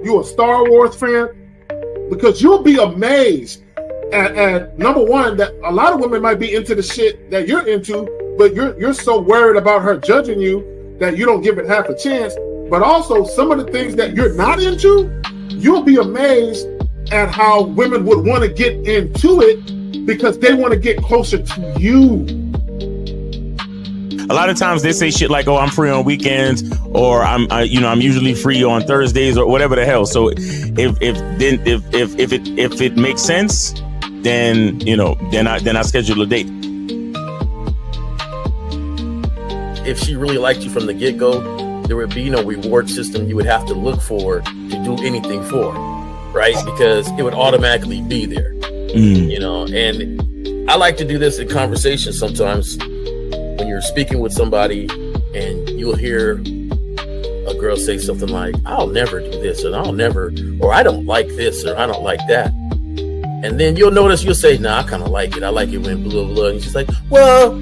You a Star Wars fan? Because you'll be amazed at number one, that a lot of women might be into the shit that you're into, but you're so worried about her judging you that you don't give it half a chance. But also some of the things that you're not into, you'll be amazed at how women would want to get into it because they want to get closer to you. A lot of times they say shit like, "Oh, I'm free on weekends," or "I'm usually free on Thursdays," or whatever the hell. So if it makes sense, then I schedule a date. If she really liked you from the get-go, there would be no reward system you would have to look for to do anything for, right? Because it would automatically be there, And I like to do this in conversation sometimes. When you're speaking with somebody and you'll hear a girl say something like, "I'll never do this," or "I don't like this," or "I don't like that." And then you'll notice you'll say, "Nah, I kind of like it. I like it when blah, blah, blah." And she's like, well,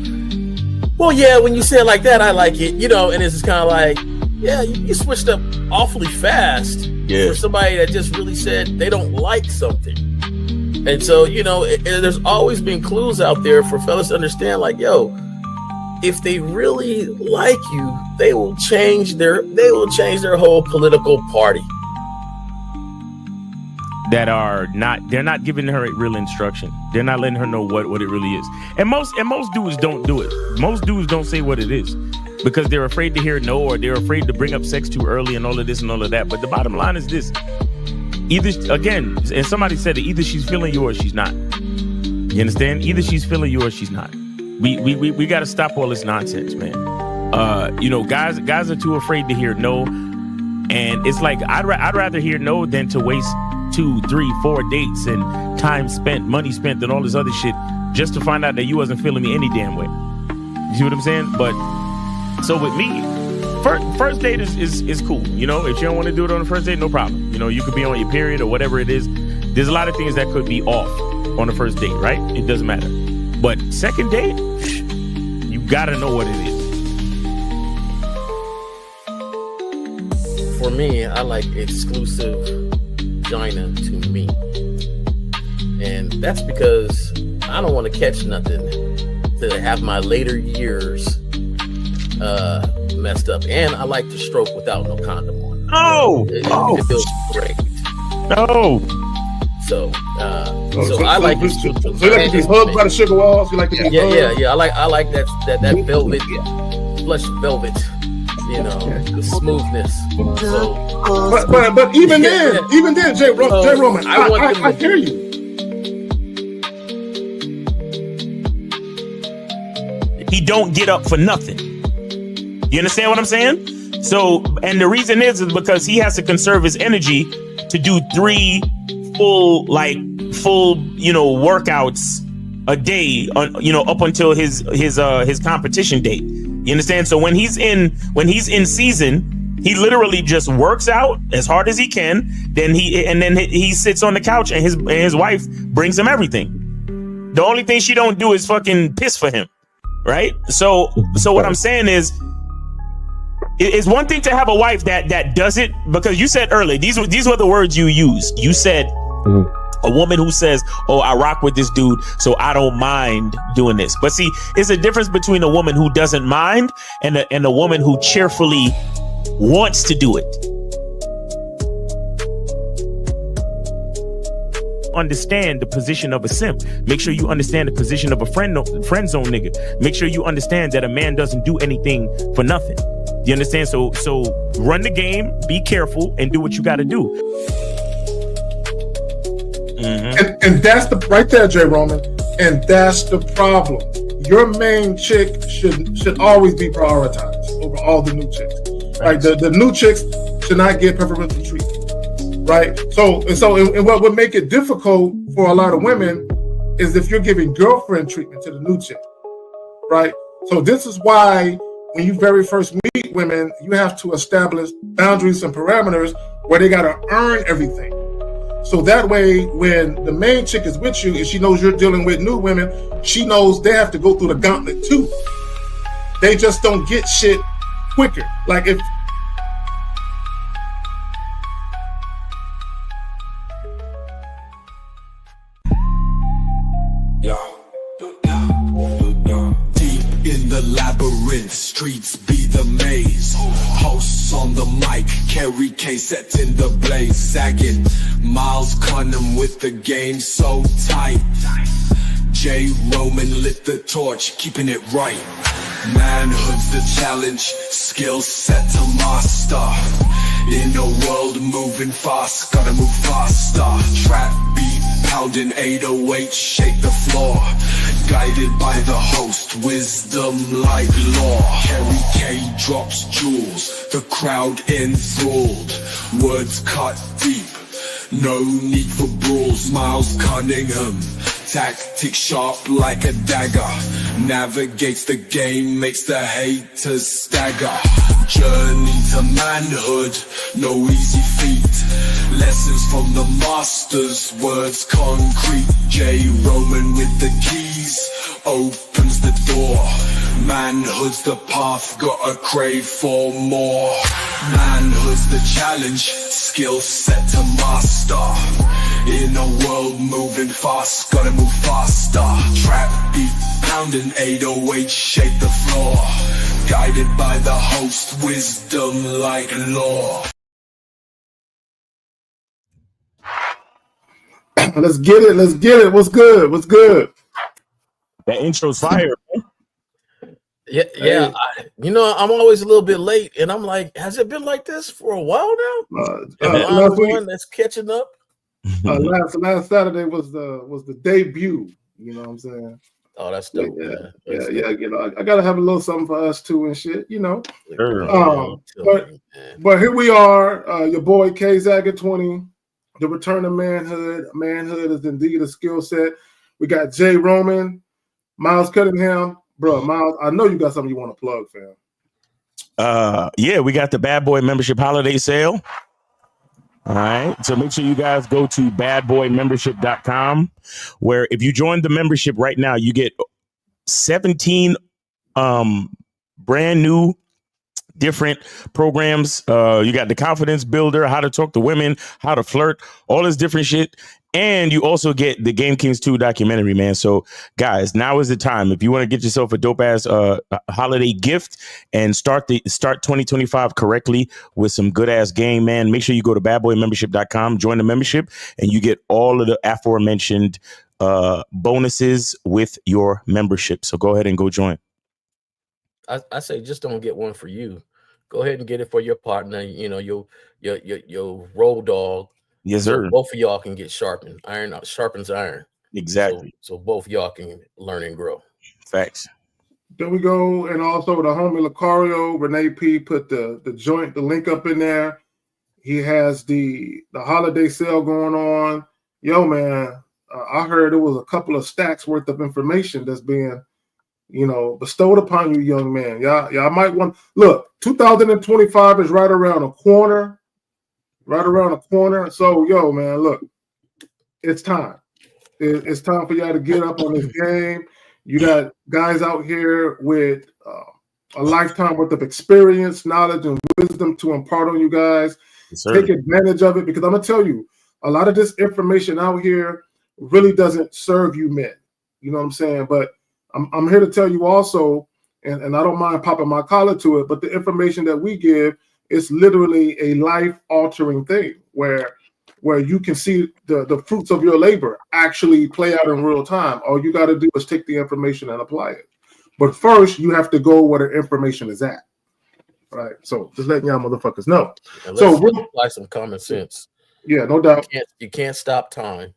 yeah, when you say it like that, I like it, and it's just kind of like, yeah, you switched up awfully fast for somebody that just really said they don't like something. And so, there's always been clues out there for fellas to understand, like, yo, if they really like you, they will change their whole political party. They're not giving her real instruction. They're not letting her know what it really is. And most dudes don't do it. Most dudes don't say what it is because they're afraid to hear no, or they're afraid to bring up sex too early and all of this and all of that. But the bottom line is this. Either, again, and somebody said it, either she's feeling you or she's not. You understand? Either she's feeling you or she's not. We got to stop all this nonsense, man. Guys are too afraid to hear no, and it's like I'd rather hear no than to waste 2, 3, 4 dates and time spent, money spent, and all this other shit just to find out that you wasn't feeling me any damn way. You see what I'm saying? But so with me, first date is cool. If you don't want to do it on the first date, no problem. You could be on your period or whatever it is. There's a lot of things that could be off on the first date, right? It doesn't matter. But second date, you gotta know what it is. For me, I like exclusive vagina to me. And that's because I don't want to catch nothing to have my later years messed up. And I like to stroke without no condom on. It feels great. No. So I like this. So you like to be hugged by the sugar walls? You like to be hugged? Yeah. I like that velvet, plush velvet. The smoothness. So, but even then, Jay Roman, I hear you. He don't get up for nothing. You understand what I'm saying? So, and the reason is because he has to conserve his energy to do 3 full workouts a day up until his competition date. You understand? So when he's in season, he literally just works out as hard as he can. Then he sits on the couch and his wife brings him everything. The only thing she don't do is fucking piss for him, right? So what I'm saying is, it's one thing to have a wife that does it, because you said earlier, these were the words you used. You said a woman who says, "Oh, I rock with this dude, so I don't mind doing this." But see, it's a difference between a woman who doesn't mind and a woman who cheerfully wants to do it. Understand the position of a simp. Make sure you understand the position of a friend zone nigga. Make sure you understand that a man doesn't do anything for nothing. You understand? So run the game, be careful, and do what you got to do. Mm-hmm. And that's right there, Jay Roman. And that's the problem. Your main chick should always be prioritized over all the new chicks. Right? The new chicks should not get preferential treatment. Right? So what would make it difficult for a lot of women is if you're giving girlfriend treatment to the new chick. Right? So this is why when you very first meet women, you have to establish boundaries and parameters where they got to earn everything. So that way, when the main chick is with you and she knows you're dealing with new women, she knows they have to go through the gauntlet too. They just don't get shit quicker. Like labyrinth, streets be the maze. Hosts on the mic, carry K-sets in the blaze. Sagging, Miles Cunham with the game so tight. J. Roman lit the torch, keeping it right. Manhood's the challenge, skill set to master. In a world moving fast, gotta move faster. Trap beat, pounding 808, shake the floor. Guided by the host, wisdom like law. Carry K drops jewels, the crowd enthralled. Words cut deep, no need for brawls. Miles Cunningham, tactic sharp like a dagger. Navigates the game, makes the haters stagger. Journey to manhood, no easy feat. Lessons from the masters, words concrete. J. Roman with the keys, opens the door. Manhood's the path, gotta crave for more. Manhood's the challenge, skill set to master. In a world moving fast, gotta move faster. Trap beat, pounding 808, shake the floor. Guided by the host, wisdom like law. Let's get it. Let's get it. What's good? What's good? That intro's fire. Yeah. Hey. I'm always a little bit late, and I'm like, has it been like this for a while now? Last week, one that's catching up. last Saturday was the debut. You know what I'm saying? Oh, that's dope. Yeah. You know, I gotta have a little something for us too and shit. You know. Sure. But here we are. Your boy K Zag at 20. The return of manhood. Manhood is indeed a skill set. We got J. Roman, Miles Cunningham. Bro, Miles, I know you got something you want to plug, fam. Yeah, we got the Bad Boy membership holiday sale. All right. So make sure you guys go to badboymembership.com, where if you join the membership right now, you get 17 brand new different programs. You got the confidence builder, how to talk to women, how to flirt, all this different shit. And you also get the Game Kings 2 documentary, man. So guys, now is the time. If you want to get yourself a dope ass holiday gift and start 2025 correctly with some good ass game, man, make sure you go to badboymembership.com, join the membership, and you get all of the aforementioned bonuses with your membership. So go ahead and go join. I say just don't get one for you. Go ahead and get it for your partner. You know, your road dog. Yes, sir. So both of y'all can get sharpened. Iron sharpens iron. Exactly. So both y'all can learn and grow. Facts. There we go. And also the homie Lucario, Renee P put the link up in there. He has the holiday sale going on. Yo, man, I heard it was a couple of stacks worth of information that's being, bestowed upon you, young man. Y'all might want look. 2025 is right around the corner. So, yo, man, look, it's time. It's time for y'all to get up on this game. You got guys out here with a lifetime worth of experience, knowledge, and wisdom to impart on you guys. Yes, sir. Take advantage of it, because I'm gonna tell you, a lot of this information out here really doesn't serve you men. You know what I'm saying? But I'm here to tell you also, and I don't mind popping my collar to it, but the information that we give is literally a life-altering thing where you can see the fruits of your labor actually play out in real time. All you got to do is take the information and apply it. But first, you have to go where the information is at. Right? So just letting y'all motherfuckers know. So we'll apply some common sense. Yeah, no doubt. You can't stop time.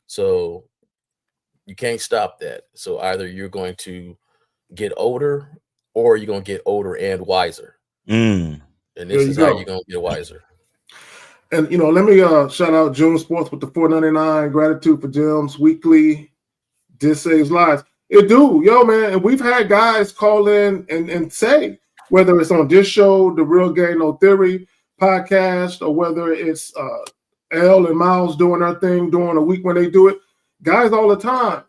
So you can't stop that. So either you're going to get older or you're going to get older and wiser. And this is how you're going to get wiser. And, let me shout out June Sports with the $4.99 gratitude for gems weekly. This saves lives. It do, yo, man. And we've had guys call in and say, whether it's on this show, the Real Game No Theory podcast, or whether it's L and Miles doing their thing during a week when they do it, guys all the time,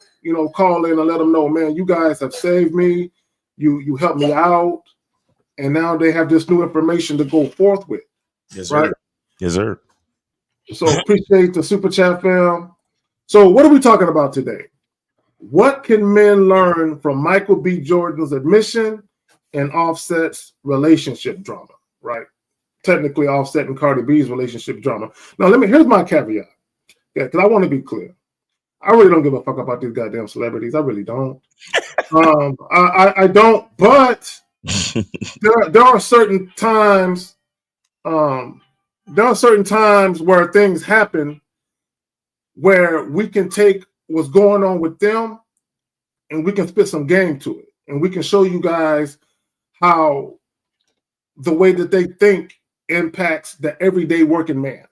call in and let them know, man, you guys have saved me. You helped me out. And now they have this new information to go forth with. Yes, right? Sir. Yes, sir. So appreciate the super chat, fam. So what are we talking about today? What can men learn from Michael B. Jordan's admission and Offset's relationship drama, right? Technically, Offset and Cardi B's relationship drama. Now, here's my caveat, because I want to be clear. I really don't give a fuck about these goddamn celebrities. I really don't. I don't. But there are certain times. There are certain times where things happen where we can take what's going on with them and we can spit some game to it. And we can show you guys how the way that they think impacts the everyday working man,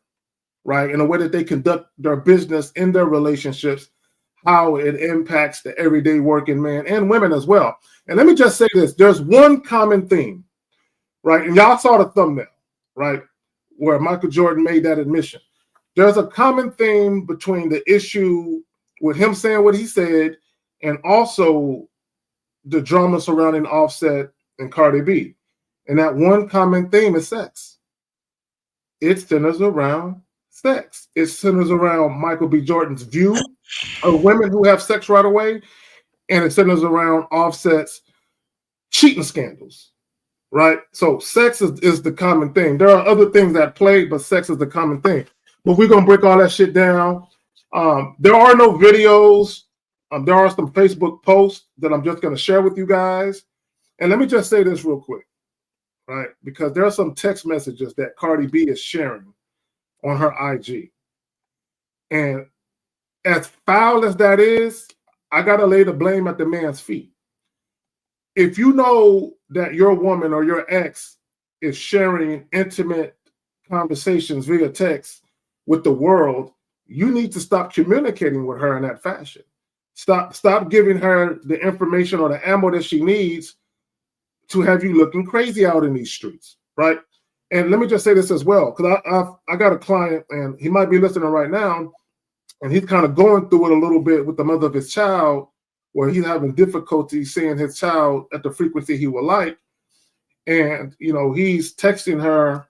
right? And the way that they conduct their business in their relationships, how it impacts the everyday working man and women as well. And let me just say this. There's one common theme, right? And y'all saw the thumbnail, right? Where Michael Jordan made that admission. There's a common theme between the issue with him saying what he said and also the drama surrounding Offset and Cardi B. And that one common theme is sex. It centers around sex. It centers around Michael B. Jordan's view of women who have sex right away, and it centers around Offset's cheating scandals, right? So sex is the common thing. There are other things that play, but sex is the common thing. But we're going to break all that shit down. There are no videos. There are some Facebook posts that I'm just going to share with you guys. And let me just say this real quick, right? Because there are some text messages that Cardi B is sharing on her IG. And as foul as that is, I got to lay the blame at the man's feet. If you know that your woman or your ex is sharing intimate conversations via text with the world, you need to stop communicating with her in that fashion. Stop giving her the information or the ammo that she needs to have you looking crazy out in these streets, right? And let me just say this as well, because I got a client, and he might be listening right now, and he's kind of going through it a little bit with the mother of his child, where he's having difficulty seeing his child at the frequency he would like. And, you know, he's texting her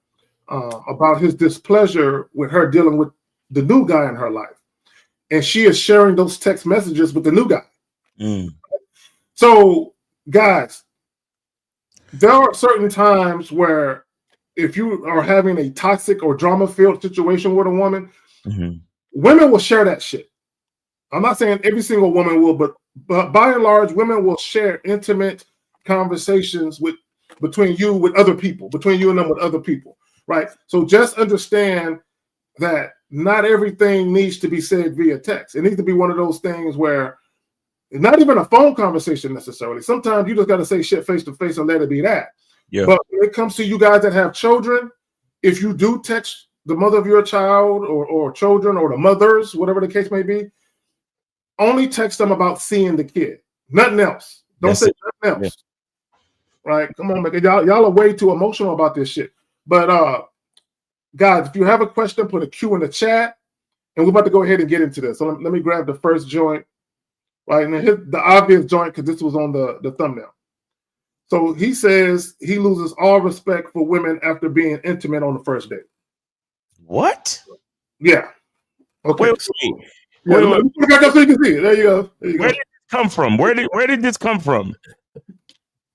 about his displeasure with her dealing with the new guy in her life. And she is sharing those text messages with the new guy. Mm. So, guys, there are certain times where if you are having a toxic or drama-filled situation with a woman, women will share that shit. I'm not saying every single woman will, but by and large, women will share intimate conversations between you with other people, between you and them with other people, right? So just understand that not everything needs to be said via text. It needs to be one of those things where it's not even a phone conversation necessarily. Sometimes you just got to say shit face to face and let it be that. Yeah. But when it comes to you guys that have children, if you do text the mother of your child or children or the mothers, whatever the case may be, only text them about seeing the kid. Nothing else. Don't say nothing else. Yeah. Right? Come on, man. Y'all are way too emotional about this shit. But guys, if you have a question, put a Q in the chat, and we're about to go ahead and get into this. So let me grab the first joint, right? And then hit the obvious joint because this was on the thumbnail. So he says he loses all respect for women after being intimate on the first date. What? Yeah. Okay. Wait. Yeah, so you can see it. There you go. Where did this come from? Where did this come from?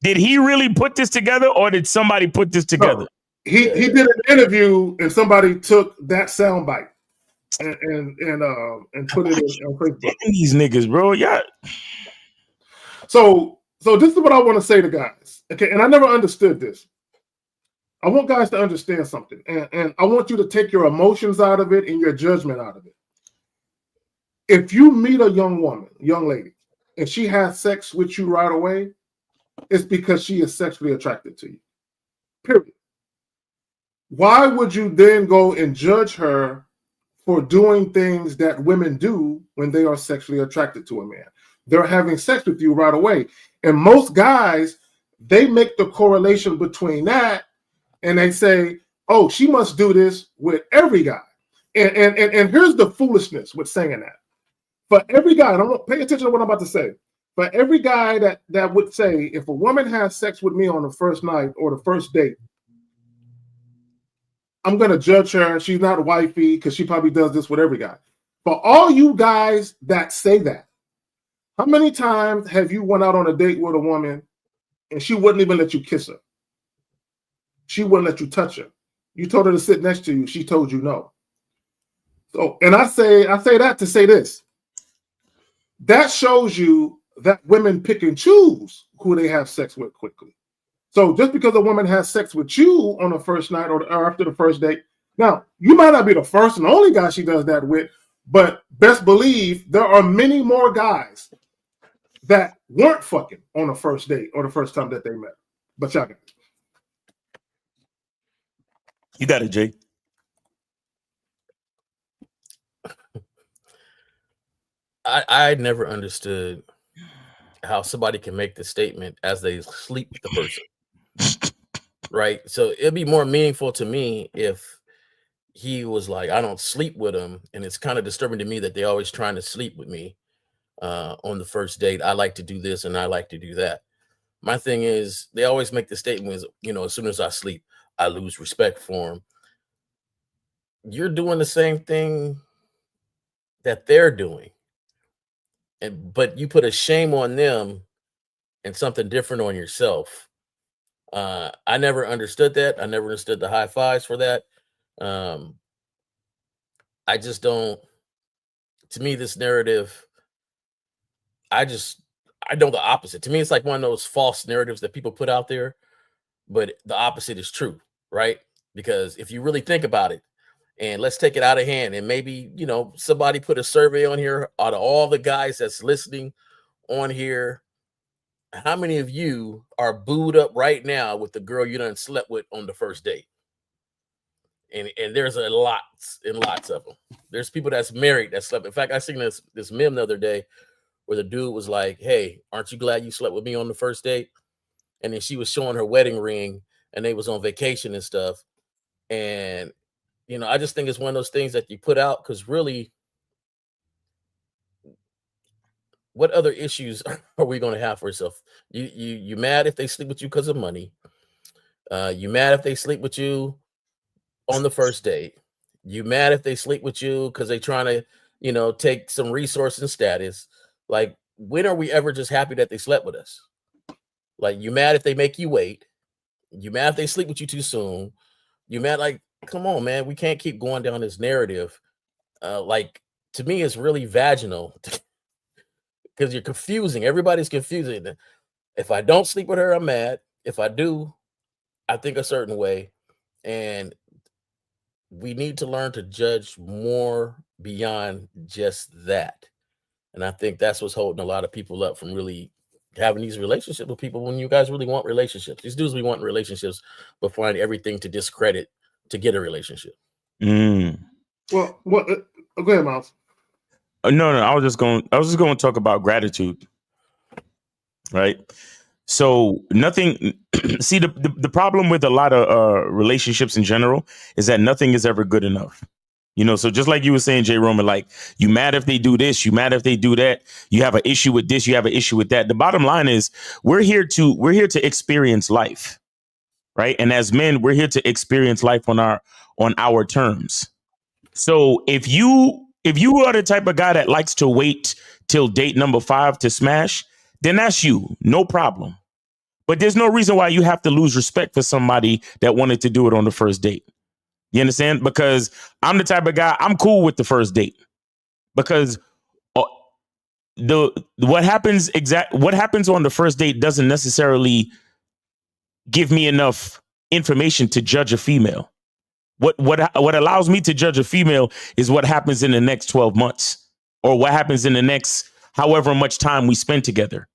Did he really put this together, or did somebody put this together? No. He did an interview, and somebody took that soundbite and put it on Facebook. These niggas, bro, yeah. So this is what I want to say to guys. Okay, and I never understood this. I want guys to understand something, and I want you to take your emotions out of it and your judgment out of it. If you meet a young lady, and she has sex with you right away, it's because she is sexually attracted to you. Period. Why would you then go and judge her for doing things that women do when they are sexually attracted to a man? They're having sex with you right away. And most guys, they make the correlation between that and they say, oh, she must do this with every guy. And here's the foolishness with saying that. For every guy, and I want pay attention to what I'm about to say. For every guy that would say, if a woman has sex with me on the first night or the first date, I'm going to judge her. She's not wifey because she probably does this with every guy. For all you guys that say that, how many times have you went out on a date with a woman and she wouldn't even let you kiss her. She wouldn't let you touch her. You told her to sit next to you. She told you no. So, and I say that to say this. That shows you that women pick and choose who they have sex with quickly. So just because a woman has sex with you on the first night or after the first date, now you might not be the first and only guy she does that with, but best believe there are many more guys that weren't fucking on the first date or the first time that they met. But y'all got it. You got it, Jay. I never understood how somebody can make the statement as they sleep with the person. Right? So it'd be more meaningful to me if he was like, I don't sleep with him, and it's kind of disturbing to me that they're always trying to sleep with me on the first date. I like to do this and I like to do that. My thing is, they always make the statement, as soon as I sleep, I lose respect for him. You're doing the same thing that they're doing. But you put a shame on them and something different on yourself. I never understood that. I never understood the high fives for that. I just don't. To me, this narrative, I know the opposite. To me, it's like one of those false narratives that people put out there, but the opposite is true, right? Because if you really think about it, and let's take it out of hand, and maybe, somebody put a survey on here out of all the guys that's listening on here, how many of you are booed up right now with the girl you done slept with on the first date? And there's lots and lots of them. There's people that's married that slept. In fact, I seen this meme the other day where the dude was like, hey, aren't you glad you slept with me on the first date? And then she was showing her wedding ring, and they was on vacation and stuff. And, I just think it's one of those things that you put out because really, what other issues are we going to have for yourself? You mad if they sleep with you because of money? You mad if they sleep with you on the first date? You mad if they sleep with you because they trying to, take some resource and status? Like, when are we ever just happy that they slept with us? Like, you mad if they make you wait? You mad if they sleep with you too soon? You mad? Like, come on, man. We can't keep going down this narrative. To me, it's really vaginal because you're confusing. Everybody's confusing. If I don't sleep with her, I'm mad. If I do, I think a certain way. And we need to learn to judge more beyond just that. And I think that's what's holding a lot of people up from really having these relationships with people when you guys really want relationships. These dudes, we want relationships, but find everything to discredit to get a relationship. Well, go ahead, Miles. No, I was just going to talk about gratitude. Right. So nothing. See, the problem with a lot of relationships in general is that nothing is ever good enough. So just like you were saying, Jay Roman, like, you mad if they do this, you mad if they do that, you have an issue with this, you have an issue with that. The bottom line is we're here to experience life. Right. And as men, we're here to experience life on our terms. So if you are the type of guy that likes to wait till date number 5 to smash, then that's you. No problem. But there's no reason why you have to lose respect for somebody that wanted to do it on the first date. You understand? Because I'm the type of guy, I'm cool with the first date. Because what happens on the first date doesn't necessarily give me enough information to judge a female. What allows me to judge a female is what happens in the next 12 months or what happens in the next however much time we spend together.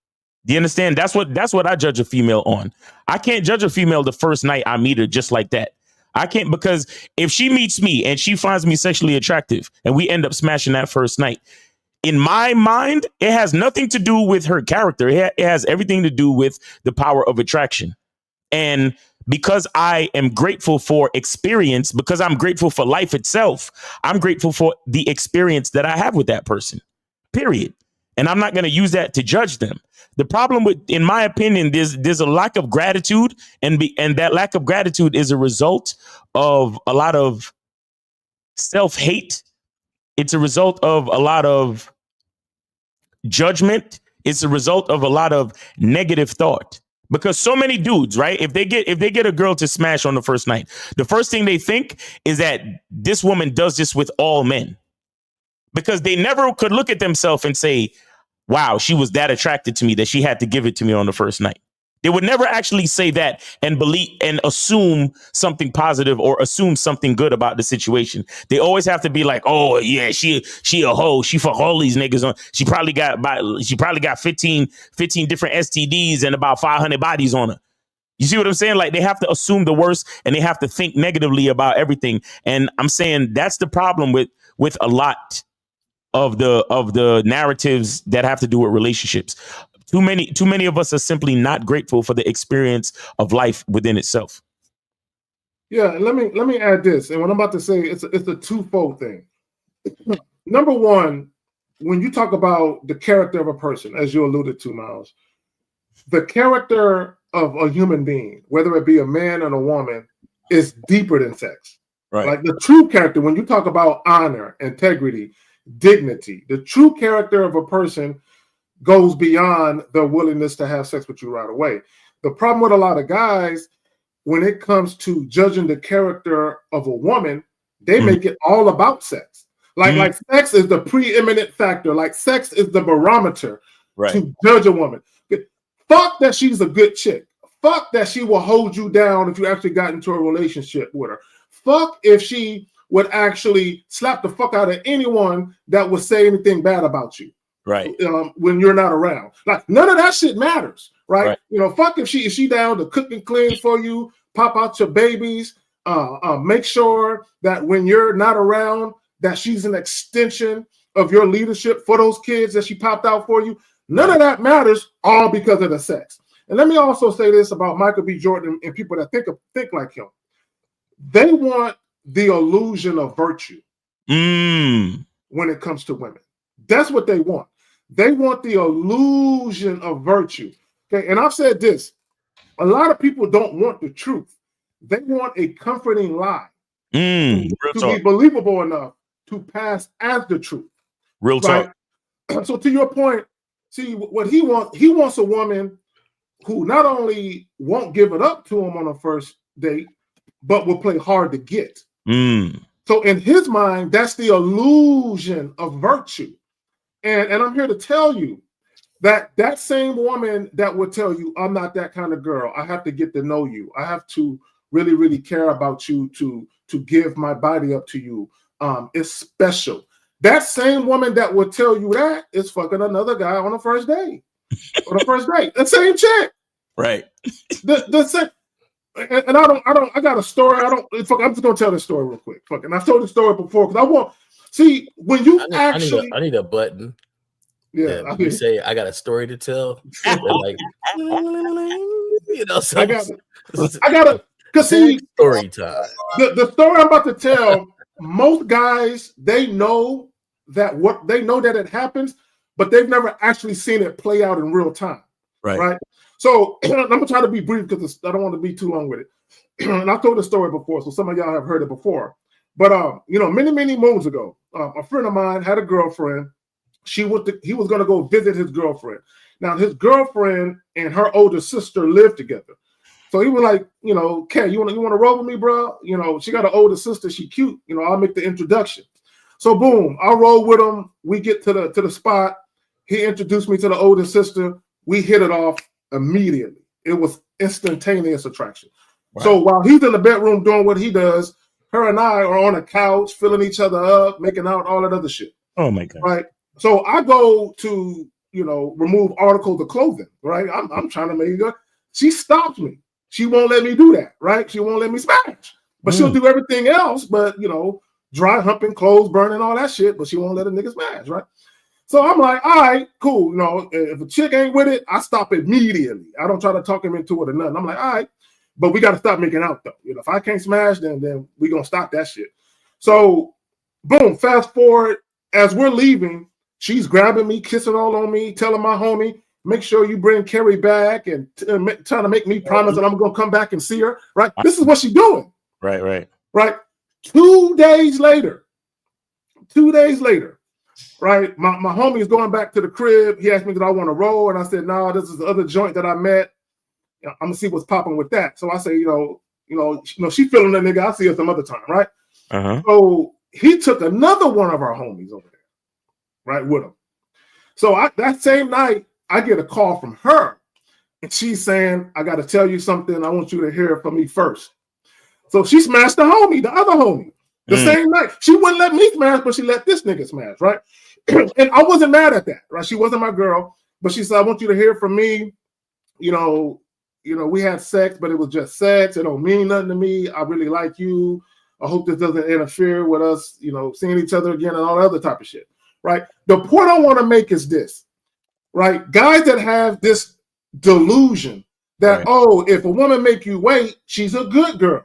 Do you understand? That's what I judge a female on. I can't judge a female the first night I meet her just like that. I can't, because if she meets me and she finds me sexually attractive and we end up smashing that first night, in my mind, it has nothing to do with her character. It has everything to do with the power of attraction. And because I am grateful for experience, because I'm grateful for life itself, I'm grateful for the experience that I have with that person, period. And I'm not going to use that to judge them. The problem in my opinion, there's a lack of gratitude, and that lack of gratitude is a result of a lot of self-hate. It's a result of a lot of judgment. It's a result of a lot of negative thought. Because so many dudes, right? If they get a girl to smash on the first night, the first thing they think is that this woman does this with all men. Because they never could look at themselves and say, wow, she was that attracted to me that she had to give it to me on the first night. They would never actually say that and believe and assume something positive or assume something good about the situation. They always have to be like, oh yeah, she a hoe. She fuck all these niggas on. She probably got 15 different STDs and about 500 bodies on her. You see what I'm saying? Like, they have to assume the worst and they have to think negatively about everything. And I'm saying that's the problem with a lot of the narratives that have to do with relationships. Too many of us are simply not grateful for the experience of life within itself. Yeah, let me add this, and what I'm about to say, it's a twofold thing. Number one, when you talk about the character of a person, as you alluded to, Miles, the character of a human being, whether it be a man or a woman, is deeper than sex. Right. Like the true character, when you talk about honor, integrity, dignity, the true character of a person goes beyond the willingness to have sex with you right away. The problem with a lot of guys, when it comes to judging the character of a woman, they make it all about sex. Like sex is the preeminent factor. Like sex is the barometer to judge a woman. Fuck that she's a good chick. Fuck that she will hold you down if you actually got into a relationship with her. Fuck if she would actually slap the fuck out of anyone that would say anything bad about you. Right. When you're not around. Like, none of that shit matters, right? You know, fuck if she down to cook and clean for you, pop out your babies, make sure that when you're not around, that she's an extension of your leadership for those kids that she popped out for you. None of that matters, all because of the sex. And let me also say this about Michael B. Jordan and people that think like him. They want the illusion of virtue when it comes to women. That's what they want. They want the illusion of virtue. Okay, and I've said this. A lot of people don't want the truth. They want a comforting lie to be believable enough to pass as the truth. Real talk. So to your point, see what he wants a woman who not only won't give it up to him on a first date, but will play hard to get. So in his mind, that's the illusion of virtue. And I'm here to tell you that same woman that would tell you, I'm not that kind of girl. I have to get to know you. I have to really, really care about you to give my body up to you. It's special. That same woman that would tell you that is fucking another guy on the first date. On the first date. The same chick. Right. The same. And I got a story. I'm just gonna tell this story real quick. Fucking, I've told this story before because I want. See, when you I need a button. Yeah, you say I got a story to tell. Like, you know, so I got to because see, story time. The story I'm about to tell. Most guys, they know that it happens, but they've never actually seen it play out in real time. Right. So I'm gonna try to be brief because I don't want to be too long with it. And I've told the story before, so some of y'all have heard it before. But many moons ago, a friend of mine had a girlfriend. He was gonna go visit his girlfriend. Now his girlfriend and her older sister lived together. So he was like, Kay, you want to roll with me, bro? She got an older sister. She cute. I'll make the introduction. So boom, I roll with him. We get to the spot. He introduced me to the older sister. We hit it off immediately. It was instantaneous attraction. Wow. So while he's in the bedroom doing what he does, her and I are on a couch, filling each other up, making out, all that other shit. Oh my God. Right. So I go to, remove articles of clothing. Right. I'm trying to make it good. She stops me. She won't let me do that. Right. She won't let me smash. But she'll do everything else. But, dry humping, clothes burning, all that shit. But she won't let a nigga smash. Right. So I'm like, all right, cool. If a chick ain't with it, I stop immediately. I don't try to talk him into it or nothing. I'm like, all right, but we got to stop making out though. If I can't smash, then we gonna stop that shit. So, boom. Fast forward, as we're leaving, she's grabbing me, kissing all on me, telling my homie, make sure you bring Carrie back, and trying to make me promise that I'm gonna come back and see her. Right. This is what she's doing. Right. 2 days later. Right, my homie is going back to the crib. He asked me, did I want to roll? And I said, no, this is the other joint that I met. I'm gonna see what's popping with that. So I say, she feeling that nigga. I'll see her some other time, right? So he took another one of our homies over there, right, with him. So that same night, I get a call from her, and she's saying, I got to tell you something. I want you to hear it from me first. So she smashed the other homie, the same night. She wouldn't let me smash, but she let this nigga smash, right? And I wasn't mad at that, right? She wasn't my girl, but she said, I want you to hear it from me. We had sex, but it was just sex. It don't mean nothing to me. I really like you. I hope this doesn't interfere with us, seeing each other again and all that other type of shit, right? The point I want to make is this, right? Guys that have this delusion that, if a woman make you wait, she's a good girl,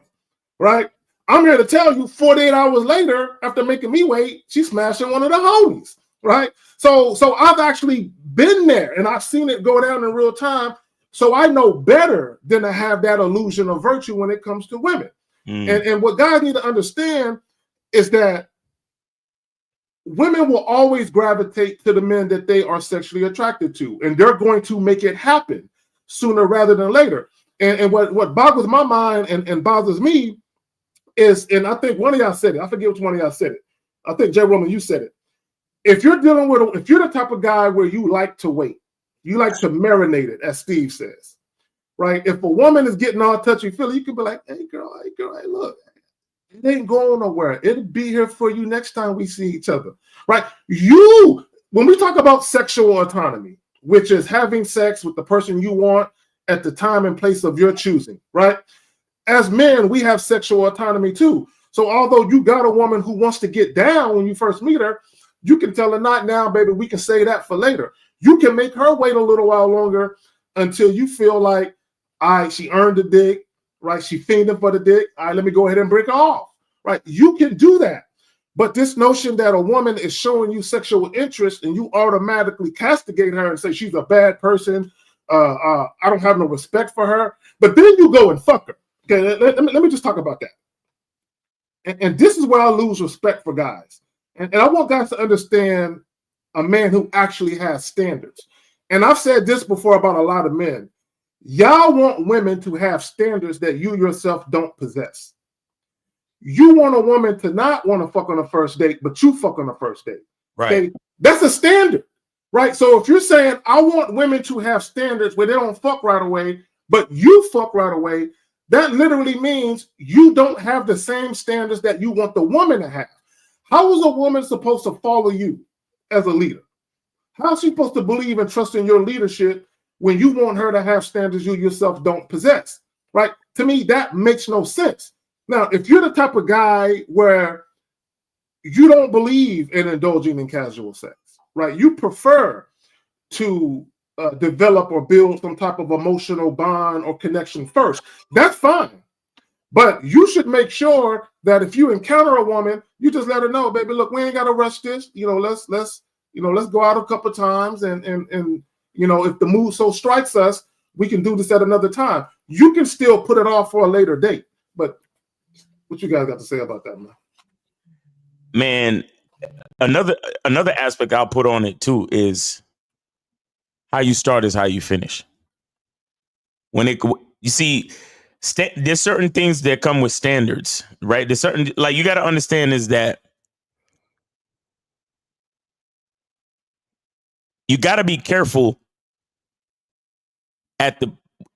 right? I'm here to tell you 48 hours later, after making me wait, she's smashing one of the homies, right? So I've actually been there and I've seen it go down in real time. So I know better than to have that illusion of virtue when it comes to women. And what guys need to understand is that women will always gravitate to the men that they are sexually attracted to, and they're going to make it happen sooner rather than later. And what boggles my mind and bothers me is, and I think one of y'all said it, I forget which one of y'all said it. I think Jay Roman, you said it. If you're the type of guy where you like to wait, you like to marinate it, as Steve says, right? If a woman is getting all touchy-feely, you can be like, hey, girl, hey, look, it ain't going nowhere. It'll be here for you next time we see each other, right? When we talk about sexual autonomy, which is having sex with the person you want at the time and place of your choosing, right? As men, we have sexual autonomy too. So although you got a woman who wants to get down when you first meet her, you can tell her, not now, baby, we can say that for later. You can make her wait a little while longer until you feel like, all right, she earned the dick, right? She fiending for the dick. All right, let me go ahead and break her off, right? You can do that. But this notion that a woman is showing you sexual interest and you automatically castigate her and say she's a bad person, I don't have no respect for her, but then you go and fuck her. Okay, let me just talk about that. And this is where I lose respect for guys. And I want guys to understand a man who actually has standards. And I've said this before about a lot of men. Y'all want women to have standards that you yourself don't possess. You want a woman to not want to fuck on the first date, but you fuck on the first date. Right. Okay? That's a standard, right? So if you're saying, I want women to have standards where they don't fuck right away, but you fuck right away, that literally means you don't have the same standards that you want the woman to have. How is a woman supposed to follow you as a leader? How is she supposed to believe and trust in your leadership when you want her to have standards you yourself don't possess, right? To me, that makes no sense. Now, if you're the type of guy where you don't believe in indulging in casual sex, right? You prefer to develop or build some type of emotional bond or connection first. That's fine. But you should make sure that if you encounter a woman, you just let her know, baby, look, we ain't got to rush this. Let's go out a couple times and if the mood so strikes us, we can do this at another time. You can still put it off for a later date. But what you guys got to say about that, man? Man, another aspect I'll put on it too is how you start is how you finish. You see, there's certain things that come with standards, right? There's certain, like, you got to understand is that you got to be careful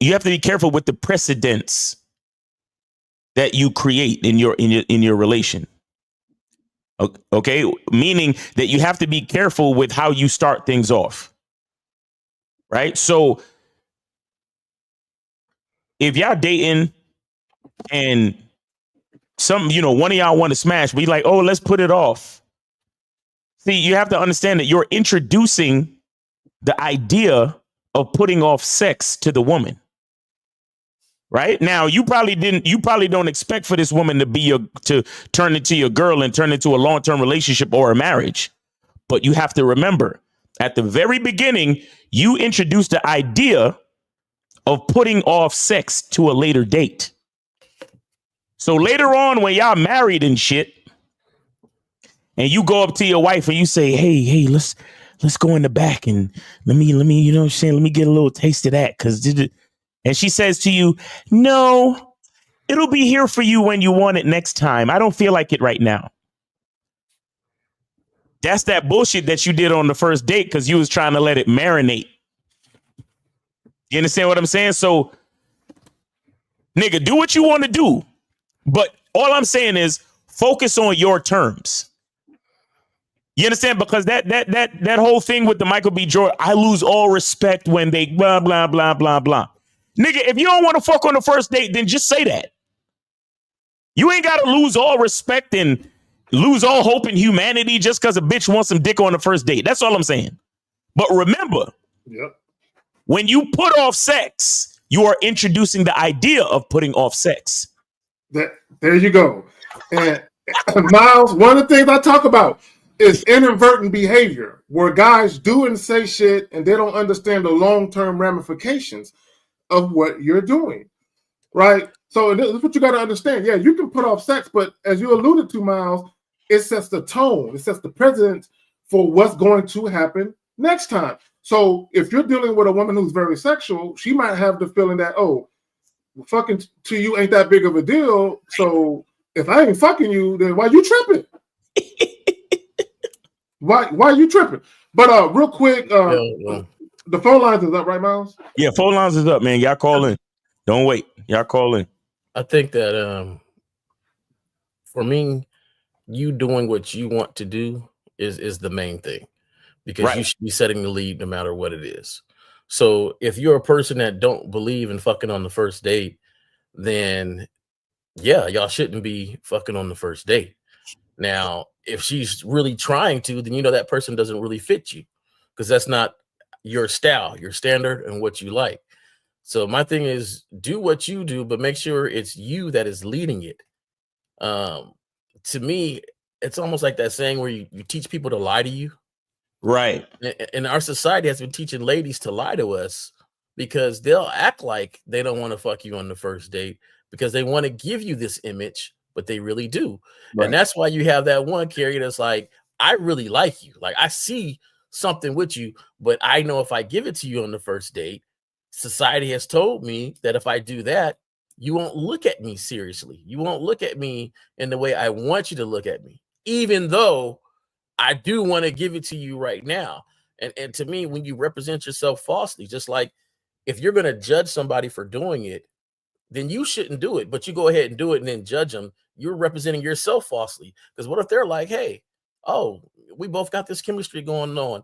you have to be careful with the precedents that you create in your relation. Okay, meaning that you have to be careful with how you start things off. Right? So if y'all dating and one of y'all want to smash, but you're like, oh, let's put it off. See, you have to understand that you're introducing the idea of putting off sex to the woman. Right now, you probably don't expect for this woman to turn into your girl and turn into a long-term relationship or a marriage. But you have to remember, at the very beginning, you introduced the idea of putting off sex to a later date. So later on, when y'all married and shit, and you go up to your wife and you say, hey, let's go in the back and let me, you know what I'm saying? Let me get a little taste of that. Cause and she says to you, no, it'll be here for you when you want it next time. I don't feel like it right now. That's that bullshit that you did on the first date because you was trying to let it marinate. You understand what I'm saying? So, nigga, do what you want to do. But all I'm saying is focus on your terms. You understand? Because that whole thing with the Michael B. Jordan, I lose all respect when they blah, blah, blah, blah, blah. Nigga, if you don't want to fuck on the first date, then just say that. You ain't got to lose all respect and lose all hope in humanity just because a bitch wants some dick on the first date. That's all I'm saying. But remember, when you put off sex, you are introducing the idea of putting off sex. There you go. And Miles, one of the things I talk about is inadvertent behavior, where guys do and say shit and they don't understand the long-term ramifications of what you're doing, right? So this is what you got to understand. Yeah, you can put off sex, but as you alluded to, Miles, it sets the tone. It sets the precedent for what's going to happen next time. So if you're dealing with a woman who's very sexual, she might have the feeling that, oh, fucking to you ain't that big of a deal. So if I ain't fucking you, then why you tripping? Why you tripping? But real quick, the phone lines is up, right, Miles? Yeah, phone lines is up, man. Y'all call in. Don't wait. Y'all call in. I think that for me, you doing what you want to do is the main thing, because you should be setting the lead no matter what it is. So if you're a person that don't believe in fucking on the first date, then yeah, y'all shouldn't be fucking on the first date. Now, if she's really trying to, then you know that person doesn't really fit you, because that's not your style, your standard, and what you like. So my thing is, do what you do, but make sure it's you that is leading it. To me, it's almost like that saying where you teach people to lie to you. Right. And our society has been teaching ladies to lie to us, because they'll act like they don't want to fuck you on the first date because they want to give you this image, but they really do. Right. And that's why you have that one carrier that's like, I really like you. Like, I see something with you, but I know if I give it to you on the first date, society has told me that if I do that, you won't look at me seriously. You won't look at me in the way I want you to look at me, even though I do want to give it to you right now. And to me, when you represent yourself falsely, just like if you're going to judge somebody for doing it, then you shouldn't do it, but you go ahead and do it and then judge them. You're representing yourself falsely. Because what if they're like, hey, oh, we both got this chemistry going on.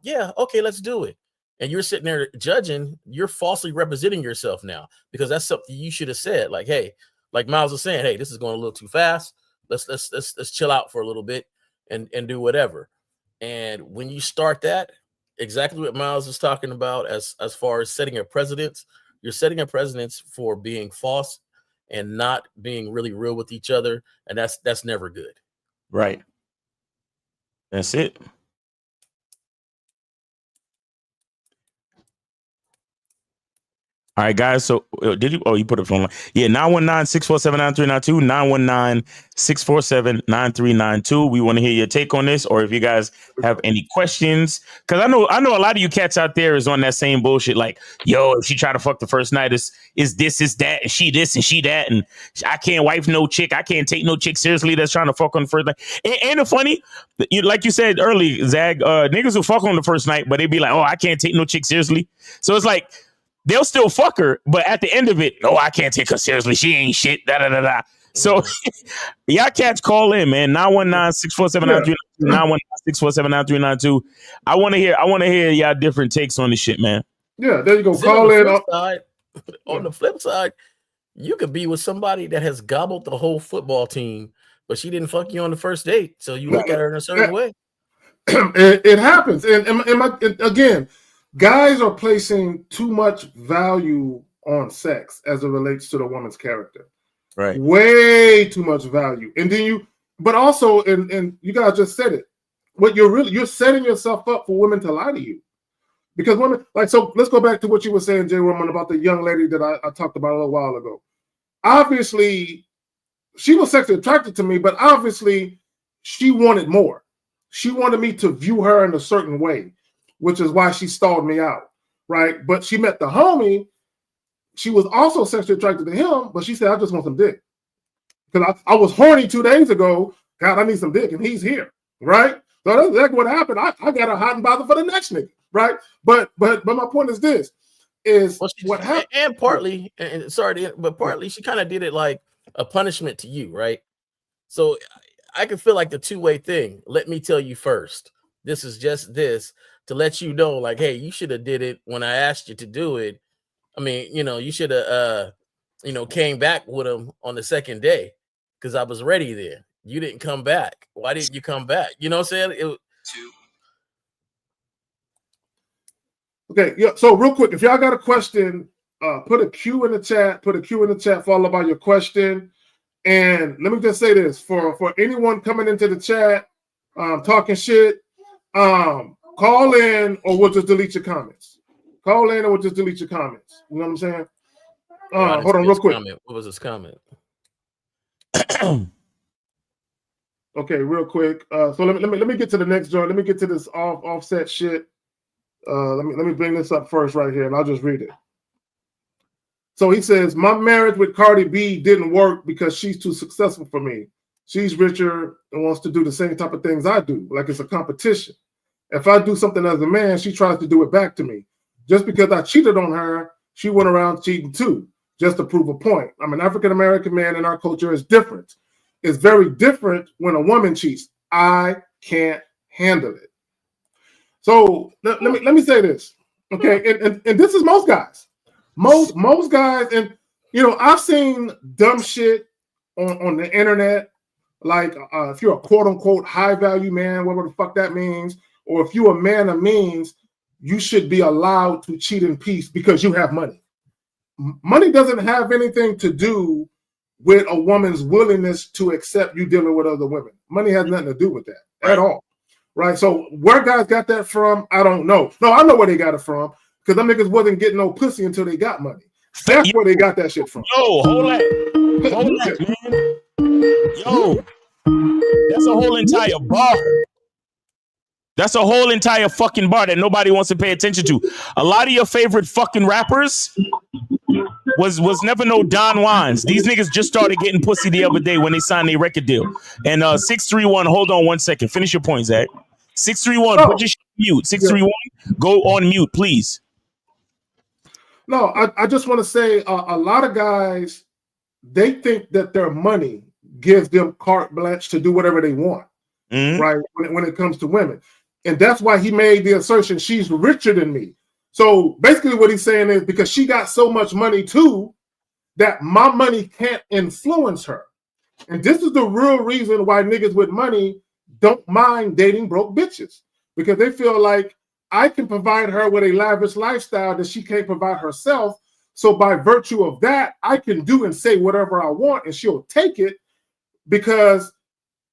Yeah, okay, let's do it. And you're sitting there judging, you're falsely representing yourself now, because that's something you should have said. Like, hey, like Miles was saying, hey, this is going a little too fast. Let's chill out for a little bit and do whatever. And when you start that, exactly what Miles is talking about as far as setting a precedence, you're setting a precedence for being false and not being really real with each other. And that's never good. Right. That's it. All right, guys. So did you? Oh, you put it on. Yeah, 919-647-9392, 919-647-9392. We want to hear your take on this, or if you guys have any questions, because I know a lot of you cats out there is on that same bullshit. Like, yo, if she try to fuck the first night, is this, is that, and she this and she that, and I can't wife no chick, I can't take no chick seriously that's trying to fuck on the first night. And the funny, like you said early, Zag, niggas will fuck on the first night, but they be like, oh, I can't take no chick seriously. So it's like, they'll still fuck her, but at the end of it, no, I can't take her seriously. She ain't shit. Da da da da. So y'all cats call in, man. 919-647-9392, 919-647-9392. I want to hear y'all different takes on this shit, man. Yeah, there you go. Call in. On the flip side, you could be with somebody that has gobbled the whole football team, but she didn't fuck you on the first date. So you look at her in a certain way. It happens. And again, guys are placing too much value on sex as it relates to the woman's character. Right. Way too much value. And then but also, and you guys just said it, you're setting yourself up for women to lie to you. Because women, like, so let's go back to what you were saying, Jay Roman, about the young lady that I talked about a little while ago. Obviously, she was sexually attracted to me, but obviously she wanted more. She wanted me to view her in a certain way, which is why she stalled me out, right? But she met the homie. she was also sexually attracted to him, but she said, I just want some dick. Because I was horny 2 days ago. God, I need some dick, and he's here, right? So that's exactly what happened. I got a hot and bothered for the next nigga, right? But my point is this: what happened, and partly, and sorry, but partly she kind of did it like a punishment to you, right? So I can feel like the two-way thing. Let me tell you first. This is just this to let you know, like, hey, you should have did it when I asked you to do it. I mean, you should have, came back with him on the second day because I was ready then. You didn't come back. Why didn't you come back? You know what I'm saying? Okay, yeah. So real quick, if y'all got a question, put a Q in the chat. Put a Q in the chat followed by your question. And let me just say this for anyone coming into the chat, talking shit, call in or we'll just delete your comments. Call in or we'll just delete your comments. You know what I'm saying? Hold on, real quick. Comment. What was his comment? Okay, real quick. So let me get to the next joint. Let me get to this offset shit. Let me bring this up first right here, and I'll just read it. So he says, my marriage with Cardi B didn't work because she's too successful for me. She's richer and wants to do the same type of things I do, like it's a competition. If I do something as a man, she tries to do it back to me. Just because I cheated on her, she went around cheating too, just to prove a point. I'm an African-American man, and our culture is different. It's very different when a woman cheats. I can't handle it. So let me say this, okay? And this is most guys. Most guys, and I've seen dumb shit on the internet, like if you're a quote unquote high value man, whatever the fuck that means, or if you're a man of means, you should be allowed to cheat in peace because you have money. Money doesn't have anything to do with a woman's willingness to accept you dealing with other women. Money has nothing to do with that at all, right? So where guys got that from, I don't know. No, I know where they got it from. Because them niggas wasn't getting no pussy until they got money. That's where they got that shit from. Yo, hold that, man. Yo, that's a whole entire bar. That's a whole entire fucking bar that nobody wants to pay attention to. A lot of your favorite fucking rappers was never no Don Juans. These niggas just started getting pussy the other day when they signed their record deal. And 631, hold on 1 second. Finish your point, Zach. 631, put your shit on mute. 631, go on mute, please. No, I just want to say a lot of guys, they think that their money gives them carte blanche to do whatever they want, right? When it comes to women. And that's why he made the assertion, she's richer than me. So basically what he's saying is because she got so much money too, that my money can't influence her. And this is the real reason why niggas with money don't mind dating broke bitches. Because they feel like I can provide her with a lavish lifestyle that she can't provide herself. So by virtue of that, I can do and say whatever I want and she'll take it because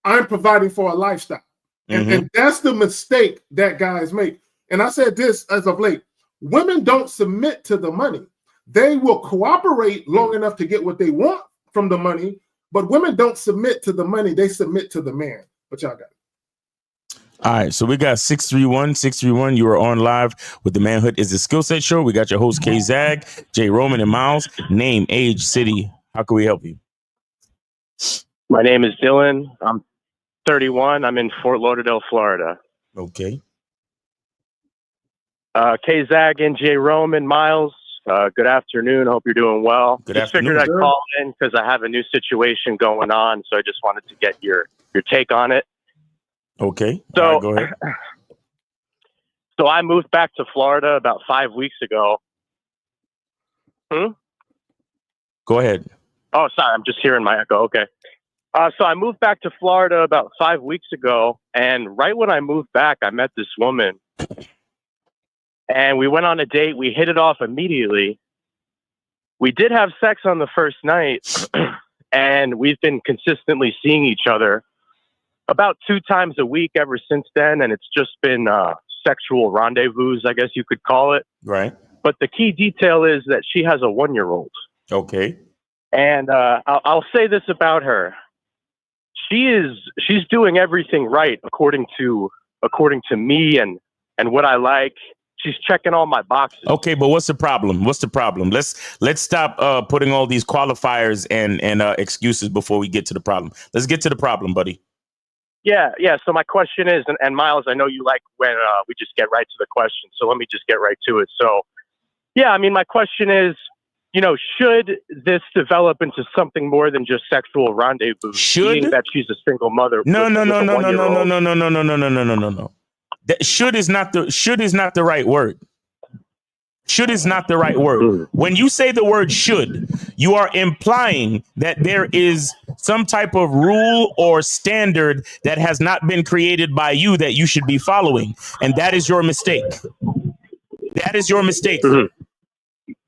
I'm providing for a lifestyle. And that's the mistake that guys make. And I said this as of late, women don't submit to the money. They will cooperate long enough to get what they want from the money, but women don't submit to the money. They submit to the man. But y'all got it. All right, so we got 631. 631, you are on live with the Manhood is the Skill Set Show. We got your host, K Zag, J Roman, and Miles. Name, age, city. How can we help you? My name is Dylan. I'm 31. I'm in Fort Lauderdale, Florida. Okay. K Zag and J Roman, Miles. Good afternoon. Hope you're doing well. Good just afternoon. Figured I'd call in because I have a new situation going on, so I just wanted to get your take on it. Okay. So, right, go ahead. So I moved back to Florida about 5 weeks ago. Go ahead. Oh, sorry. I'm just hearing my echo. Okay. So I moved back to Florida about 5 weeks ago. And right when I moved back, I met this woman. And we went on a date. We hit it off immediately. We did have sex on the first night. And we've been consistently seeing each other about 2 times a week ever since then. And it's just been sexual rendezvous, I guess you could call it. Right. But the key detail is that she has a 1-year-old. Okay. And I'll say this about her. She's doing everything right according to me and what I like. she's checking all my boxes. Okay, but what's the problem? What's the problem? Let's stop putting all these qualifiers and excuses before we get to the problem. Let's get to the problem, buddy. Yeah. So my question is, and Miles, I know you like when we just get right to the question. So let me just get right to it. So, yeah, I mean, my question is, should this develop into something more than just sexual rendezvous? Meaning that she's a single mother. No. Should is not the right word. Should is not the right word. When you say the word should, you are implying that there is some type of rule or standard that has not been created by you that you should be following. And that is your mistake. That is your mistake.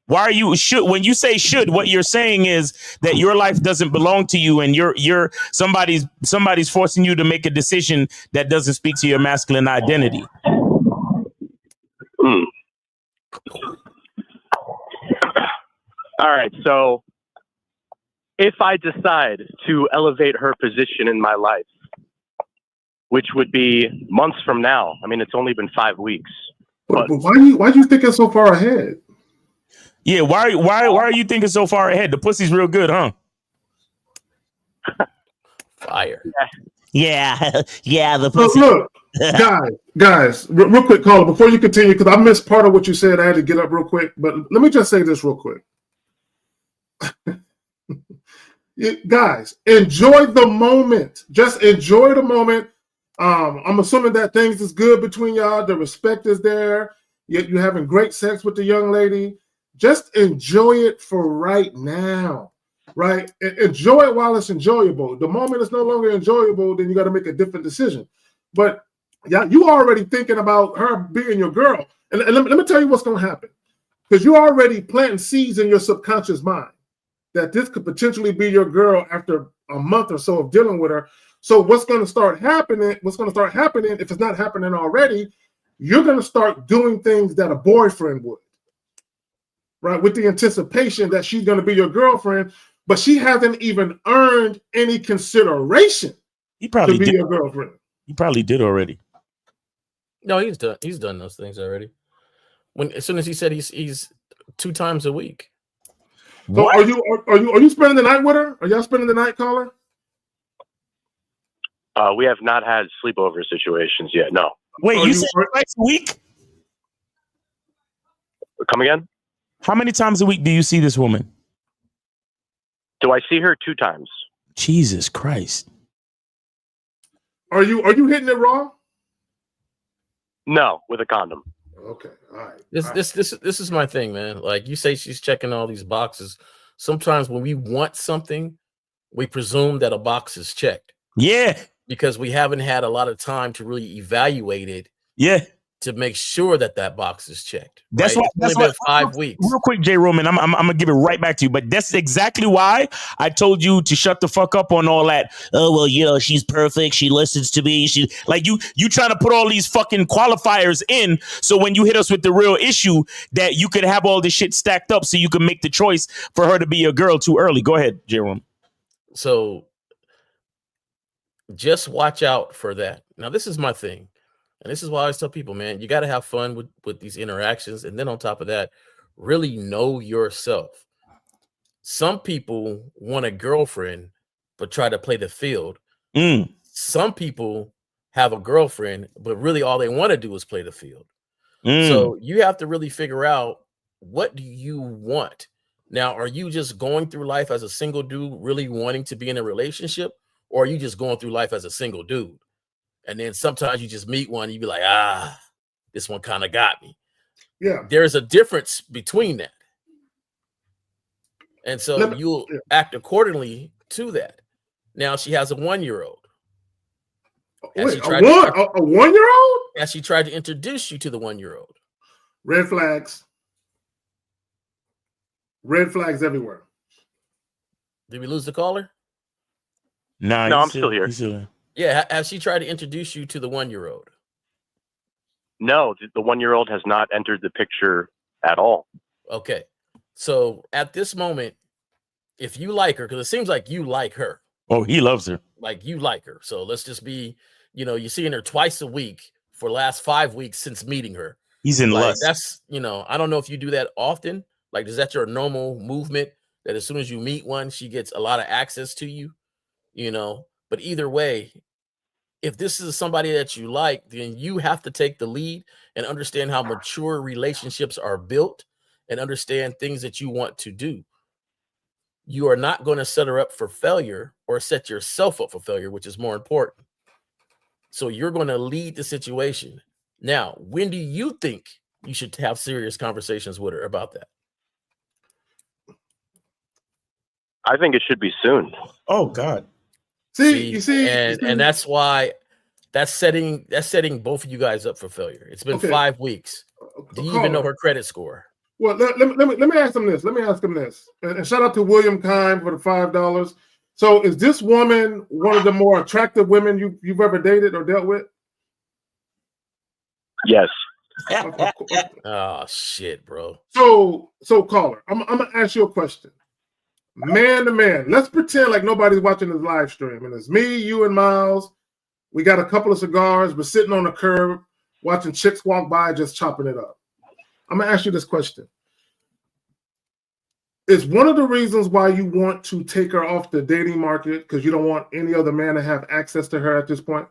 Why are you when you say should, what you're saying is that your life doesn't belong to you and you're somebody's forcing you to make a decision that doesn't speak to your masculine identity. All right. So if I decide to elevate her position in my life, which would be months from now, I mean, it's only been 5 weeks. But why do you think it's so far ahead? Yeah, why are you thinking so far ahead? The pussy's real good, huh? Fire. Yeah, the pussy. Look, guys, real quick, caller, before you continue, because I missed part of what you said. I had to get up real quick, but let me just say this real quick. Guys, enjoy the moment. Just enjoy the moment. I'm assuming that things is good between y'all. The respect is there. You're having great sex with the young lady. Just enjoy it for right now, right? Enjoy it while it's enjoyable. The moment it's no longer enjoyable, then you got to make a different decision. But yeah, you already thinking about her being your girl. And let me tell you what's going to happen. Because you're already planting seeds in your subconscious mind that this could potentially be your girl after a month or so of dealing with her. So what's going to start happening, if it's not happening already, you're going to start doing things that a boyfriend would. Right, with the anticipation that she's going to be your girlfriend, but she hasn't even earned any consideration to be your girlfriend. He probably did already. No, he's done those things already. As soon as he said he's 2 times a week. So what? Are you spending the night with her? Are y'all spending the night, caller? We have not had sleepover situations yet. No. Wait, you said twice a week? Come again? How many times a week do you see this woman? Do I see her 2 times? Jesus Christ. Are you hitting it raw? No, with a condom. Okay. All right. This is my thing, man. Like you say she's checking all these boxes. Sometimes when we want something, we presume that a box is checked. Yeah. Because we haven't had a lot of time to really evaluate it. Yeah. To make sure that box is checked. That's right? why. That's been 5 weeks. Real quick, J. Roman, I'm gonna give it right back to you. But that's exactly why I told you to shut the fuck up on all that. Oh well, she's perfect. She listens to me. She like you trying to put all these fucking qualifiers in. So when you hit us with the real issue, that you could have all this shit stacked up, so you can make the choice for her to be a girl too early. Go ahead, J. Roman. So just watch out for that. Now, this is my thing. And this is why I always tell people, man, you got to have fun with these interactions. And then on top of that, really know yourself. Some people want a girlfriend, but try to play the field. Some people have a girlfriend, but really all they want to do is play the field. So you have to really figure out, what do you want? Now, are you just going through life as a single dude, really wanting to be in a relationship? Or are you just going through life as a single dude? And then sometimes you just meet one, you be like, this one kind of got me. Yeah. There's a difference between that. And so you'll act accordingly to that. Now she has a 1-year-old. Wait, a 1-year-old? As she tried to introduce you to the 1-year-old. Red flags. Red flags everywhere. Did we lose the caller? No, I'm still here. Yeah, has she tried to introduce you to the 1-year-old? No, the 1-year-old has not entered the picture at all. Okay. So at this moment, if you like her, because it seems like you like her. Oh, he loves her. Like you like her. So let's just be, you're seeing her twice a week for the last 5 weeks since meeting her. He's in Like lust. that's, I don't know if you do that often. Like, is that your normal movement? That as soon as you meet one, she gets a lot of access to you, But either way, if this is somebody that you like, then you have to take the lead and understand how mature relationships are built and understand things that you want to do. You are not going to set her up for failure or set yourself up for failure, which is more important. So you're going to lead the situation. Now, when do you think you should have serious conversations with her about that? I think it should be soon. Oh God. See, and that's why that's setting both of you guys up for failure. It's been 5 weeks. Do you even know her credit score? Well, let me ask him this. And shout out to William Kime for the $5. So, is this woman one of the more attractive women you've ever dated or dealt with? Yes. Oh shit, bro. So caller, I'm gonna ask you a question. Man to man, let's pretend like nobody's watching this live stream, and it's me, you, and Miles. We got a couple of cigars. We're sitting on the curb watching chicks walk by, just chopping it up. I'm gonna ask you this question. Is one of the reasons why you want to take her off the dating market because you don't want any other man to have access to her at this point?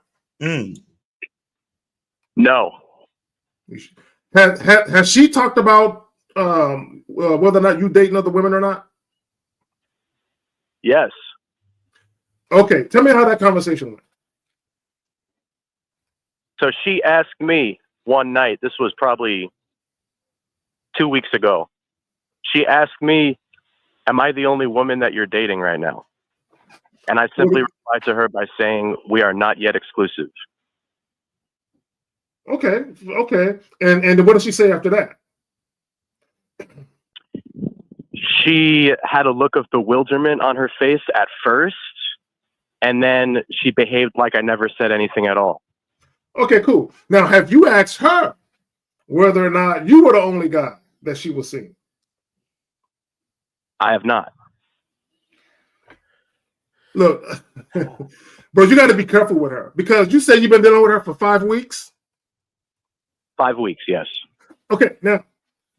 No. Has she talked about whether or not you dating other women or not? Yes. Okay, tell me how that conversation went. So she asked me one night, this was probably 2 weeks ago. She asked me, am I the only woman that you're dating right now? And I simply replied to her by saying, we are not yet exclusive. Okay. And what did she say after that? She had a look of bewilderment on her face at first, and then she behaved like I never said anything at all. Okay, cool. Now, have you asked her whether or not you were the only guy that she was seeing? I have not. Look, bro, you got to be careful with her because you say you've been dealing with her for 5 weeks. 5 weeks, yes. Okay, now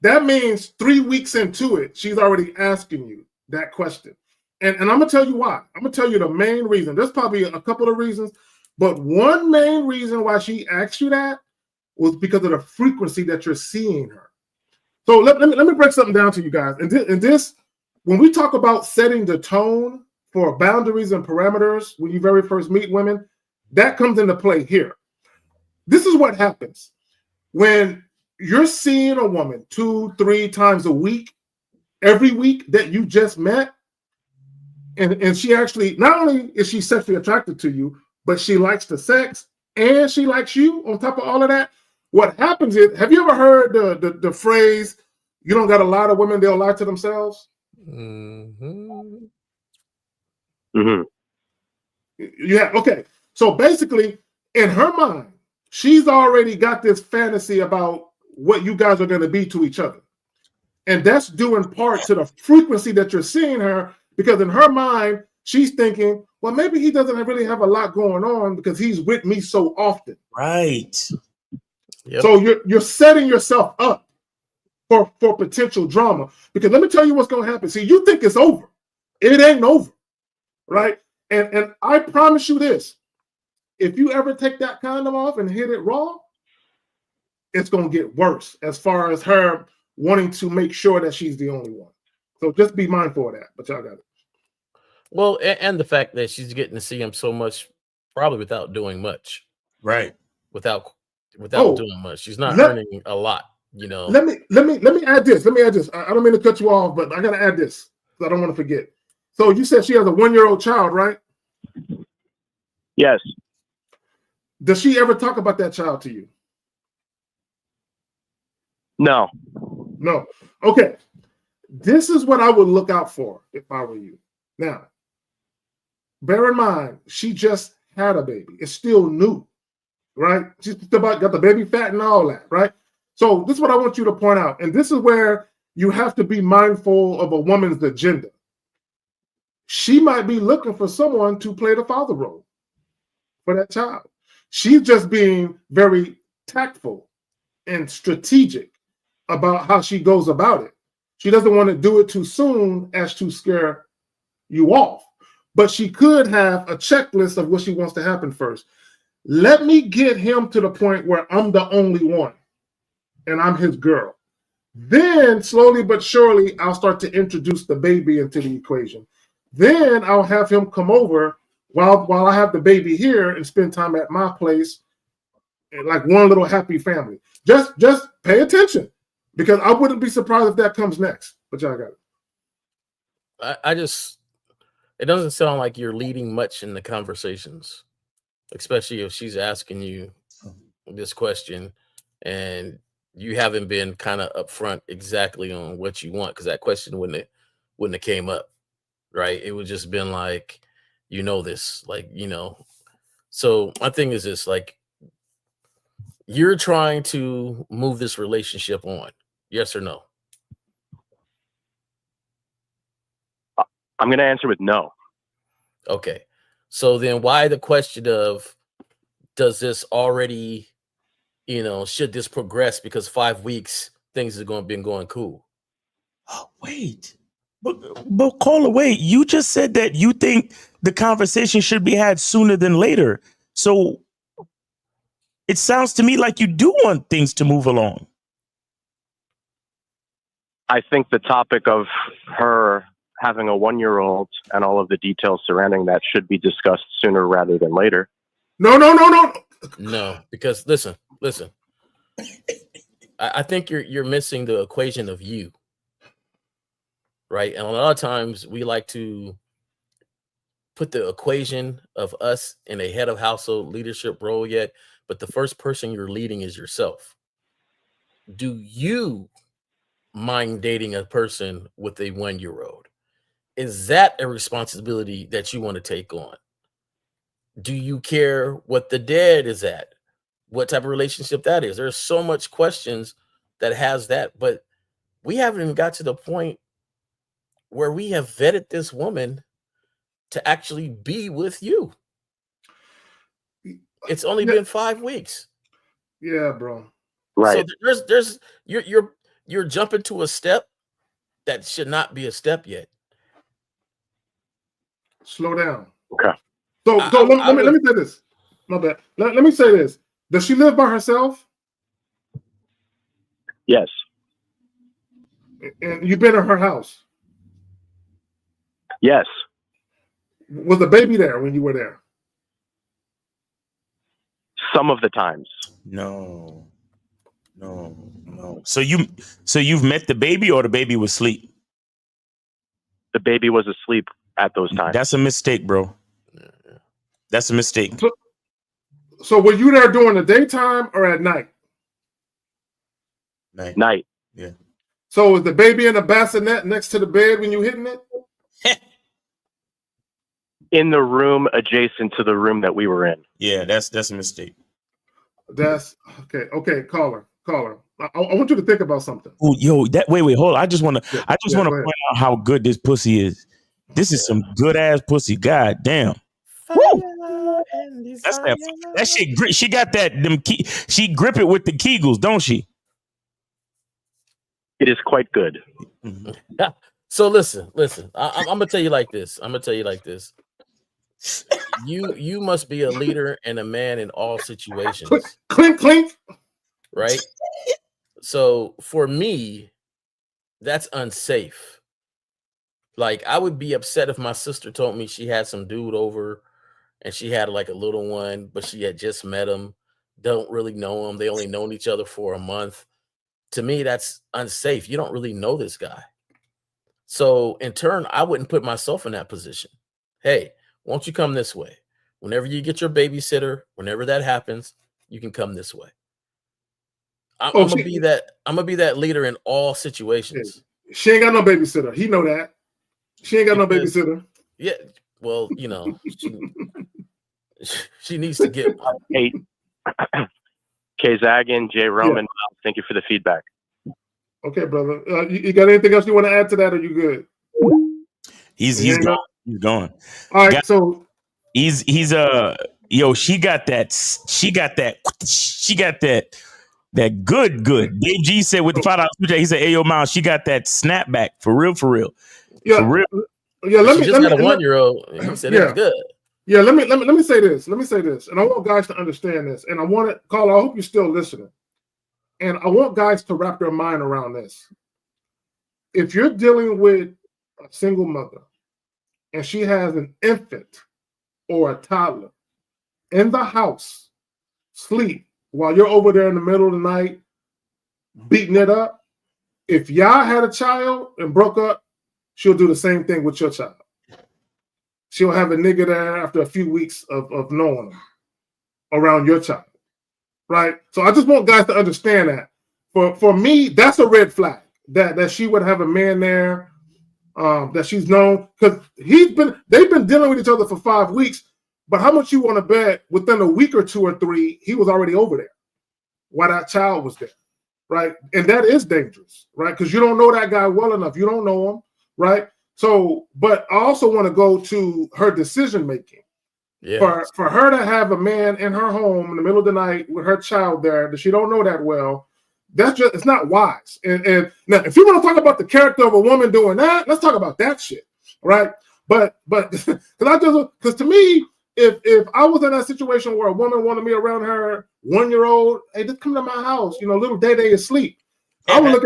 that means 3 weeks into it, she's already asking you that question. And I'm going to tell you why. I'm going to tell you the main reason. There's probably a couple of reasons, but one main reason why she asked you that was because of the frequency that you're seeing her. So let me break something down to you guys. And this, when we talk about setting the tone for boundaries and parameters when you very first meet women, that comes into play here. This is what happens. When you're seeing a woman 2-3 times a week, every week that you just met, and she actually, not only is she sexually attracted to you, but she likes the sex and she likes you on top of all of that, what happens is, have you ever heard the phrase, you don't got a lot of women, they'll lie to themselves? Mm-hmm. Mm-hmm. Yeah, okay. So basically, in her mind, she's already got this fantasy about what you guys are going to be to each other. And that's due in part to the frequency that you're seeing her, because in her mind, she's thinking, well, maybe he doesn't really have a lot going on because he's with me so often. Right. Yep. So you're setting yourself up for potential drama. Because let me tell you what's going to happen. See, you think it's over. It ain't over, right? And I promise you this. If you ever take that condom off and hit it raw, it's going to get worse as far as her wanting to make sure that she's the only one. So just be mindful of that. But y'all got it. Well, and the fact that she's getting to see him so much, probably without doing much. Right. Without doing much. She's not earning a lot, you know. Let me add this. I don't mean to cut you off, but I gotta add this because I don't want to forget. So you said she has a 1-year-old child, right? Yes. Does she ever talk about that child to you? No. No. Okay. This is what I would look out for if I were you. Now, bear in mind, she just had a baby. It's still new, right? She's got the baby fat and all that, right? So this is what I want you to point out. And this is where you have to be mindful of a woman's agenda. She might be looking for someone to play the father role for that child. She's just being very tactful and strategic about how she goes about it. She doesn't want to do it too soon as to scare you off. But she could have a checklist of what she wants to happen first. Let me get him to the point where I'm the only one and I'm his girl. Then slowly but surely, I'll start to introduce the baby into the equation. Then I'll have him come over while I have the baby here and spend time at my place, like one little happy family. Just pay attention, because I wouldn't be surprised if that comes next. But y'all got it. It doesn't sound like you're leading much in the conversations, especially if she's asking you this question and you haven't been kind of upfront exactly on what you want, because that question wouldn't have came up, right? It would just been like, this, like, So my thing is this, like, you're trying to move this relationship on, yes or no? I'm going to answer with no. Okay. So then why the question of, does this already, should this progress? Because 5 weeks, things are been going cool. Oh, wait. But caller, wait. You just said that you think the conversation should be had sooner than later. So it sounds to me like you do want things to move along. I think the topic of her having a 1-year-old and all of the details surrounding that should be discussed sooner rather than later. No. No, because listen. I think you're missing the equation of you, right? And a lot of times we like to put the equation of us in a head of household leadership role yet, but the first person you're leading is yourself. Do you mind dating a person with a 1-year-old? Is that a responsibility that you want to take on? Do you care what the dad is at? What type of relationship that is? There's so much questions that has that, but we haven't even got to the point where we have vetted this woman to actually be with you. It's only been 5 weeks. Yeah, bro. Right. So there's you're jumping to a step that should not be a step yet. Slow down. Okay. So let me say this. My bad. Let me say this. Does she live by herself? Yes. And you've been in her house? Yes. Was the baby there when you were there? Some of the times. No. So you've met the baby, or the baby was asleep? The baby was asleep at those times. That's a mistake, bro. That's a mistake. So were you there during the daytime or at night? Night. Yeah. So was the baby in the bassinet next to the bed when you hitting it? In the room adjacent to the room that we were in. Yeah, that's a mistake. That's okay. Okay, caller. I want you to think about something. Ooh, yo, wait, hold on. I just want to point out how good this pussy is. This is some good ass pussy. God damn. Woo! That's that shit. She got that. She grip it with the Kegels, don't she? It is quite good. Yeah. So listen. I'm gonna tell you like this. You must be a leader and a man in all situations. Clink. Right? So for me, that's unsafe. Like, I would be upset if my sister told me she had some dude over and she had like a little one, but she had just met him, don't really know him. They only known each other for a month. To me, that's unsafe. You don't really know this guy. So in turn, I wouldn't put myself in that position. Hey, won't you come this way? Whenever you get your babysitter, whenever that happens, you can come this way. I'm gonna be that leader in all situations. She ain't got no babysitter. He know that. She ain't got no babysitter. Yeah, well, she needs to get one. Hey, K Zagan, J Roman, thank you for the feedback. Okay, brother. You got anything else you want to add to that, or you good? He's gone. He's gone. All right, so he's yo. She got that. That good. Dave G said with the $5 he said, "Hey, yo, Miles, she got that snapback for real. Yeah, for real." Yeah, let me got a 1-year-old. He said it's good. Yeah, let me say this. Let me say this, and I want guys to understand this. And I want it, Carl. I hope you're still listening. And I want guys to wrap their mind around this. If you're dealing with a single mother and she has an infant or a toddler in the house, sleep while you're over there in the middle of the night beating it up, if y'all had a child and broke up, she'll do the same thing with your child. She'll have a nigga there after a few weeks of knowing him around your child, right? So I just want guys to understand that. For me, that's a red flag that she would have a man there that she's known, because they've been dealing with each other for 5 weeks. But how much you want to bet within a week or 2 or 3, he was already over there while that child was there, right? And that is dangerous, right? Because you don't know that guy well enough. You don't know him, right? So, but I also want to go to her decision making. Yeah. For her to have a man in her home in the middle of the night with her child there that she don't know that well, it's not wise. And now, if you want to talk about the character of a woman doing that, let's talk about that shit, right? But because to me, if I was in that situation where a woman wanted me around her 1-year-old, hey, just come to my house, little Day is asleep. I would look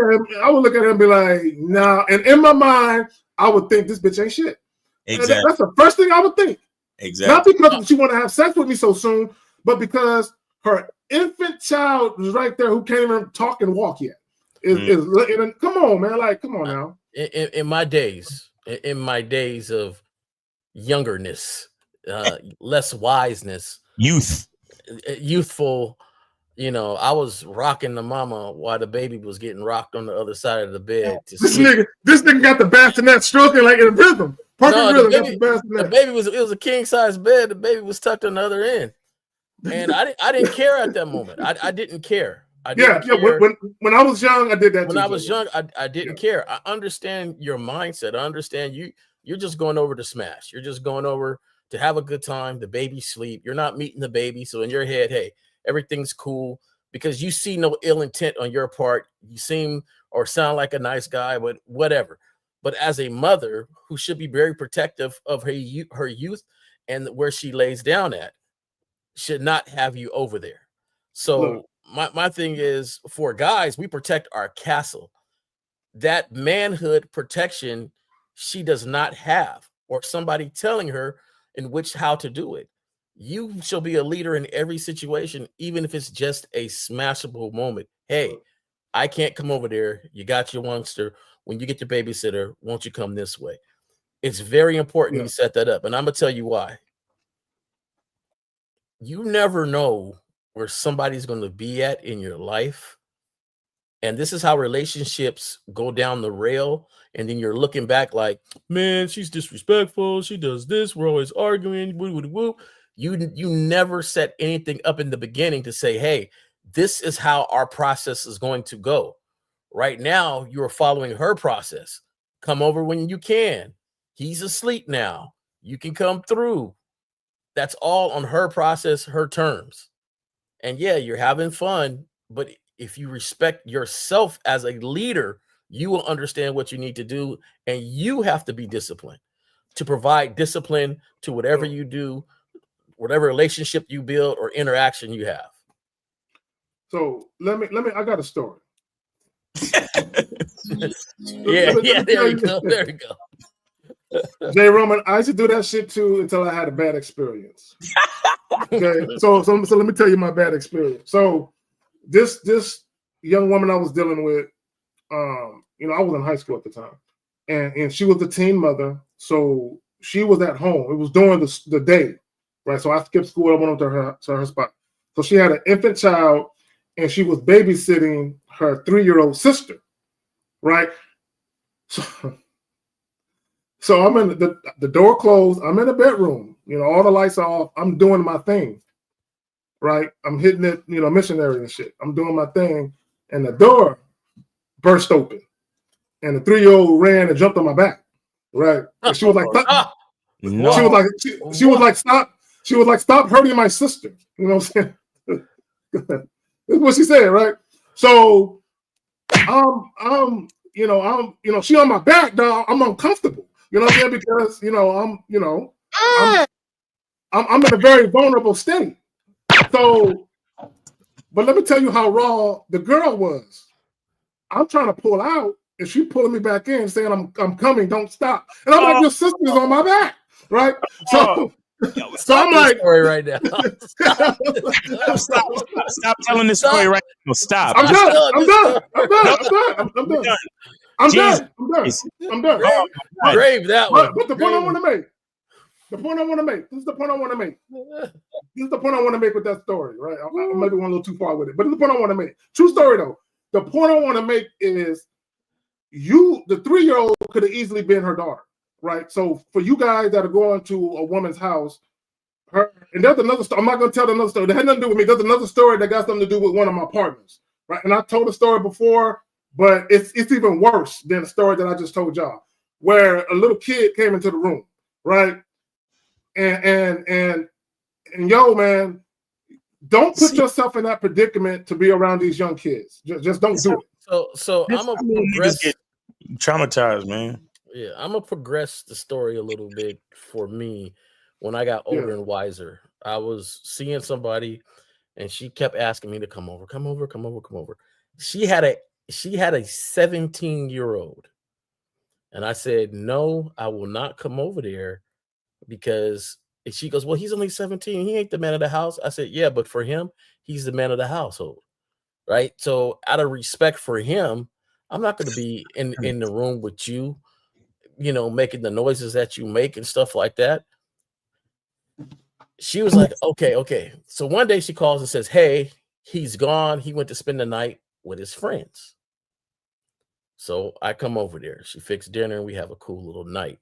at him and be like, nah. And in my mind, I would think this bitch ain't shit. Exactly. That's the first thing I would think. Exactly. Not because she want to have sex with me so soon, but because her infant child is right there who can't even talk and walk yet. Come on, man. Like, come on now. In my days of youngerness, less wiseness, youthful, I was rocking the mama while the baby was getting rocked on the other side of the bed. This nigga got the bassinet stroking like in rhythm. The baby was a king size bed. The baby was tucked on the other end, and I didn't care at that moment. I didn't care. When I was young, I did that. When I was young, I didn't care. I understand your mindset. I understand you're just going over to smash. You're just going over to have a good time. The baby sleep. You're not meeting the baby, so in your head, hey, everything's cool because you see no ill intent on your part. You seem or sound like a nice guy, but whatever. But as a mother who should be very protective of her youth and where she lays down at, should not have you over there. So my thing is, for guys, we protect our castle. That manhood protection she does not have, or somebody telling her how to do it. You shall be a leader in every situation, even if it's just a smashable moment. Hey, I can't come over there. You got your youngster. When you get your babysitter, won't you come this way? It's very important you set that up. And I'm going to tell you why. You never know where somebody's going to be at in your life. And this is how relationships go down the rail. And then you're looking back like, man, she's disrespectful. She does this. We're always arguing. Woo. You never set anything up in the beginning to say, hey, this is how our process is going to go. Right now, you're following her process. Come over when you can. He's asleep now. You can come through. That's all on her process, her terms. And yeah, you're having fun. But if you respect yourself as a leader, you will understand what you need to do. And you have to be disciplined to provide discipline to whatever you do, whatever relationship you build or interaction you have. So let me, I got a story. There you go. Jay Roman, I used to do that shit too until I had a bad experience. Okay, so let me tell you my bad experience. So this young woman I was dealing with, I was in high school at the time, and she was the teen mother, so she was at home. It was during the day, right? So I skipped school. I went up to her spot. So she had an infant child, and she was babysitting her 3-year-old sister, right? So I'm in the door closed. I'm in the bedroom. All the lights are off. I'm doing my thing, right? I'm hitting it, missionary and shit. I'm doing my thing, and the door burst open, and the 3-year-old ran and jumped on my back, right? And she was like, no. She was like, stop. She was like, stop hurting my sister. You know what I'm saying? That's what she said, right? So she on my back, dog. I'm uncomfortable. You know what I'm saying? Because I'm in a very vulnerable state. So, but let me tell you how raw the girl was. I'm trying to pull out, and she pulling me back in, saying, I'm coming, don't stop. And I'm like, your sister's on my back, right? So, I'm like, story right now. Stop telling this story right now. Stop. I'm done. Grave that one. But the point I want to make. This is the point I want to make with that story, right? I maybe went a little too far with it, but this is the point I want to make. True story though. The point I want to make is the 3-year-old could have easily been her daughter, right? So for you guys that are going to a woman's house, and there's another story. I'm not going to tell another story. That had nothing to do with me. There's another story that got something to do with one of my partners, right? And I told the story before, but it's even worse than the story that I just told y'all, where a little kid came into the room, right? And yo, man, don't put yourself in that predicament to be around these young kids. Just don't do it. So I'm a progress. Traumatized, man. Yeah, I'm gonna progress the story a little bit for me. When I got older and wiser, I was seeing somebody, and she kept asking me to come over. She had a 17-year-old, and I said, no, I will not come over there. Because she goes, well, he's only 17. He ain't the man of the house. I said, yeah, but for him, he's the man of the household, right? So out of respect for him, I'm not going to be in the room with you, making the noises that you make and stuff like that. She was like, okay. So one day she calls and says, hey, he's gone. He went to spend the night with his friends. So I come over there. She fixed dinner, and we have a cool little night.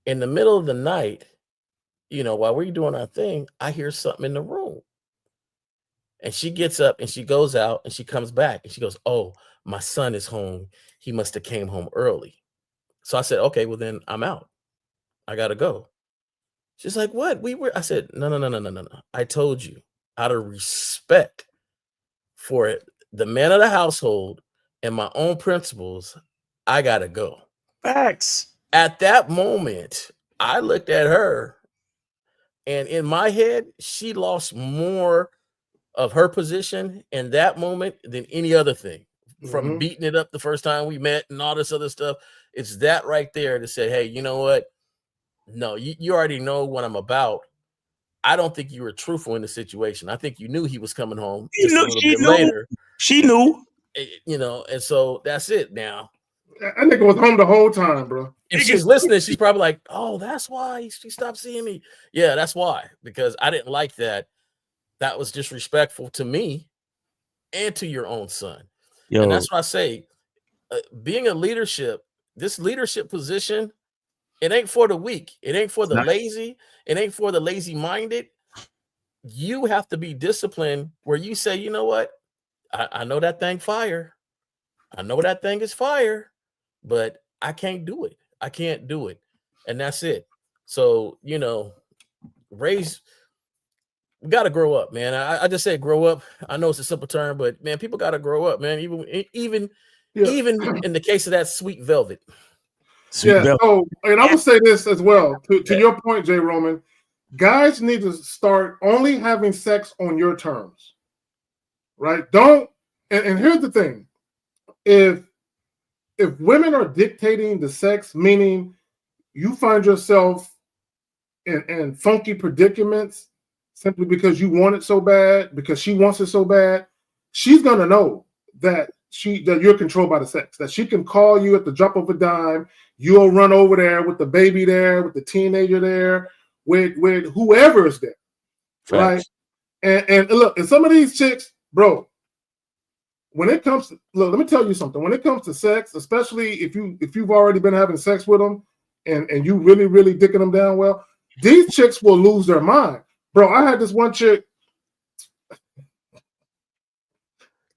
In the middle of the night, while we're doing our thing, I hear something in the room. And she gets up and she goes out and she comes back and she goes, oh, my son is home. He must have came home early. So I said, okay, well then I'm out. I got to go. She's like, what? I said, no. I told you, out of respect for the man of the household and my own principles, I got to go. Facts. At that moment, I looked at her, and in my head, she lost more of her position in that moment than any other thing. From beating it up the first time we met and all this other stuff. It's that right there to say, hey, you know what? No, you already know what I'm about. I don't think you were truthful in the situation. I think you knew he was coming home just a little bit later. She knew. And so that's it now. I think it was home the whole time, bro. If she's listening, she's probably like, oh, that's why she stopped seeing me. Yeah, that's why. Because I didn't like that. That was disrespectful to me and to your own son. And that's why I say, being this leadership position, it ain't for the weak. It ain't for the lazy. It ain't for the lazy-minded. You have to be disciplined where you say, you know what? I know that thing fire. I know that thing is fire. But I can't do it. I can't do it. And that's it. So, we got to grow up, man. I just say grow up. I know it's a simple term, but man, people got to grow up, man. Even in the case of that sweet velvet. So, and I would say this as well, to your point, Jay Roman, guys need to start only having sex on your terms, right? And here's the thing. If women are dictating the sex, meaning you find yourself in funky predicaments simply because you want it so bad, because she wants it so bad, she's gonna know that you're controlled by the sex, that she can call you at the drop of a dime. You'll run over there with the baby there, with the teenager there, with whoever is there, right? And look, and some of these chicks, bro. When it comes to, let me tell you something. When it comes to sex, especially if you've already been having sex with them and you really, really dicking them down well, these chicks will lose their mind. Bro, I had this one chick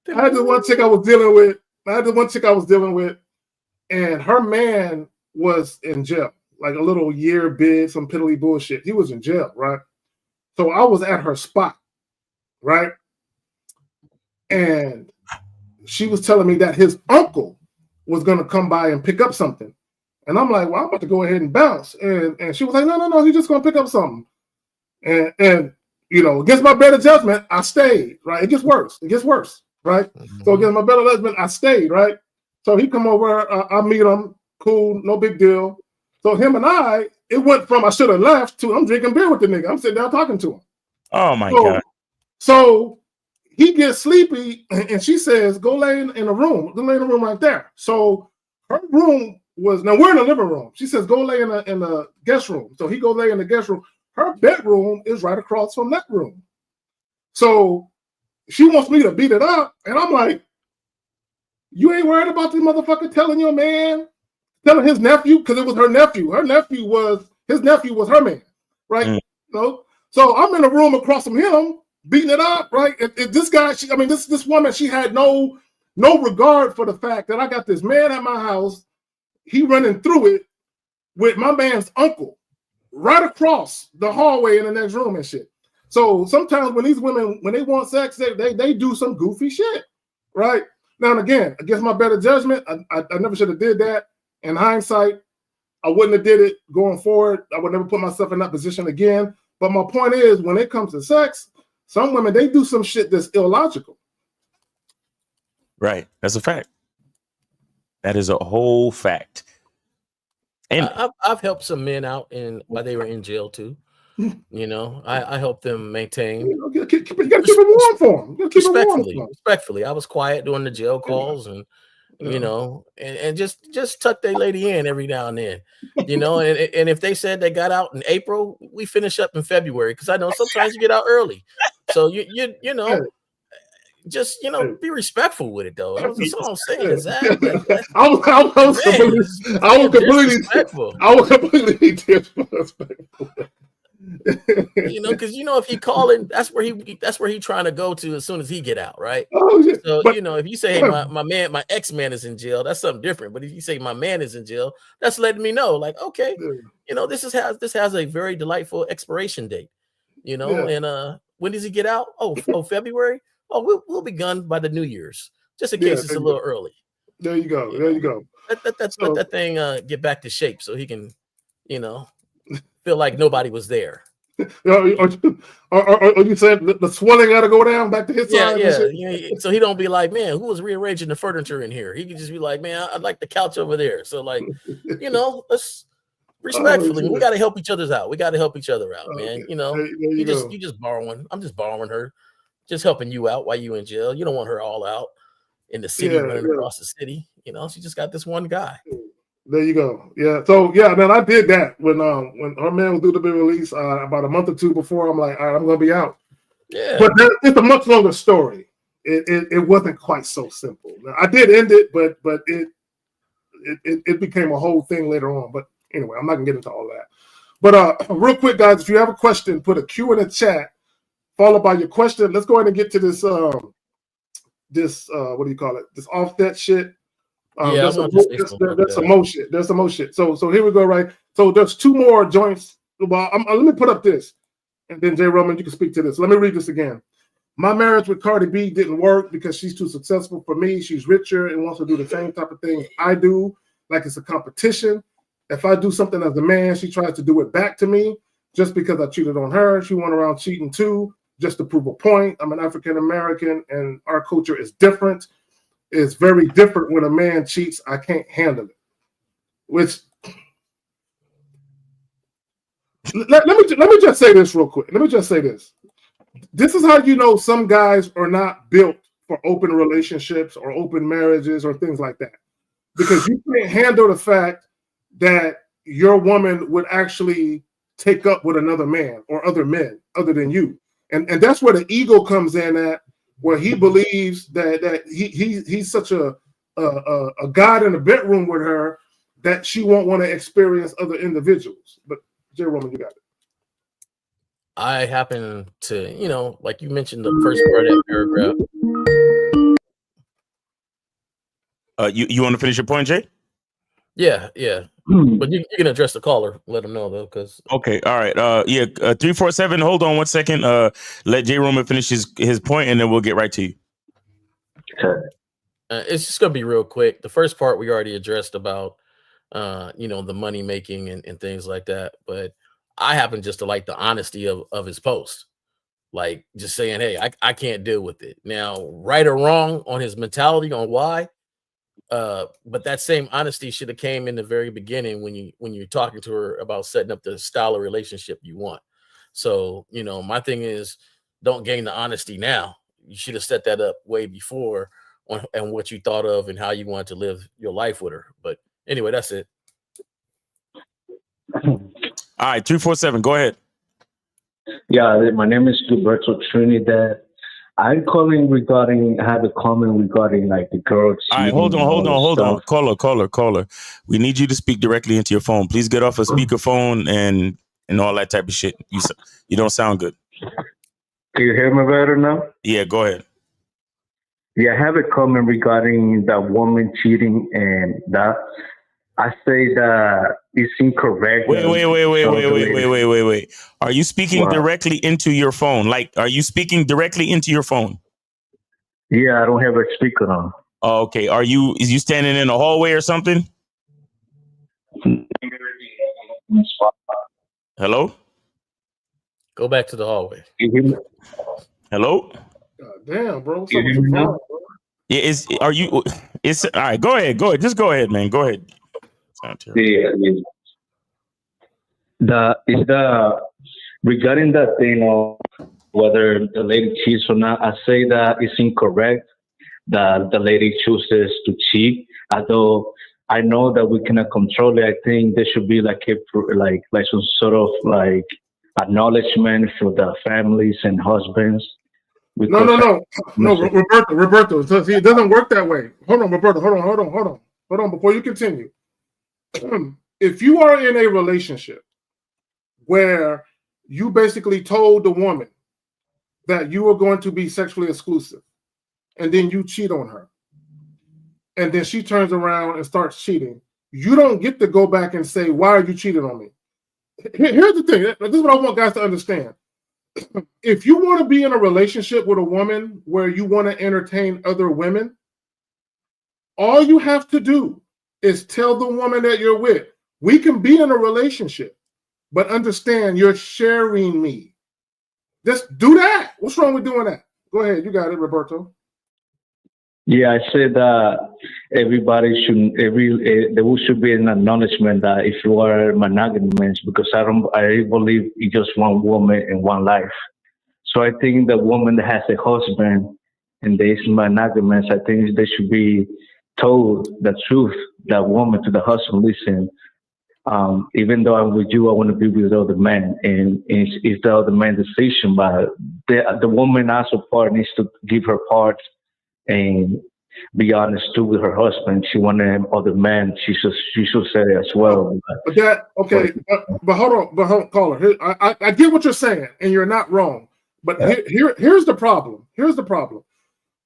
I was dealing with, and her man was in jail, like a little year bid, some piddly bullshit. He was in jail, right? So I was at her spot, right? And she was telling me that his uncle was going to come by and pick up something. And I'm like, well, I'm about to go ahead and bounce. And she was like, no, he's just going to pick up something. And you know, against my better judgment, I stayed, right? It gets worse, right? Mm-hmm. So against my better judgment, I stayed, right? So he come over, I meet him, cool, no big deal. So him and I, it went from I should have left to I'm drinking beer with the nigga. I'm sitting down talking to him. Oh my God. So he gets sleepy and she says, go lay in a room. Go lay in a room right there. So her room was, now we're in the living room. She says, go lay in the guest room. So he go lay in the guest room. Her bedroom is right across from that room. So she wants me to beat it up. And I'm like, you ain't worried about this motherfucker telling your man, telling his nephew, because it was her nephew. His nephew was her man, right? You know? So I'm in a room across from him, beating it up, right? This guy, this woman, she had no regard for the fact that I got this man at my house, he running through it with my man's uncle right across the hallway in the next room and shit. So sometimes when these women, when they want sex, they do some goofy shit, right? Now and again, against my better judgment, I never should have did that. In hindsight, I wouldn't have did it going forward. I would never put myself in that position again. But my point is, when it comes to sex, some women, they do some shit that's illogical. Right. That's a fact. That is a whole fact. And I've helped some men out while they were in jail too. You know, I helped them maintain. You gotta keep it warm for them. Respectfully. I was quiet during the jail calls and you know, and just tuck their lady in every now and then, you know, and if they said they got out in April, we finish up in February because I know sometimes you get out early. So you know, just be respectful with it though. That's all I'm saying is that I was completely disrespectful. You know, because if he calling, that's where he trying to go to as soon as he get out, right? Oh, yeah. So if you say, hey, my ex-man is in jail, that's something different. But if you say my man is in jail, that's letting me know, like, okay, this has a very delightful expiration date, and when does he get out? Oh, February. Oh, we'll be gone by the New Year's, just in case it's a little early. There you go. Let that thing get back to shape so he can, feel like nobody was there. Or you said the swelling got to go down back to his side? Yeah. So he don't be like, man, who was rearranging the furniture in here? He could just be like, man, I'd like the couch over there. So like, let's respectfully, we got to help each other out. Man. You just borrowing. I'm just borrowing her, just helping you out while you in jail. You don't want her all out in the city, running across the city. She just got this one guy. There you go. Yeah. So then I did that when her man was due to be released about a month or two before. I'm like, all right, I'm gonna be out. Yeah. But it's a much longer story. It wasn't quite so simple. Now, I did end it, but it became a whole thing later on. But anyway, I'm not gonna get into all that. But real quick, guys, if you have a question, put a Q in the chat, followed by your question. Let's go ahead and get to this what do you call it? This offset shit. There's some more shit. So here we go, right? So there's two more joints. Well, let me put up this, and then Jay Roman, you can speak to this. Let me read this again. My marriage with Cardi B didn't work because she's too successful for me. She's richer and wants to do the same type of things I do, like it's a competition. If I do something as a man, she tries to do it back to me just because I cheated on her. She went around cheating too, just to prove a point. I'm an African American, and our culture is different. It's very different when a man cheats. I can't handle it. Which let me just say this real quick. This is how you know some guys are not built for open relationships or open marriages or things like that. Because you can't handle the fact that your woman would actually take up with another man or other men other than you. And that's where the ego comes in at, where he believes that he's such a god in the bedroom with her that she won't want to experience other individuals. But Jay Roman, you got it. I happen to, like you mentioned the first part of that paragraph. You want to finish your point, Jay? Yeah. But you can address the caller. Let him know though, because okay, all right. 347. Hold on 1 second. Let Jay Roman finish his point, and then we'll get right to you. Okay. It's just gonna be real quick. The first part we already addressed about the money making and things like that. But I happen just to like the honesty of his post. Like just saying, hey, I can't deal with it. Now, right or wrong on his mentality on why. But that same honesty should have came in the very beginning when you're talking to her about setting up the style of relationship you want. So, my thing is don't gain the honesty now. You should have set that up way before and what you thought of and how you wanted to live your life with her. But anyway, that's it. All right, 347, go ahead. Yeah, my name is Gilberto Trinidad. I'm calling regarding, I have a comment regarding like the girls. All right, hold on. Caller. We need you to speak directly into your phone. Please get off a speakerphone and all that type of shit. You don't sound good. Can you hear me better now? Yeah, go ahead. Yeah, I have a comment regarding that woman cheating, and that I say that it's incorrect. Wait. Are you speaking directly into your phone? Like, are you speaking directly into your phone? Yeah, I don't have a speaker on. Oh, okay. Is you standing in a hallway or something? Hello? Go back to the hallway. Hello? God damn, bro. You hear me now? Yeah, all right, go ahead. Just go ahead, man. Go ahead. Yeah. Regarding that thing of whether the lady cheats or not, I say that it's incorrect that the lady chooses to cheat. Although I know that we cannot control it, I think there should be like some sort of like acknowledgement for the families and husbands. No, Roberto. So, see, it doesn't work that way. Hold on, Roberto. Hold on. Before you continue, if you are in a relationship where you basically told the woman that you were going to be sexually exclusive, and then you cheat on her, and then she turns around and starts cheating, you don't get to go back and say, "Why are you cheating on me?" Here's the thing. This is what I want guys to understand. If you want to be in a relationship with a woman where you want to entertain other women, all you have to do is tell the woman that you're with, we can be in a relationship, but understand you're sharing me. Just do that. What's wrong with doing that? Go ahead. You got it, Roberto. Yeah, I said that everybody there should be an acknowledgement that if you are monogamous, because I believe it's just one woman in one life. So I think the woman that has a husband and there is monogamous, I think they should be told the truth. That woman to the husband, listen, even though I'm with you, I want to be with other men, and it's the other man's decision. But the woman also part needs to give her part and be honest too with her husband. She wanted other men. She should say it as well. But hold on, caller. I get what you're saying, and you're not wrong. But here's the problem. Here's the problem.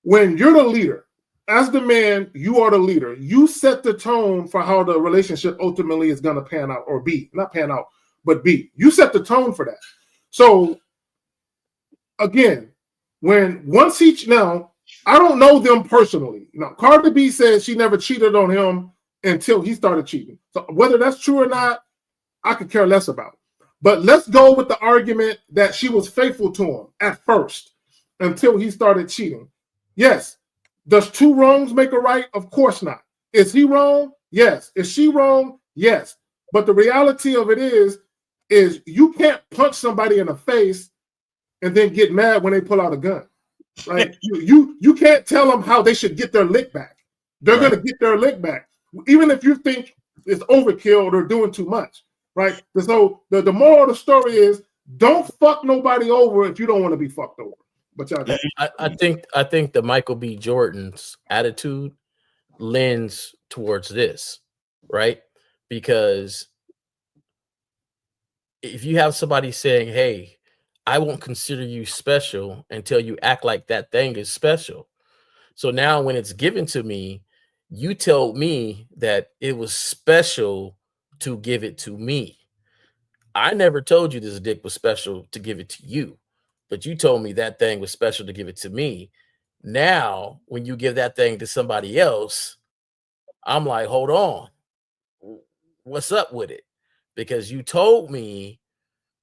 When you're the leader, as the man, you are the leader. You set the tone for how the relationship ultimately is going to pan out, or be not pan out, but be. You set the tone for that. So again, I don't know them personally. Cardi B says she never cheated on him until he started cheating. So whether that's true or not, I could care less about. But let's go with the argument that she was faithful to him at first until he started cheating. Yes. Does two wrongs make a right? Of course not. Is he wrong? Yes. Is she wrong? Yes. But the reality of it is you can't punch somebody in the face and then get mad when they pull out a gun. Right? You can't tell them how they should get their lick back. They're going to get their lick back, even if you think it's overkill or they're doing too much. Right? So the moral of the story is, don't fuck nobody over if you don't want to be fucked over. But I think the Michael B. Jordan's attitude lends towards this, right? Because if you have somebody saying, "Hey, I won't consider you special until you act like that thing is special," so now when it's given to me, you told me that it was special to give it to me. I never told you this dick was special to give it to you, but you told me that thing was special to give it to me. Now, when you give that thing to somebody else, I'm like, hold on, what's up with it? Because you told me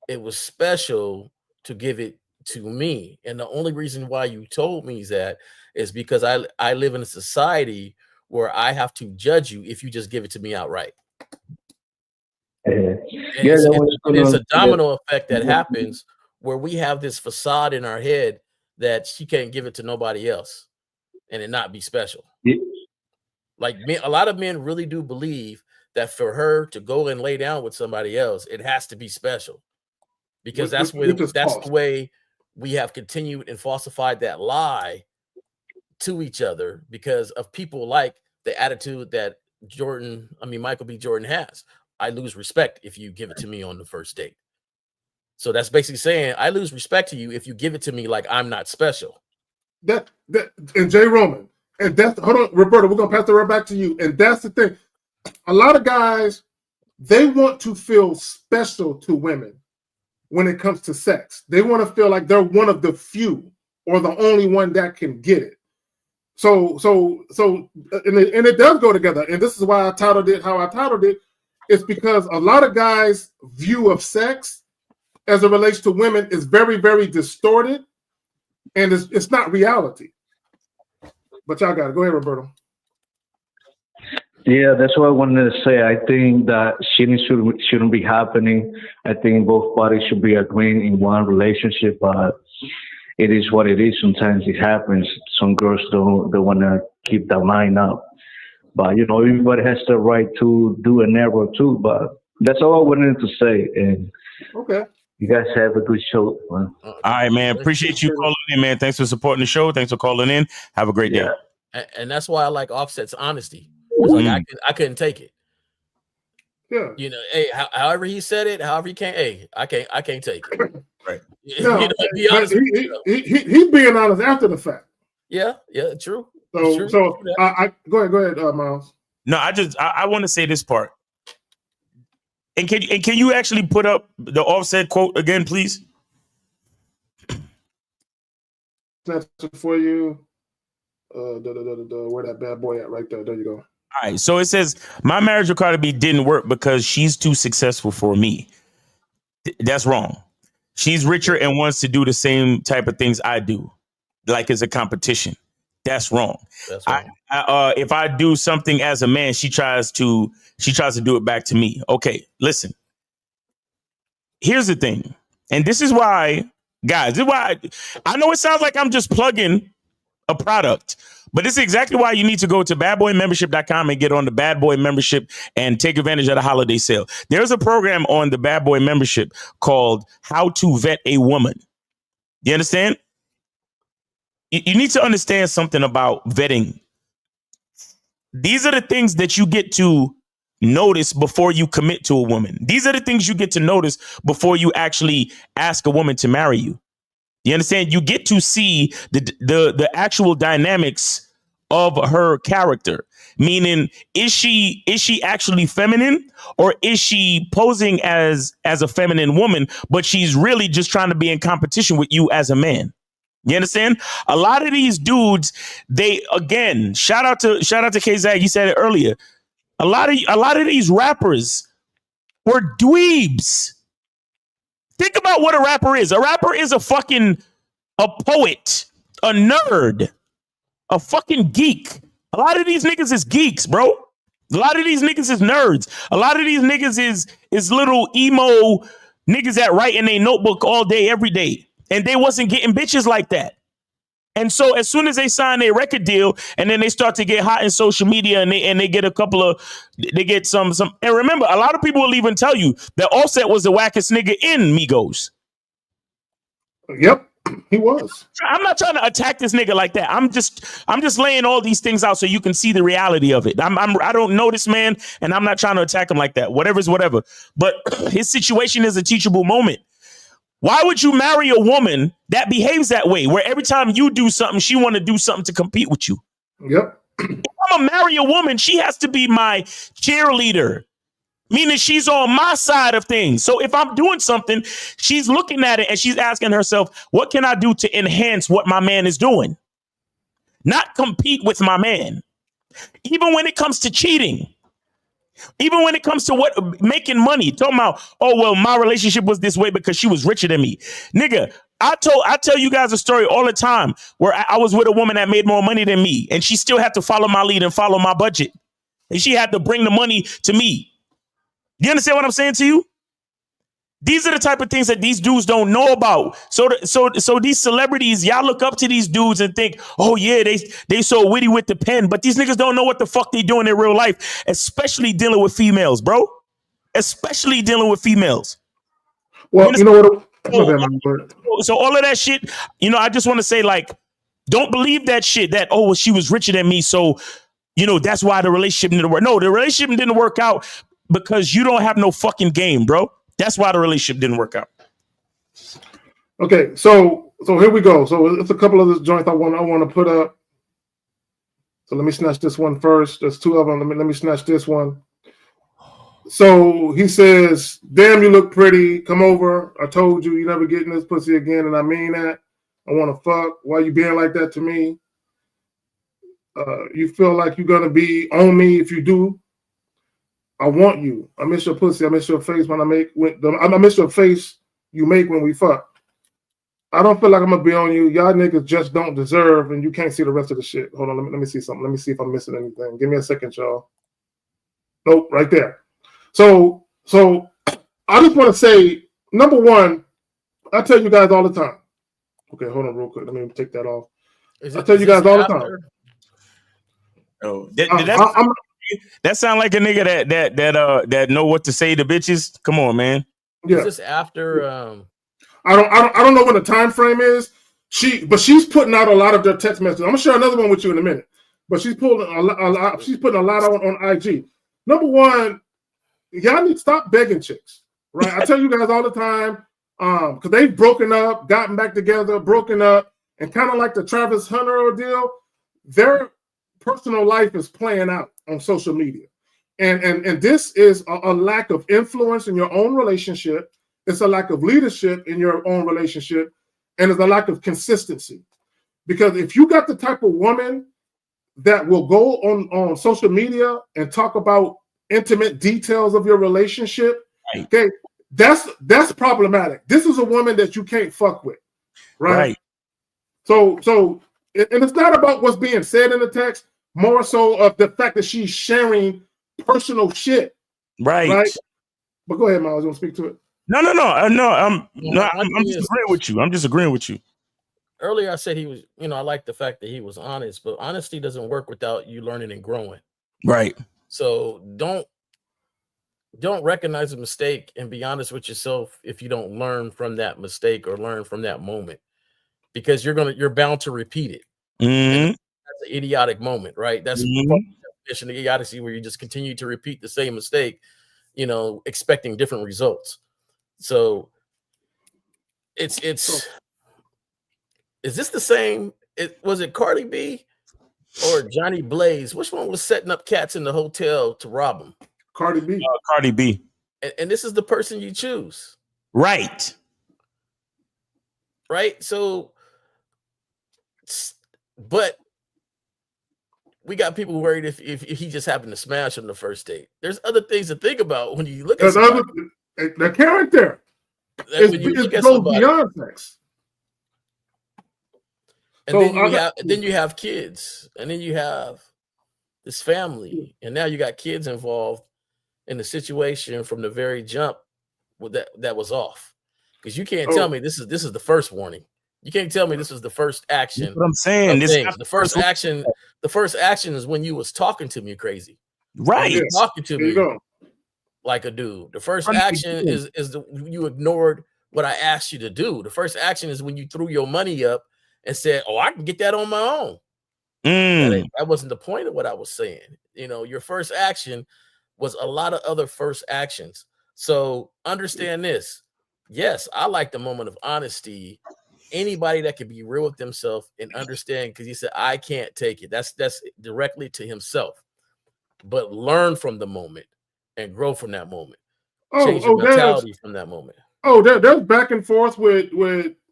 it was special to give it to me. And the only reason why you told me that is because I live in a society where I have to judge you if you just give it to me outright. It's a domino effect that happens where we have this facade in our head that she can't give it to nobody else and it not be special. Yeah. Like a lot of men really do believe that for her to go and lay down with somebody else, it has to be special, because that's the way we have continued and falsified that lie to each other because of people like the attitude that Michael B. Jordan has. I lose respect if you give it to me on the first date. So that's basically saying I lose respect to you if you give it to me like I'm not special. That and Jay Roman, and that's, hold on, Roberta, we're gonna pass the right back to you. And that's the thing. A lot of guys, they want to feel special to women when it comes to sex. They want to feel like they're one of the few or the only one that can get it. So and it does go together. And this is why I titled it how I titled it. It's because a lot of guys' view of sex as it relates to women is very, very distorted, and it's not reality. But y'all got it. Go ahead, Roberto. Yeah, that's what I wanted to say. I think that shouldn't be happening. I think both parties should be agreeing in one relationship, but it is what it is. Sometimes it happens. Some girls don't want to keep that line up. But, everybody has the right to do an error too. But that's all I wanted to say. And okay. You guys have a good show, man. All right, man. Appreciate you calling in, man. Thanks for supporting the show. Thanks for calling in. Have a great day. And that's why I like Offset's honesty. It's like I couldn't take it. Yeah. Hey, however he said it, however he can't. Hey, I can't take it. Right. No, be honest. He's being honest after the fact. Yeah. True. So I go ahead, Miles. No, I want to say this part. And can you actually put up the Offset quote again, please? That's for you. Where that bad boy at? Right there. There you go. All right. So it says, my marriage with Cardi B didn't work because she's too successful for me. That's wrong. She's richer and wants to do the same type of things I do, like it's a competition. That's wrong. That's wrong. If I do something as a man, she tries to do it back to me. Okay, listen. Here's the thing. And this is why, guys, I know it sounds like I'm just plugging a product, but this is exactly why you need to go to badboymembership.com and get on the Bad Boy membership and take advantage of the holiday sale. There's a program on the Bad Boy membership called How to Vet a Woman. You understand? You need to understand something about vetting. These are the things that you get to notice before you commit to a woman. These are the things you get to notice before you actually ask a woman to marry you. You understand? You get to see the actual dynamics of her character. Meaning, is she actually feminine, or is she posing as a feminine woman, but she's really just trying to be in competition with you as a man? You understand? A lot of these dudes, shout out to K-Zag, he said it earlier. A lot of these rappers were dweebs. Think about what a rapper is. A rapper is a poet, a nerd, a fucking geek. A lot of these niggas is geeks, bro. A lot of these niggas is nerds. A lot of these niggas is little emo niggas that write in their notebook all day, every day. And they wasn't getting bitches like that. And so as soon as they sign their record deal and then they start to get hot in social media and they get they get some. And remember, a lot of people will even tell you that Offset was the wackest nigga in Migos. Yep, he was. I'm not trying to attack this nigga like that. I'm just laying all these things out so you can see the reality of it. I don't know this man, and I'm not trying to attack him like that. Whatever's whatever. But his situation is a teachable moment. Why would you marry a woman that behaves that way, where every time you do something, she want to do something to compete with you? Yep. If I'm gonna marry a woman, she has to be my cheerleader, meaning she's on my side of things. So if I'm doing something, she's looking at it and she's asking herself, what can I do to enhance what my man is doing? not compete with my man. Even when it comes to cheating, even when it comes to what making money, talking about, oh, well, my relationship was this way because she was richer than me. Nigga, I tell you guys a story all the time where I was with a woman that made more money than me, and she still had to follow my lead and follow my budget. And she had to bring the money to me. You understand what I'm saying to you? These are the type of things that these dudes don't know about. So these celebrities, y'all look up to these dudes and think, oh yeah, they so witty with the pen, but these niggas don't know what the fuck they do in their real life, especially dealing with females, bro. Especially dealing with females. Well, you know what? So all of that shit, you know, I just want to say, like, don't believe that shit that, oh, well, she was richer than me, so, you know, that's why the relationship didn't work. No, the relationship didn't work out because you don't have no fucking game, bro. That's why the relationship didn't work out. Okay, so here we go. So it's a couple of the joints I want to put up. So let me snatch this one first. There's two of them. Let me snatch this one. So he says, "Damn, you look pretty. Come over. I told you never getting this pussy again, and I mean that. I want to fuck. Why you being like that to me? You feel like you're gonna be on me if you do. I want you. I miss your pussy. I miss your face when I miss your face you make when we fuck. I don't feel like I'm gonna be on you. Y'all niggas just don't deserve, and you can't see the rest of the shit. Hold on, let me see something. Let me see if I'm missing anything. Give me a second, y'all. Nope, right there. So I just want to say, number one, I tell you guys all the time. Okay, hold on real quick. Let me take that off. I tell you guys all the time. Oh, that sound like a nigga that know what to say to bitches. Come on, man. Yeah. Is this after? I don't know when the time frame is. She's putting out a lot of their text messages. I'm gonna share another one with you in a minute. But she's putting a lot. She's putting a lot on IG. Number one, y'all need to stop begging chicks, right? I tell you guys all the time, because they've broken up, gotten back together, broken up, and kind of like the Travis Hunter ordeal, their personal life is playing out on social media. And this is a lack of influence in your own relationship. It's a lack of leadership in your own relationship, and it's a lack of consistency. Because if you got the type of woman that will go on social media and talk about intimate details of your relationship, right. Okay, that's problematic. This is a woman that you can't fuck with, right? So and it's not about what's being said in the text, more so of the fact that she's sharing personal shit, right? But go ahead, Miles. You want to speak to it? No. I'm just agreeing with you. I'm just agreeing with you. Earlier, I said he was, I like the fact that he was honest, but honesty doesn't work without you learning and growing. Right. So don't recognize a mistake and be honest with yourself if you don't learn from that mistake or learn from that moment, because you're bound to repeat it. Mm-hmm. That's an idiotic moment, right? That's the definition of idiocy, where you just continue to repeat the same mistake, expecting different results. So it's is this the same? Was it Cardi B or Johnny Blaze? Which one was setting up cats in the hotel to rob them? Cardi B. Cardi B. And this is the person you choose. Right. So, but we got people worried if he just happened to smash on the first date. There's other things to think about when you look at the character. It goes beyond sex. And then you have kids, and then you have this family, and now you got kids involved in the situation from the very jump that was off. Because you can't tell me this is the first warning. You can't tell me this was the first action. That's what I'm saying. The first action is when you was talking to me crazy. Right. Talking to me like a dude. The first action is you ignored what I asked you to do. The first action is when you threw your money up and said, "Oh, I can get that on my own." That wasn't the point of what I was saying. Your first action was a lot of other first actions. So understand this. Yes, I like the moment of honesty. Anybody that can be real with themselves and understand, because he said, "I can't take it." That's directly to himself. But learn from the moment and grow from that moment. Change your mentality from that moment. There's back and forth with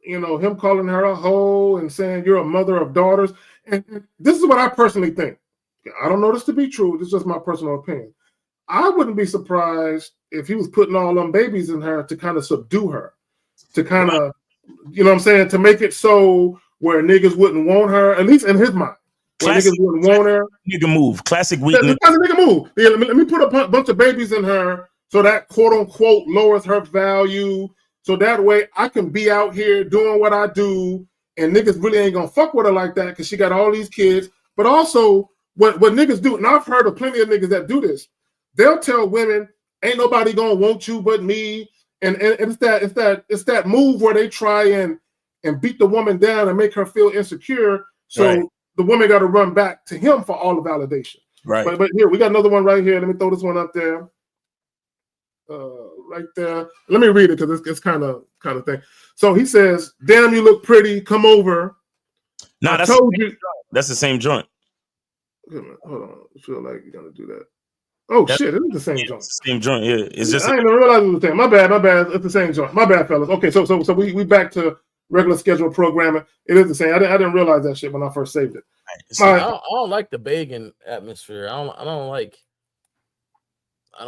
him calling her a hoe and saying you're a mother of daughters. And this is what I personally think. I don't know this to be true. This is just my personal opinion. I wouldn't be surprised if he was putting all them babies in her to kind of subdue her, to kind of, to make it so where niggas wouldn't want her, at least in his mind. Classic, niggas wouldn't want her. Nigga move. Classic weakness. Nigga move. Yeah, let me put a bunch of babies in her so that quote unquote lowers her value. So that way I can be out here doing what I do and niggas really ain't gonna fuck with her like that because she got all these kids. But also what niggas do, and I've heard of plenty of niggas that do this, they'll tell women, ain't nobody gonna want you but me. And it's that move where they try and beat the woman down and make her feel insecure. So the woman got to run back to him for all the validation. Right. But here, we got another one right here. Let me throw this one up there. Right there. Let me read it because it's kind of thing. So he says, damn, you look pretty. Come over. No, that's the same joint. Hold on. I feel like you're going to do that. Oh, shit. It is the same joint. It's the same joint. Yeah. It's just. I didn't even realize it was the same. My bad. It's the same joint. My bad, fellas. Okay, so we back to regular scheduled programming. It is the same. I didn't realize that shit when I first saved it. I don't like the begging atmosphere. I don't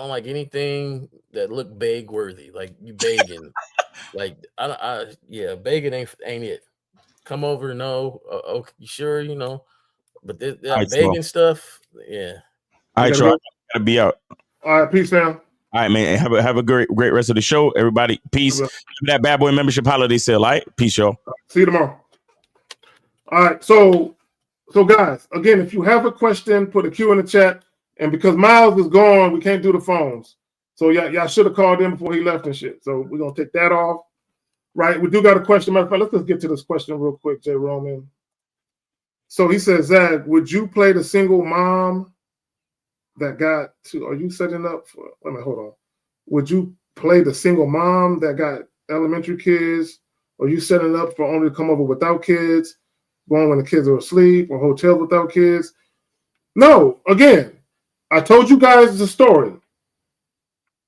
like anything that look beg worthy. Like you begging, begging ain't it. Come over, no. Okay, you sure, but begging stuff, yeah. All right, Troy, I gotta be out. All right, peace, fam. All right, man. Have a great rest of the show, everybody. Peace. That bad boy membership holiday sale. All right, peace, y'all. See you tomorrow. All right, so guys, again, if you have a question, put a Q in the chat. And because Miles is gone, we can't do the phones. So y'all should have called him before he left and shit. So we're gonna take that off. Right, we do got a question. Matter of fact, let's just get to this question real quick, J. Roman. So he says, Zach, would you play the single mom that got to? Are you setting up for? Wait a minute, hold on. Would you play the single mom that got elementary kids? Or are you setting up for only to come over without kids, going when the kids are asleep, or hotels without kids? No, again, I told you guys the story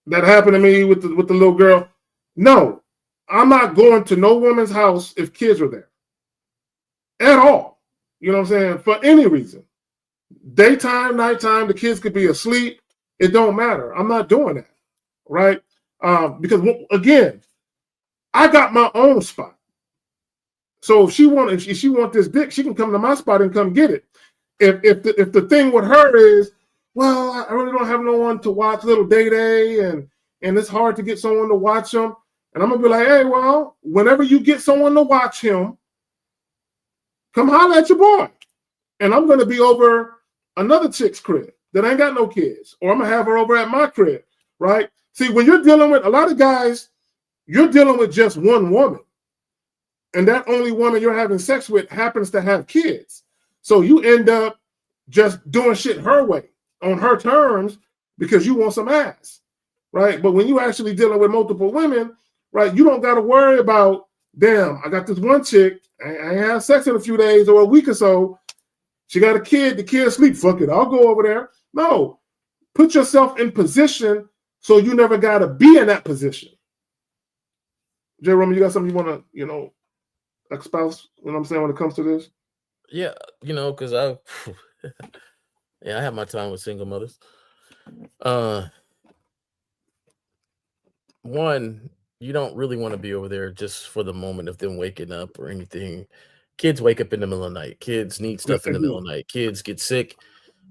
that happened to me with the little girl. No, I'm not going to no woman's house if kids are there at all. You know what I'm saying? For any reason. Daytime, nighttime, the kids could be asleep. It don't matter. I'm not doing that, right? Because again, I got my own spot. So if she want this dick, she can come to my spot and come get it. If the thing with her is, well, I really don't have no one to watch little Day and it's hard to get someone to watch him, and I'm gonna be like, hey, well, whenever you get someone to watch him, come holler at your boy, and I'm gonna be over another chick's crib that ain't got no kids, or I'm gonna have her over at my crib, right? See, when you're dealing with a lot of guys, you're dealing with just one woman, and that only woman you're having sex with happens to have kids, so you end up just doing shit her way on her terms because you want some ass, right? But when you actually dealing with multiple women, right, you don't got to worry about, damn, I got this one chick, I ain't had sex in a few days or a week or so. She got a kid, the kid asleep. Fuck it, I'll go over there. No, put yourself in position so you never got to be in that position. J. Roman, you got something you want to, espouse, you know what I'm saying, when it comes to this? Yeah, because I have my time with single mothers. One, you don't really want to be over there just for the moment of them waking up or anything. Kids wake up in the middle of the night. Kids need stuff in the middle of the night. Kids get sick.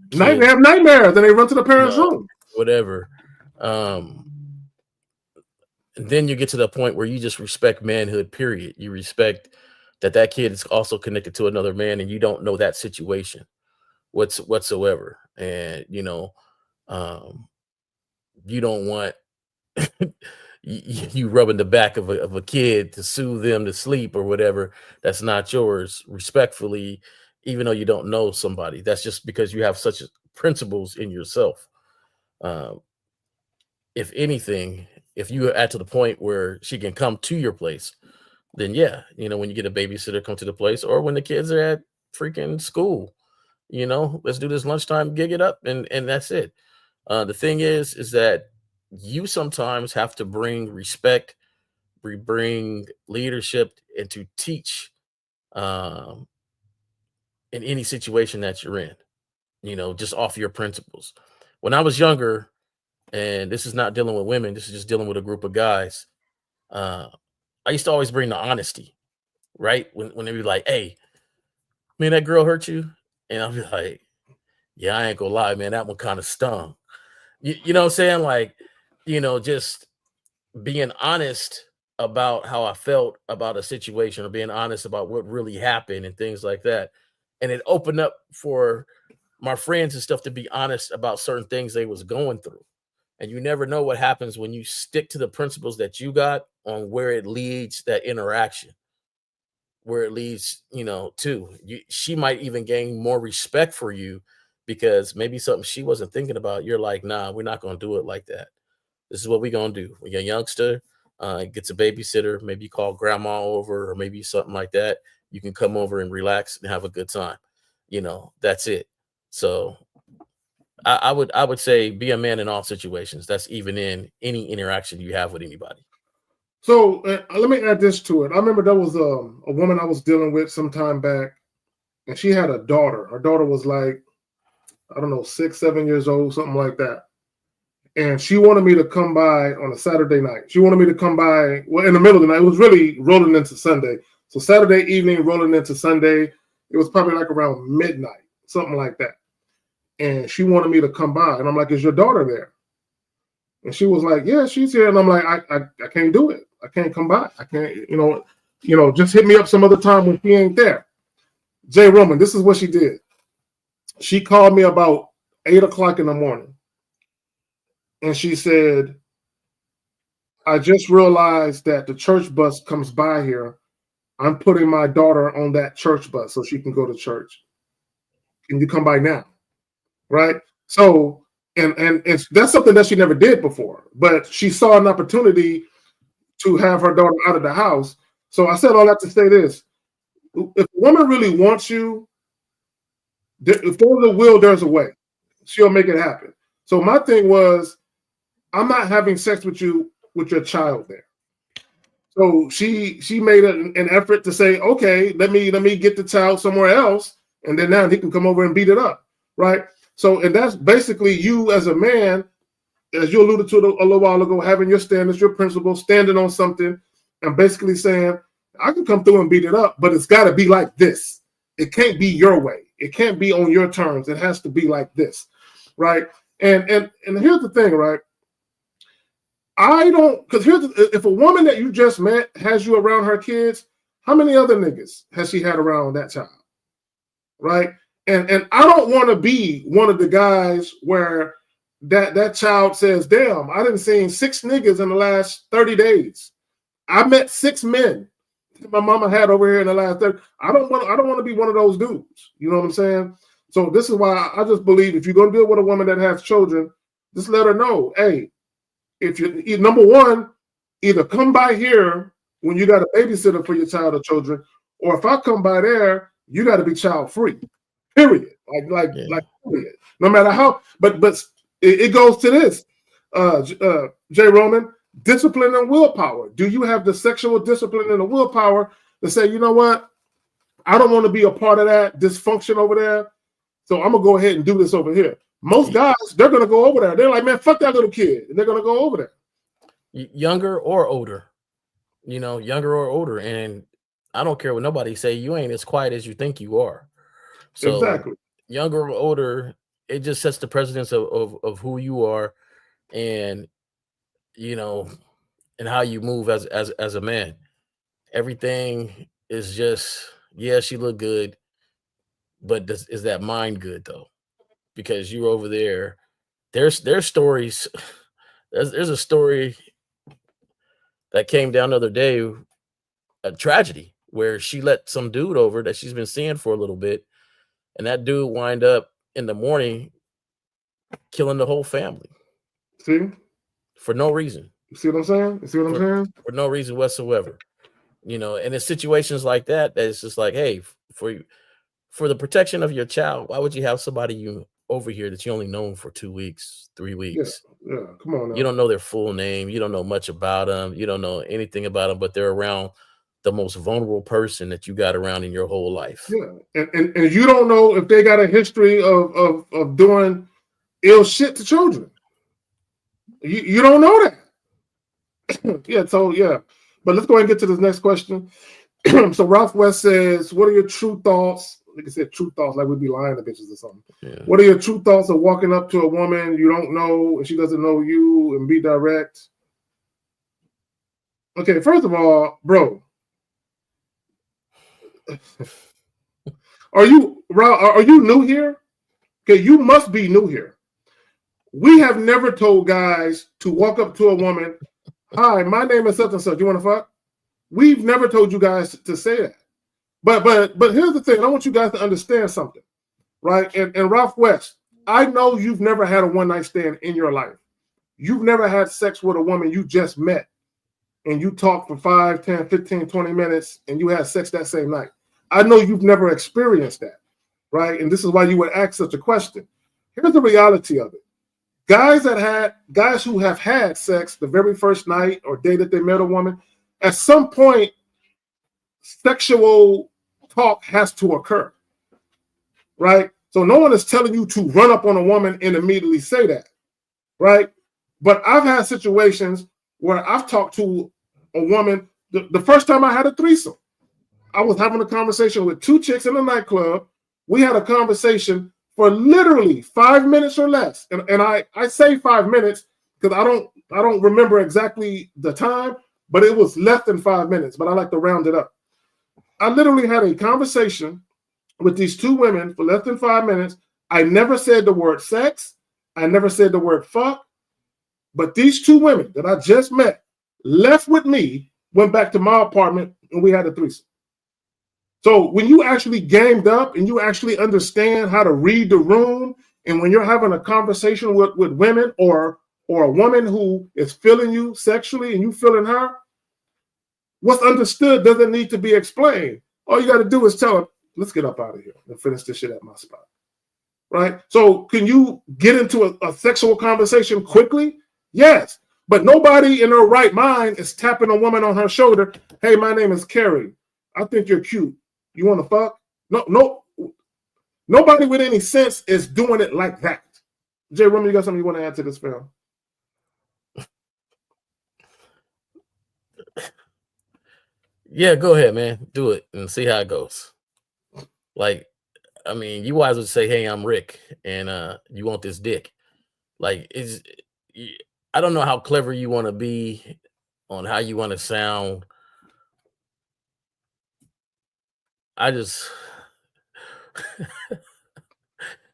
They have nightmares and they run to the parents' room. Whatever. Then you get to the point where you just respect manhood, period. You respect that kid is also connected to another man and you don't know that situation whatsoever. And, you don't want you rubbing the back of a kid to soothe them to sleep or whatever. That's not yours, respectfully, even though you don't know somebody. That's just because you have such principles in yourself. If anything, if you are at to the point where she can come to your place, then yeah, when you get a babysitter come to the place, or when the kids are at freaking school, let's do this lunchtime, gig it up, and that's it. The thing is that you sometimes have to bring respect bring leadership and to teach in any situation that you're in, just off your principles. When I was younger, and this is not dealing with women, this is just dealing with a group of guys, I used to always bring the honesty, right? When they be like, hey, man, that girl hurt you? And I'll be like, yeah, I ain't gonna lie, man, that one kind of stung. You know what I'm saying? Like, just being honest about how I felt about a situation, or being honest about what really happened and things like that. And it opened up for my friends and stuff to be honest about certain things they was going through. And you never know what happens when you stick to the principles that you got on where it leads, that interaction, where it leads, to you. She might even gain more respect for you because maybe something she wasn't thinking about. You're like, nah, we're not going to do it like that. This is what we're going to do. When you're a youngster, gets a babysitter, maybe you call grandma over, or maybe something like that. You can come over and relax and have a good time. That's it. So I would say be a man in all situations. That's even in any interaction you have with anybody. So let me add this to it. I remember there was a woman I was dealing with some time back, and she had a daughter. Her daughter was like, I don't know, 6, 7 years old, something like that. And she wanted me to come by on a Saturday night. She wanted me to come by, well, in the middle of the night. It was really rolling into Sunday. So Saturday evening, rolling into Sunday. It was probably like around midnight, something like that. And she wanted me to come by. And I'm like, is your daughter there? And she was like, yeah, she's here. And I'm like, I can't do it. I can't come by. I can't, just hit me up some other time when she ain't there. Jay Roman, this is what she did. She called me about 8 o'clock in the morning. And she said, I just realized that the church bus comes by here. I'm putting my daughter on that church bus so she can go to church. Can you come by now? Right? So, and that's something that she never did before, but she saw an opportunity to have her daughter out of the house. So I said all that to say this. If a woman really wants you, if there's a will, there's a way. She'll make it happen. So my thing was, I'm not having sex with you with your child there. So she made an effort to say, okay, let me get the child somewhere else, and then now he can come over and beat it up, right? So, and that's basically you as a man, as you alluded to a little while ago, having your standards, your principles, standing on something, and basically saying, I can come through and beat it up, but it's got to be like this. It can't be your way. It can't be on your terms. It has to be like this, right? And here's the thing, right? Because if a woman that you just met has you around her kids, how many other niggas has she had around that child, right? And I don't want to be one of the guys where that child says, damn, I done seen 6 niggas in the last 30 days. I met 6 men my mama had over here in the last 30. I don't want to be one of those dudes. You know what I'm saying? So this is why I just believe if you're going to deal with a woman that has children, just let her know, hey, if you number one, either come by here when you got a babysitter for your child or children, or if I come by there, you got to be child free. Period. Like period. No matter how. But it goes to this. Jay Roman, discipline and willpower. Do you have the sexual discipline and the willpower to say, you know what? I don't want to be a part of that dysfunction over there. So I'm gonna go ahead and do this over here. Most guys, they're gonna go over there. They're like, man, fuck that little kid. And they're gonna go over there. Younger or older. Younger or older. And I don't care what nobody say, you ain't as quiet as you think you are. So exactly. Younger or older, it just sets the precedence of who you are and and how you move as a man. Everything is just, yeah, she look good, but is that mind good though? Because you're over there. There's stories. There's a story that came down the other day, a tragedy where she let some dude over that she's been seeing for a little bit, and that dude wind up in the morning killing the whole family. See? For no reason. You see what I'm saying? You see what I'm saying? For no reason whatsoever. And in situations like that, it's just like, hey, for the protection of your child, why would you have somebody you over here that you only know them for 2 weeks, 3 Yeah, weeks. yeah. Come on now. You don't know their full name. You don't know much about them. You don't know anything about them, but they're around the most vulnerable person that you got around in your whole life. Yeah, and you don't know if they got a history of doing ill shit to children. You don't know that. Yeah, so yeah. But let's go ahead and get to this next question. So Ralph West says, what are your true thoughts? Like I said, true thoughts, like we'd be lying to bitches or something. Yeah. What are your true thoughts of walking up to a woman you don't know and she doesn't know you and be direct? Okay, first of all, bro, are you new here? Okay, you must be new here. We have never told guys to walk up to a woman, hi, my name is such and such. You want to fuck? We've never told you guys to say that. But here's the thing. I want you guys to understand something, right? And Ralph West, I know you've never had a one-night stand in your life. You've never had sex with a woman you just met and you talked for 5, 10, 15, 20 minutes and you had sex that same night. I know you've never experienced that, right? And this is why you would ask such a question. Here's the reality of it. Guys who have had sex the very first night or day that they met a woman, at some point, sexual talk has to occur, right? So no one is telling you to run up on a woman and immediately say that, right? But I've had situations where I've talked to a woman. The first time I had a threesome, I was having a conversation with 2 chicks in a nightclub. We had a conversation for literally 5 minutes or less. And I say 5 minutes because I don't remember exactly the time, but it was less than 5 minutes, but I like to round it up. I literally had a conversation with these 2 women for less than 5 minutes. I never said the word sex. I never said the word fuck. But these 2 women that I just met left with me, went back to my apartment, and we had a threesome. So when you actually gamed up and you actually understand how to read the room, and when you're having a conversation with women or a woman who is feeling you sexually and you feeling her, what's understood doesn't need to be explained. All you got to do is tell her, let's get up out of here and finish this shit at my spot. Right? So can you get into a sexual conversation quickly? Yes. But nobody in their right mind is tapping a woman on her shoulder. Hey, my name is Carrie. I think you're cute. You want to fuck? No. Nobody with any sense is doing it like that. Jay Roman, you got something you want to add to this, film? Yeah, go ahead, man. Do it and see how it goes. Like, I mean, you guys would say, hey, I'm Rick, and you want this dick. Like, I don't know how clever you want to be on how you want to sound. I just,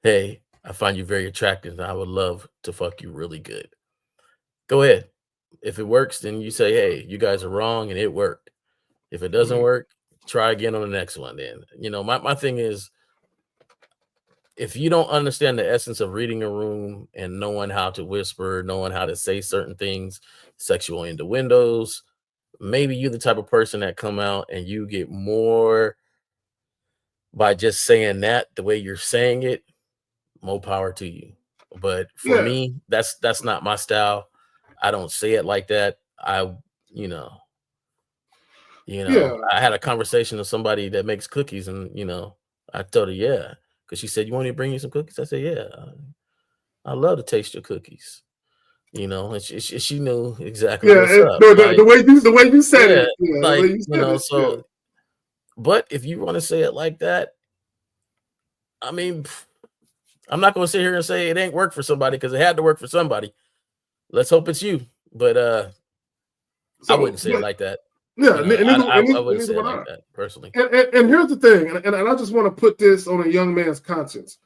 hey, I find you very attractive, and I would love to fuck you really good. Go ahead. If it works, then you say, hey, you guys are wrong, and it worked. If it doesn't work, try again on the next one. Then, you know, my thing is, if you don't understand the essence of reading a room and knowing how to whisper, knowing how to say certain things, sexual innuendos, maybe you're the type of person that come out and you get more by just saying that the way you're saying it. More power to you. But for me, that's not my style. I don't say it like that. I had a conversation with somebody that makes cookies, and I told her, yeah, because she said, you want me to bring you some cookies? I said, yeah, I love to taste your cookies. And she knew exactly what's up. The way you said it. But if you want to say it like that, I mean, I'm not going to sit here and say it ain't worked for somebody, because it had to work for somebody. Let's hope it's you. But I wouldn't say it like that. Yeah, I wouldn't say it like that personally. And here's the thing, and I just want to put this on a young man's conscience.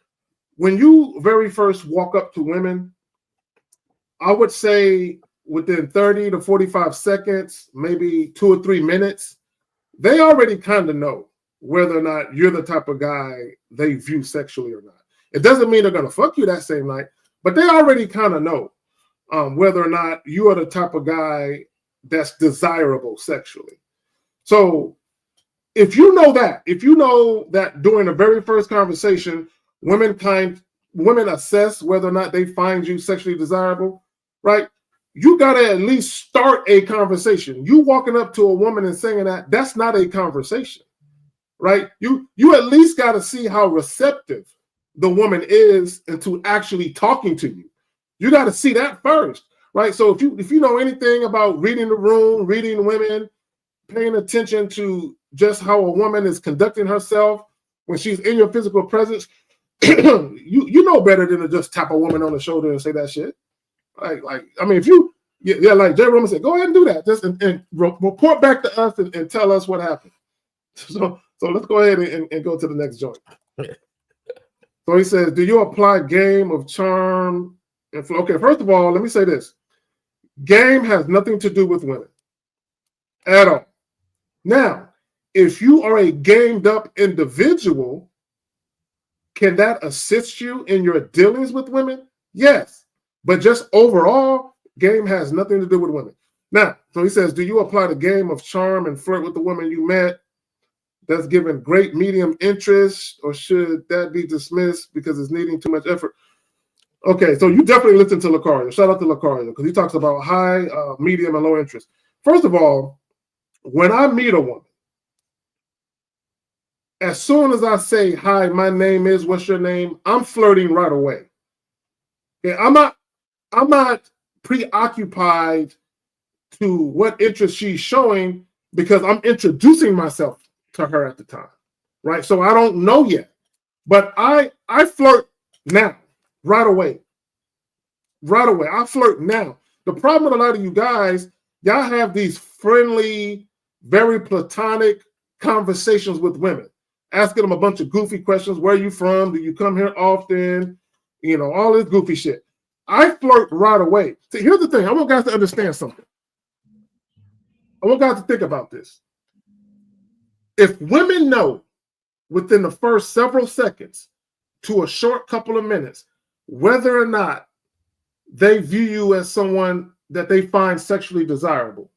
When you very first walk up to women, I would say within 30 to 45 seconds, maybe 2 or 3 minutes, they already kind of know whether or not you're the type of guy they view sexually or not. It doesn't mean they're going to fuck you that same night, but they already kind of know whether or not you are the type of guy that's desirable sexually. So if you know that during the very first conversation, women women assess whether or not they find you sexually desirable, right? You got to at least start a conversation. You walking up to a woman and saying that's not a conversation, right? You at least got to see how receptive the woman is into actually talking to you. You got to see that first, right? So if you know anything about reading the room, reading women, paying attention to just how a woman is conducting herself when she's in your physical presence, you know better than to just tap a woman on the shoulder and say that shit. Like I mean, if you like Jay Roman said, go ahead and do that. Just and report back to us and tell us what happened. So let's go ahead and go to the next joint. So he says, do you apply game of charm? Okay, first of all, let me say this. Game has nothing to do with women at all. Now, if you are a gamed up individual, can that assist you in your dealings with women? Yes. But just overall, game has nothing to do with women. Now, so he says, do you apply the game of charm and flirt with the woman you met that's given great medium interest, or should that be dismissed because it's needing too much effort? Okay, so you definitely listen to Lucario. Shout out to Lucario because he talks about high, medium, and low interest. First of all, when I meet a woman, as soon as I say, hi, my name is, what's your name? I'm flirting right away. Okay, I'm not preoccupied to what interest she's showing because I'm introducing myself to her at the time, right? So I don't know yet, but I flirt now, right away. I flirt now. The problem with a lot of you guys, y'all have these friendly, very platonic conversations with women, asking them a bunch of goofy questions. Where are you from? Do you come here often? You know, all this goofy shit. I flirt right away. See, here's the thing. I want guys to understand something. I want guys to think about this. If women know within the first several seconds to a short couple of minutes whether or not they view you as someone that they find sexually desirable,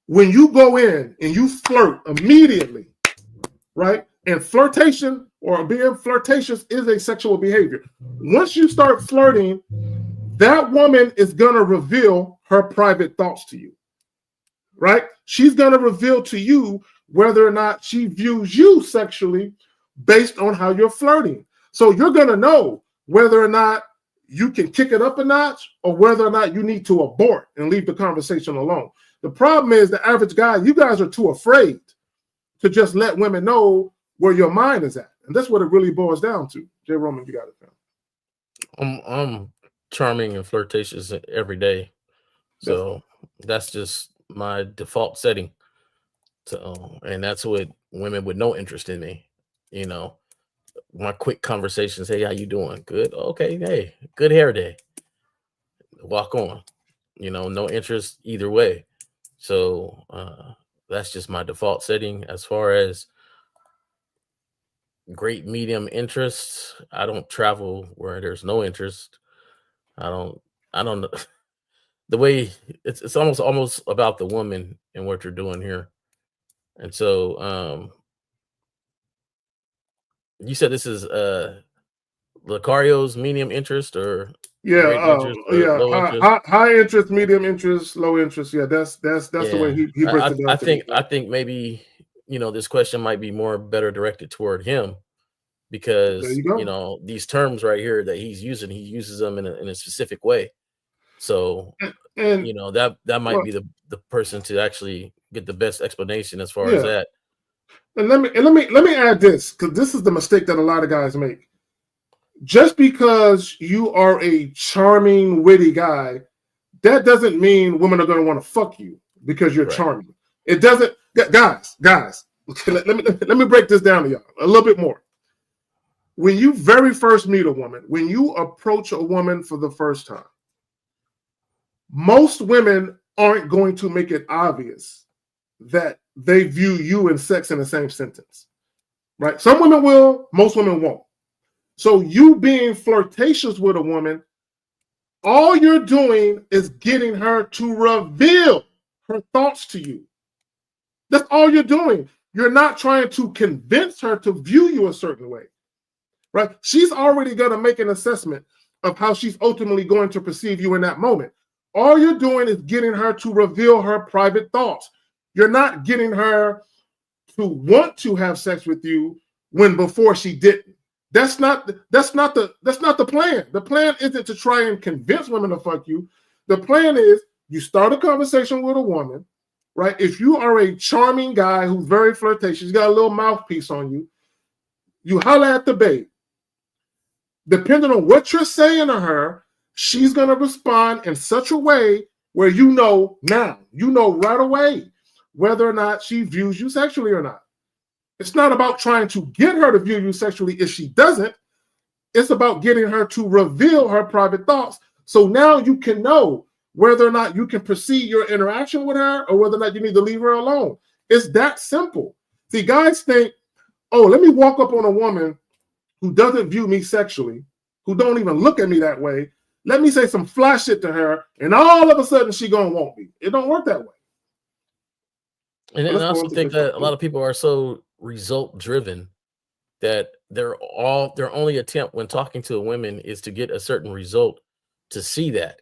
when you go in and you flirt immediately, right? And flirtation or being flirtatious is a sexual behavior. Once you start flirting, that woman is going to reveal her private thoughts to you, right? She's going to reveal to you whether or not she views you sexually based on how you're flirting. So you're going to know whether or not you can kick it up a notch or whether or not you need to abort and leave the conversation alone. The problem is the average guy, you guys are too afraid to just let women know where your mind is at. And that's what it really boils down to. Jay Roman, you got it, fam. I'm charming and flirtatious every day. So that's just my default setting. So, and that's what women with no interest in me, you know, my quick conversations. Hey, how you doing? Good. Okay. Hey, good hair day. Walk on, you know, no interest either way. So that's just my default setting. As far as great medium interests, I don't travel where there's no interest. I don't know. The way it's almost about the woman and what you're doing here. And so you said this is Lucario's medium interest or interest or low interest? High interest, medium interest, low interest. Yeah, that's the way he breaks it down. I think maybe, you know, this question might be better directed toward him because you know these terms right here that he uses them in a specific way. So and you know that might be the person to actually get the best explanation as far as that. And let me add this, because this is the mistake that a lot of guys make. Just because you are a charming, witty guy, that doesn't mean women are going to want to fuck you because you're charming. It doesn't, guys. Let me break this down to y'all a little bit more. When you very first meet a woman, when you approach a woman for the first time, most women aren't going to make it obvious that they view you and sex in the same sentence, right? Some women will, most women won't. So you being flirtatious with a woman, all you're doing is getting her to reveal her thoughts to you. That's all you're doing. You're not trying to convince her to view you a certain way, right? She's already going to make an assessment of how she's ultimately going to perceive you in that moment. All you're doing is getting her to reveal her private thoughts. You're not getting her to want to have sex with you when before she didn't. That's not the plan. The plan isn't to try and convince women to fuck you. The plan is you start a conversation with a woman, right? If you are a charming guy who's very flirtatious, you got a little mouthpiece on you, you holler at the babe. Depending on what you're saying to her, she's going to respond in such a way where you know right away whether or not she views you sexually or not. It's not about trying to get her to view you sexually if she doesn't. It's about getting her to reveal her private thoughts. So now you can know whether or not you can proceed your interaction with her or whether or not you need to leave her alone. It's that simple. See, guys think, oh, let me walk up on a woman who doesn't view me sexually, who don't even look at me that way. Let me say some fly shit to her, and all of a sudden she gonna want me. It don't work that way. And I also think that a lot of people are so result driven that their only attempt when talking to a woman is to get a certain result, to see that.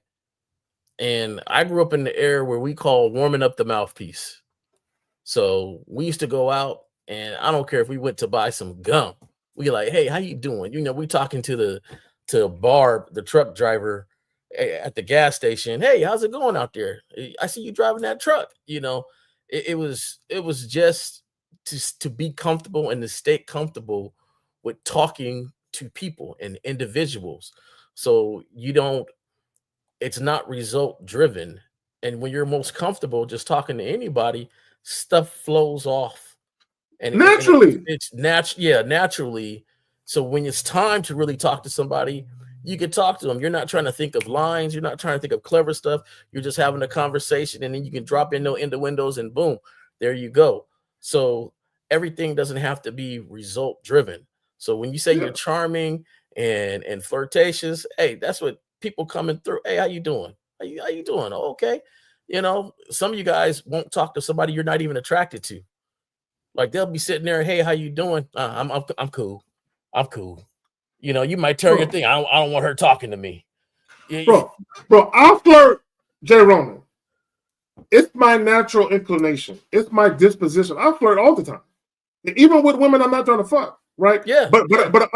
And I grew up in the era where we call warming up the mouthpiece. So we used to go out, and I don't care if we went to buy some gum. We like, hey, how you doing? You know, we talking to Barb, the truck driver at the gas station. Hey, how's it going out there? I see you driving that truck. You know, it was just to be comfortable and to stay comfortable with talking to people and individuals. So it's not result driven. And when you're most comfortable just talking to anybody, stuff flows off. And naturally, it's naturally. So when it's time to really talk to somebody, you can talk to them. You're not trying to think of lines. You're not trying to think of clever stuff. You're just having a conversation, and then you can drop in the windows, and boom, there you go. So everything doesn't have to be result driven. So when you say you're charming and flirtatious, hey, that's what people coming through. Hey, how you doing? How you doing? Oh, okay. You know, some of you guys won't talk to somebody you're not even attracted to. Like they'll be sitting there, hey, how you doing? I'm cool. I'm cool. You know, you might turn your thing. I don't want her talking to me. Bro, I'll flirt, J. Roman. It's my natural inclination. It's my disposition. I flirt all the time, even with women I'm not trying to fuck. Right? Yeah. But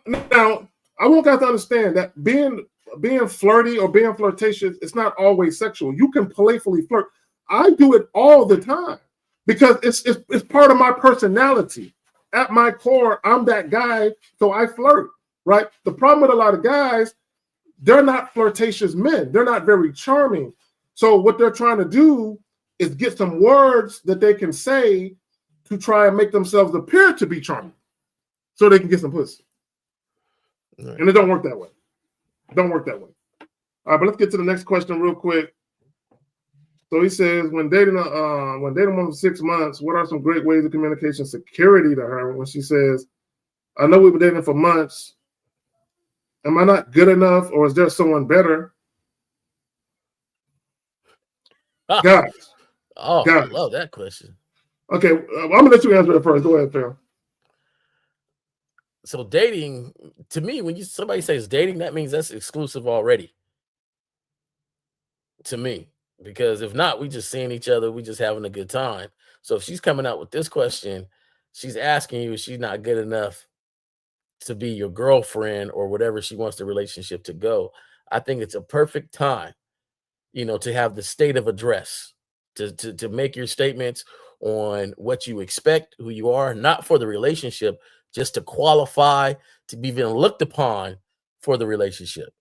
now I want guys to understand that being flirty or being flirtatious, it's not always sexual. You can playfully flirt. I do it all the time because it's part of my personality. At my core, I'm that guy, so I flirt. Right? The problem with a lot of guys, they're not flirtatious men. They're not very charming. So what they're trying to do is get some words that they can say to try and make themselves appear to be charming so they can get some pussy. Right. And it don't work that way. All right, but let's get to the next question real quick. So he says, when dating a woman for 6 months, what are some great ways of communication security to her when she says, I know we've been dating for months. Am I not good enough, or is there someone better? Guys. I love that question. Okay, I'm going to let you answer it first. Go ahead, Phil. So dating, to me, when somebody says dating, that means that's exclusive already. To me, because if not, we just seeing each other, we just having a good time. So if she's coming out with this question, she's asking you if she's not good enough to be your girlfriend or whatever she wants the relationship to go. I think it's a perfect time, you know, to have the state of address, to make your statements on what you expect, who you are, not for the relationship, just to qualify to be even looked upon for the relationship.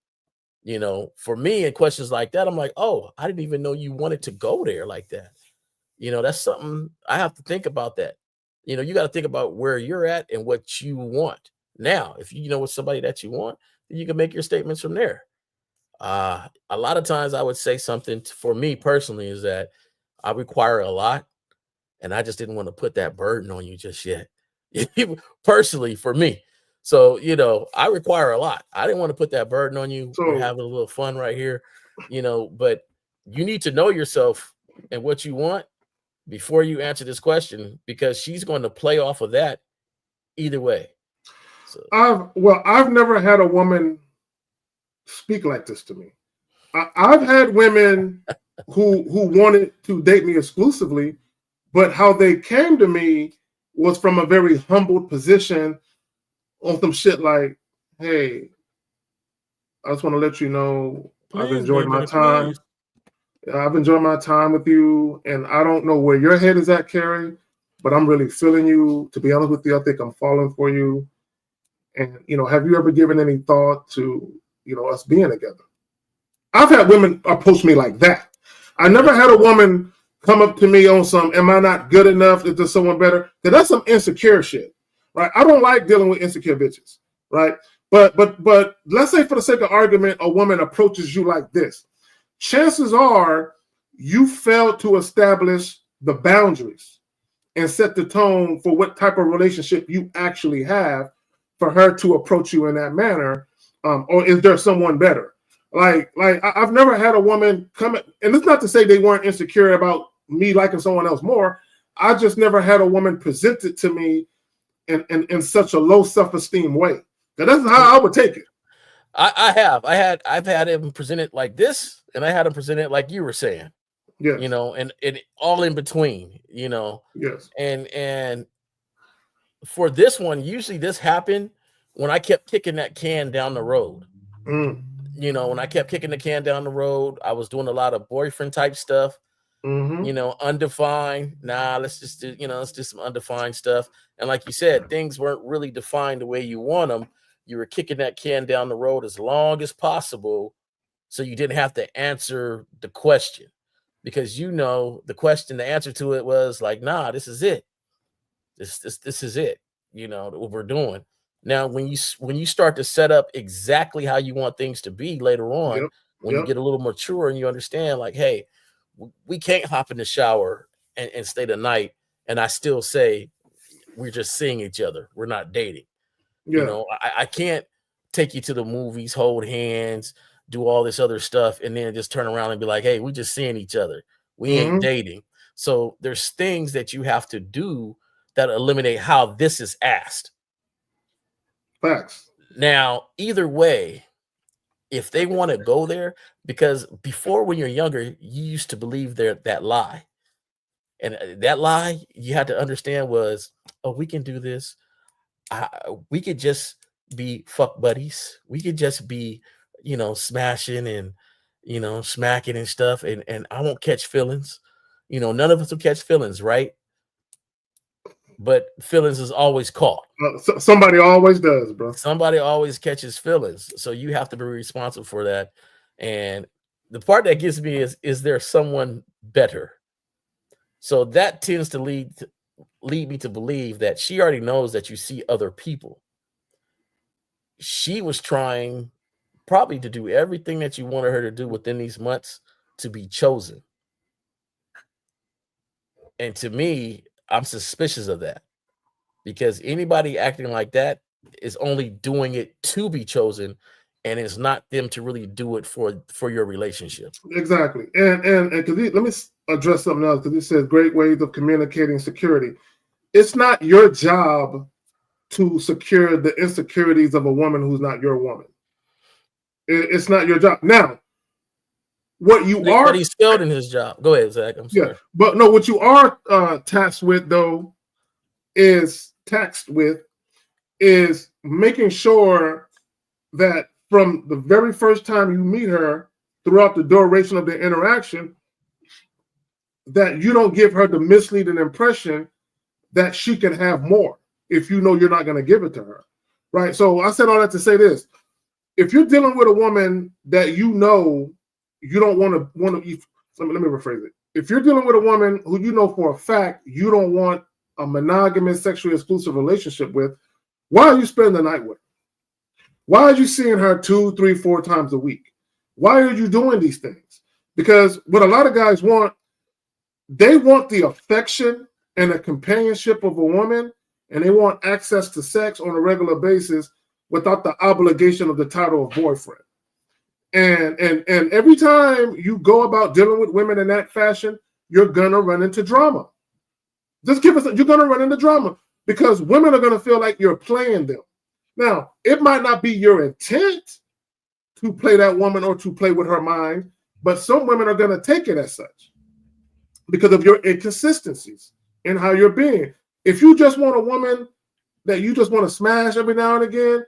You know, for me, in questions like that, I'm like, oh, I didn't even know you wanted to go there like that. You know, that's something I have to think about that. You know, you got to think about where you're at and what you want. Now, if you know it's somebody that you want, then you can make your statements from there. A lot of times I would say something for me personally is that I require a lot, and I just didn't want to put that burden on you just yet. Personally, for me. So, you know, I require a lot. I didn't want to put that burden on you. We're having a little fun right here, you know, but you need to know yourself and what you want before you answer this question, because she's going to play off of that either way. So. I've never had a woman speak like this to me. I've had women who wanted to date me exclusively, but how they came to me was from a very humbled position on some shit like, hey, I just want to let you know I've enjoyed my time. I've enjoyed my time with you, and I don't know where your head is at, Carrie, but I'm really feeling you. To be honest with you, I think I'm falling for you. And, have you ever given any thought to, us being together? I've had women approach me like that. I never had a woman come up to me on some, am I not good enough? Is there someone better? Because that's some insecure shit, right? I don't like dealing with insecure bitches, right? But let's say for the sake of argument, a woman approaches you like this. Chances are you failed to establish the boundaries and set the tone for what type of relationship you actually have for her to approach you in that manner. Or is there someone better? Like I've never had a woman come, and it's not to say they weren't insecure about me liking someone else more. I just never had a woman present it to me in such a low self-esteem way. That's how I would take it. I've had him present it like this, and I had him present it like you were saying. Yeah. And all in between, Yes. And for this one, usually this happened when I kept kicking that can down the road. When I kept kicking the can down the road, I was doing a lot of boyfriend type stuff, undefined. Let's just do, let's do some undefined stuff. And like you said, things weren't really defined the way you want them. You were kicking that can down the road as long as possible, so you didn't have to answer the question, because the answer to it was like, nah, this is it. This is it. What we're doing. Now, when you start to set up exactly how you want things to be later on, when you get a little mature and you understand, like, hey, we can't hop in the shower and stay the night, and I still say we're just seeing each other. We're not dating. Yeah. I can't take you to the movies, hold hands, do all this other stuff, and then just turn around and be like, hey, we're just seeing each other. We ain't dating. So there's things that you have to do that eliminate how this is asked. Facts. Now, either way, if they want to go there, because before, when you're younger, you used to believe that lie. And that lie you had to understand was, oh, we can do this. We could just be fuck buddies. We could just be, smashing and, smacking and stuff. And I won't catch feelings. None of us will catch feelings, right? But feelings is always caught. Somebody always does, bro. Somebody always catches feelings. So you have to be responsible for that. And the part that gets me is there someone better? So that tends to lead me to believe that she already knows that you see other people. She was trying probably to do everything that you wanted her to do within these months to be chosen. And to me, I'm suspicious of that, because anybody acting like that is only doing it to be chosen, and it's not them to really do it for your relationship. Exactly. And because let me address something else, because it says great ways of communicating security. It's not your job to secure the insecurities of a woman who's not your woman. It's not your job. Now, what you are, but he's failed in his job. Go ahead, Zach. I'm sorry. Yeah, but no, what you are tasked with though is making sure that from the very first time you meet her throughout the duration of the interaction, that you don't give her the misleading impression that she can have more if you know you're not going to give it to her, right? So I said all that to say this. If you're dealing with a woman that you know you don't want to, let me rephrase it. If you're dealing with a woman who you know for a fact you don't want a monogamous, sexually exclusive relationship with, why are you spending the night with her? Why are you seeing her 2, 3, 4 times a week? Why are you doing these things? Because what a lot of guys want, they want the affection and the companionship of a woman, and they want access to sex on a regular basis without the obligation of the title of boyfriend. And every time you go about dealing with women in that fashion, you're gonna run into drama. You're gonna run into drama because women are gonna feel like you're playing them. Now, it might not be your intent to play that woman or to play with her mind, but some women are going to take it as such because of your inconsistencies in how you're being. If you just want a woman that you just want to smash every now and again,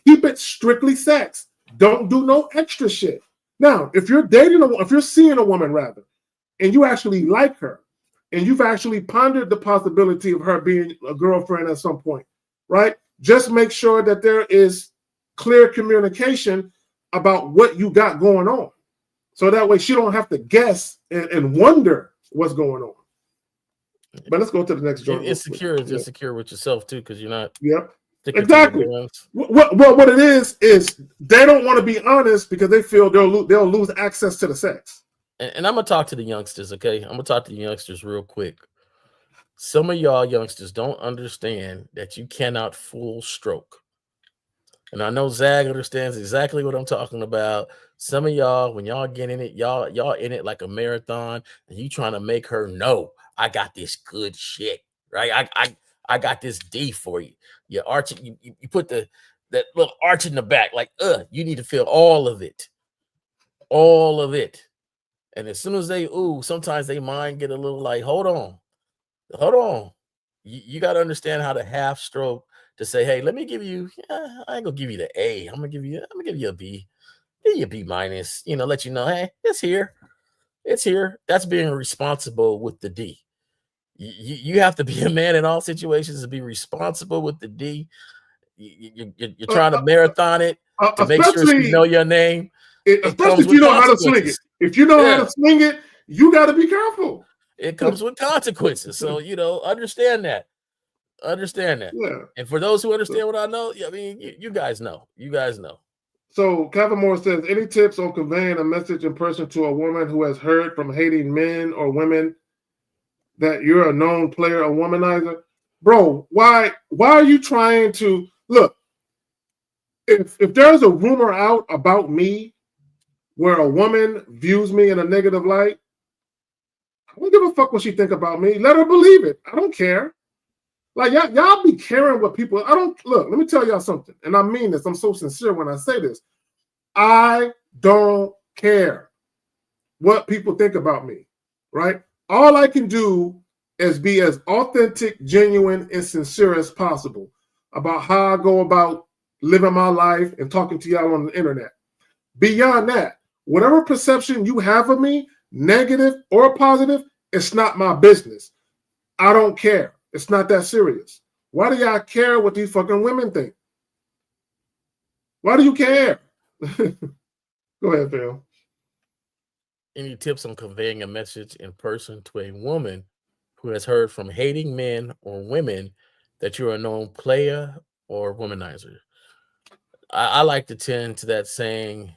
keep it strictly sex. Don't do no extra shit. Now, if you're if you're seeing a woman rather, and you actually like her, and you've actually pondered the possibility of her being a girlfriend at some point, right? Just make sure that there is clear communication about what you got going on. So that way she don't have to guess and wonder what's going on. But let's go to the next joint. Insecure is insecure with yourself too, because you're not. Yep. Exactly. What it is they don't want to be honest because they feel they'll lose access to the sex. And I'm gonna talk to the youngsters, okay? I'm gonna talk to the youngsters real quick. Some of y'all youngsters don't understand that you cannot full stroke. And I know Zag understands exactly what I'm talking about. Some of y'all, when y'all get in it, y'all in it like a marathon, and you trying to make her know I got this good shit, right? I got this D for you. You arch it, you put that little arch in the back, like you need to feel all of it. All of it. And as soon as sometimes they mind get a little like, hold on. You got to understand how to half stroke to say, hey, let me give you, I ain't gonna give you the A. I'm gonna give you a B. Give you a B minus, let you know, hey, it's here. It's here. That's being responsible with the D. You have to be a man in all situations to be responsible with the D. You're trying to marathon it to make sure you know your name. Especially if you know how to swing it. If you know how to swing it, you got to be careful. It comes with consequences. So, understand that. Yeah. And for those who understand what I know, I mean, you guys know. You guys know. So Kevin Moore says, any tips on conveying a message in person to a woman who has heard from hating men or women that you're a known player or womanizer? Bro, why are you trying to look? If there's a rumor out about me where a woman views me in a negative light, I don't give a fuck what she think about me. Let her believe it. I don't care. Like y'all be caring what people. Let me tell y'all something, and I mean this. I'm so sincere when I say this. I don't care what people think about me, right? All I can do is be as authentic, genuine, and sincere as possible about how I go about living my life and talking to y'all on the internet. Beyond that, whatever perception you have of me, negative or positive, it's not my business. I don't care. It's not that serious. Why do y'all care what these fucking women think? Why do you care? Go ahead, Phil. Any tips on conveying a message in person to a woman who has heard from hating men or women that you're a known player or womanizer? I like to tend to that saying,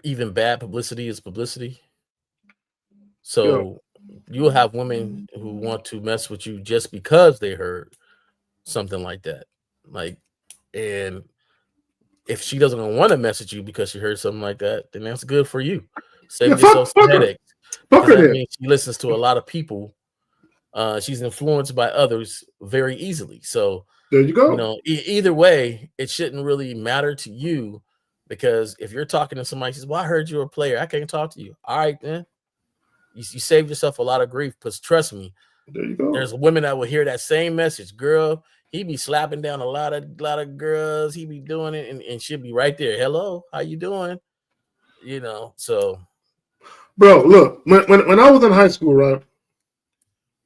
even bad publicity is publicity. So you'll have women who want to mess with you just because they heard something like that. And if she doesn't want to message you because she heard something like that, then that's good for you. Save yourself some headaches. That means she listens to a lot of people. She's influenced by others very easily. So there you go. Either way, it shouldn't really matter to you, because if you're talking to somebody who says, well, I heard you're a player, I can't talk to you. All right, then. You saved yourself a lot of grief, because trust me, there you go. There's women that will hear that same message. Girl, he be slapping down a lot of girls. He be doing it, and she'll be right there. Hello, how you doing? So. Bro, look, when I was in high school, right,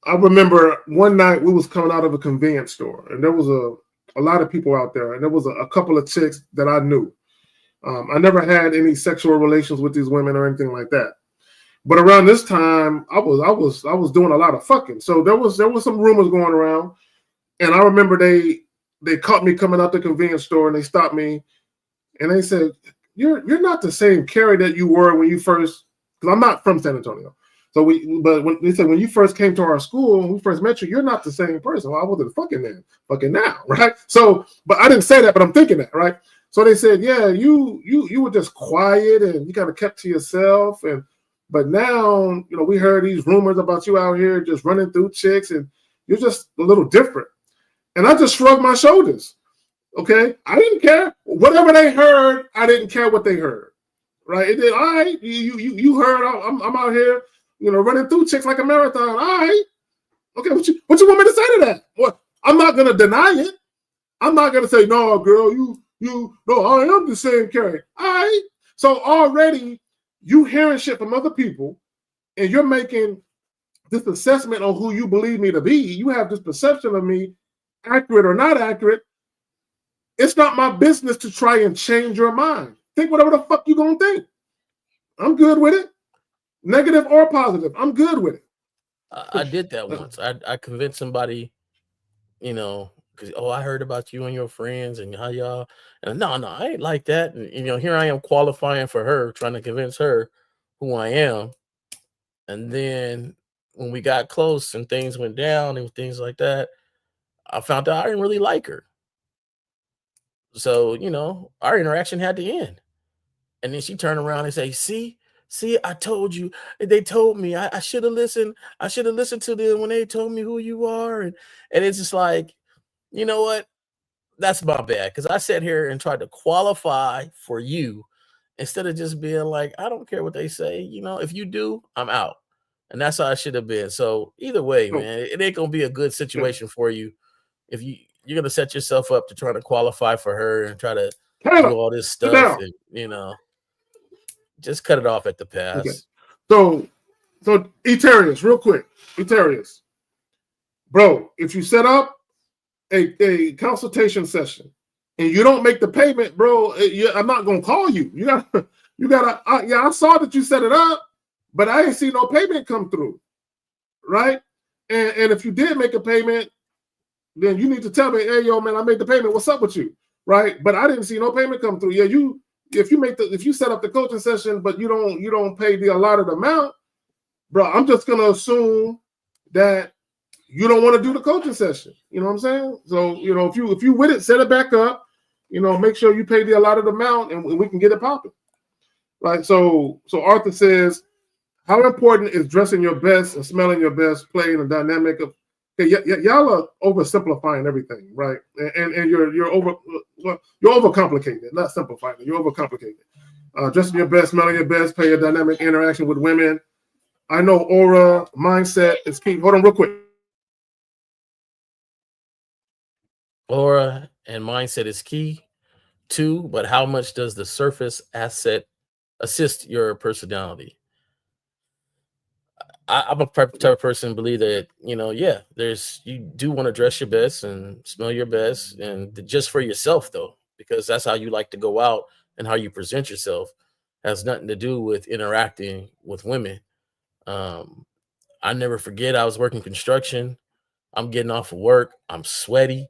I remember one night we was coming out of a convenience store, and there was a lot of people out there, and there was a couple of chicks that I knew. I never had any sexual relations with these women or anything like that. But around this time, I was doing a lot of fucking. So there was some rumors going around, and I remember they caught me coming out the convenience store, and they stopped me, and they said, "You're not the same Carrie that you were when you first." Because I'm not from San Antonio, but when they said when you first came to our school, when we first met you, you're not the same person. Well, I wasn't fucking then, fucking now, right? So, but I didn't say that, but I'm thinking that, right? So they said, yeah, you were just quiet and you kind of kept to yourself, but now, we heard these rumors about you out here just running through chicks, and you're just a little different. And I just shrugged my shoulders. Okay, I didn't care. Whatever they heard, I didn't care what they heard. Right? It did. All right, you heard. I'm out here, running through chicks like a marathon. All right. Okay, what you want me to say to that? Well, I'm not gonna deny it. I'm not gonna say no, girl. No, I am the same Carrie. All right. So already you hearing shit from other people, and you're making this assessment on who you believe me to be. You have this perception of me, accurate or not accurate. It's not my business to try and change your mind. Think whatever the fuck you gonna think. I'm good with it. Negative or positive, I'm good with it. I did that once. I convinced somebody, because I heard about you and your friends and how y'all. And no, I ain't like that. And here I am qualifying for her, trying to convince her who I am. And then when we got close and things went down and things like that, I found out I didn't really like her. So, our interaction had to end. And then she turned around and say, see, I told you. They told me I should have listened. I should have listened to them when they told me who you are. And it's just like, you know what? That's my bad. Because I sat here and tried to qualify for you instead of just being like, I don't care what they say. If you do, I'm out. And that's how I should have been. So either way, man, it ain't going to be a good situation for you if you're going to set yourself up to try to qualify for her and try to do all this stuff. And, just cut it off at the pass. Okay. So Eterius, real quick. Eterius. Bro, if you set up a consultation session and you don't make the payment, bro, I'm not going to call you. You gotta, I saw that you set it up, but I ain't see no payment come through. Right? And if you did make a payment, then you need to tell me, hey, yo, man, I made the payment. What's up with you? Right? But I didn't see no payment come through. Yeah, if you set up the coaching session, but you don't pay the allotted amount, bro, I'm just gonna assume that you don't want to do the coaching session. You know what I'm saying? So, if you with it, set it back up, make sure you pay the allotted amount and we can get it popping. Right. So Arthur says, how important is dressing your best and smelling your best, playing a dynamic of y'all are oversimplifying everything, right? And you're overcomplicating it, not simplifying it. You're overcomplicating it. Dressing your best, smelling your best, play a dynamic interaction with women. I know aura, mindset is key. Hold on real quick. Aura and mindset is key too, but how much does the surface asset assist your personality? I'm a type of person believe that, you do want to dress your best and smell your best, and just for yourself though, because that's how you like to go out and how you present yourself has nothing to do with interacting with women. I never forget, I was working construction. I'm getting off of work. I'm sweaty.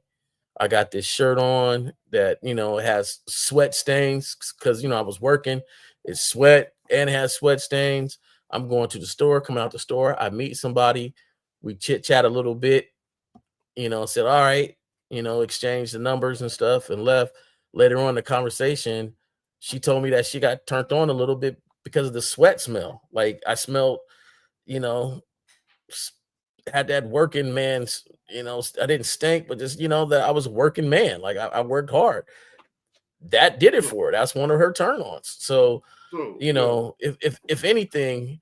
I got this shirt on that, it has sweat stains because, I was working. It's sweat and it has sweat stains. I'm going to the store, coming out the store. I meet somebody. We chit chat a little bit, said, all right, exchange the numbers and stuff and left. Later on in the conversation, she told me that she got turned on a little bit because of the sweat smell. Like I smelled, had that working man's, I didn't stink, but just, that I was a working man. Like I worked hard. That did it for her. That's one of her turn-ons. So, if anything,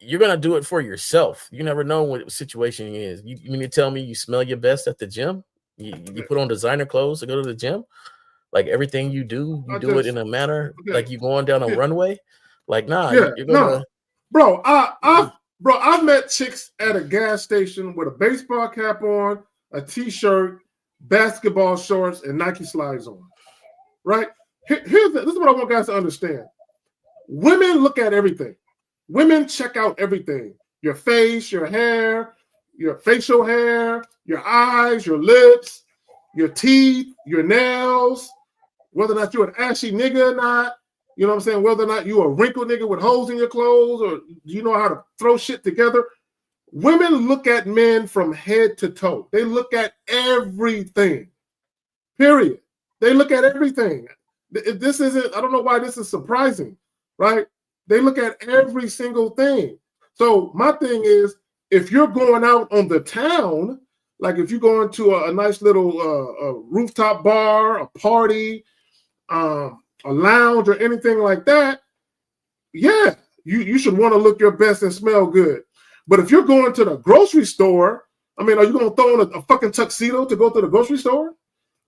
you're gonna do it for yourself. You never know what the situation is. You mean to tell me you smell your best at the gym? You put on designer clothes to go to the gym? Like everything you do it in a manner like you going down a runway? Like, nah, you're gonna. No. Bro, I've met chicks at a gas station with a baseball cap on, a t-shirt, basketball shorts, and Nike slides on. Right? This is what I want guys to understand. Women look at everything. Women check out everything. Your face, your hair, your facial hair, your eyes, your lips, your teeth, your nails, whether or not you're an ashy nigga or not. You know what I'm saying? Whether or not you a wrinkled nigga with holes in your clothes, or do you know how to throw shit together? Women look at men from head to toe. They look at everything. Period. They look at everything. This isn't, I don't know why this is surprising, right? They look at every single thing. So my thing is, if you're going out on the town, Like if you go into a nice little rooftop bar, a party, a lounge, or anything like that, yeah, you should want to look your best and smell good. But if you're going to the grocery store, I mean, are you going to throw in a fucking tuxedo to go to the grocery store,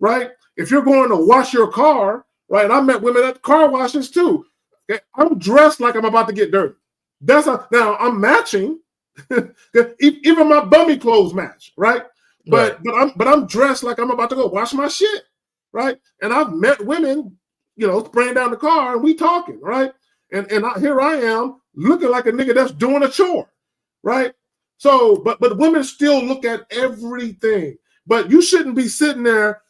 right? If you're going to wash your car, right? And I met women at car washes too. Okay? I'm dressed like I'm about to get dirty. Now I'm matching. Even my bummy clothes match, right? But I'm dressed like I'm about to go wash my shit, right? And I've met women, spraying down the car and we talking, right? And here I am looking like a nigga that's doing a chore, right? So, but women still look at everything. But you shouldn't be sitting there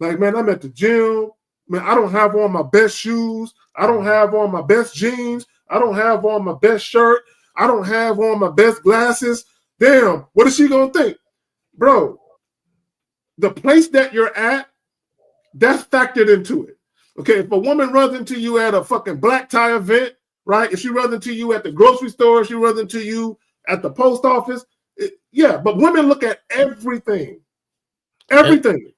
like, man, I'm at the gym. Man, I don't have on my best shoes. I don't have on my best jeans. I don't have on my best shirt. I don't have on my best glasses. Damn, what is she gonna think? Bro, the place that you're at, that's factored into it. Okay, if a woman runs into you at a fucking black tie event, right? If she runs into you at the grocery store, if she runs into you at the post office, yeah, but women look at everything. Everything.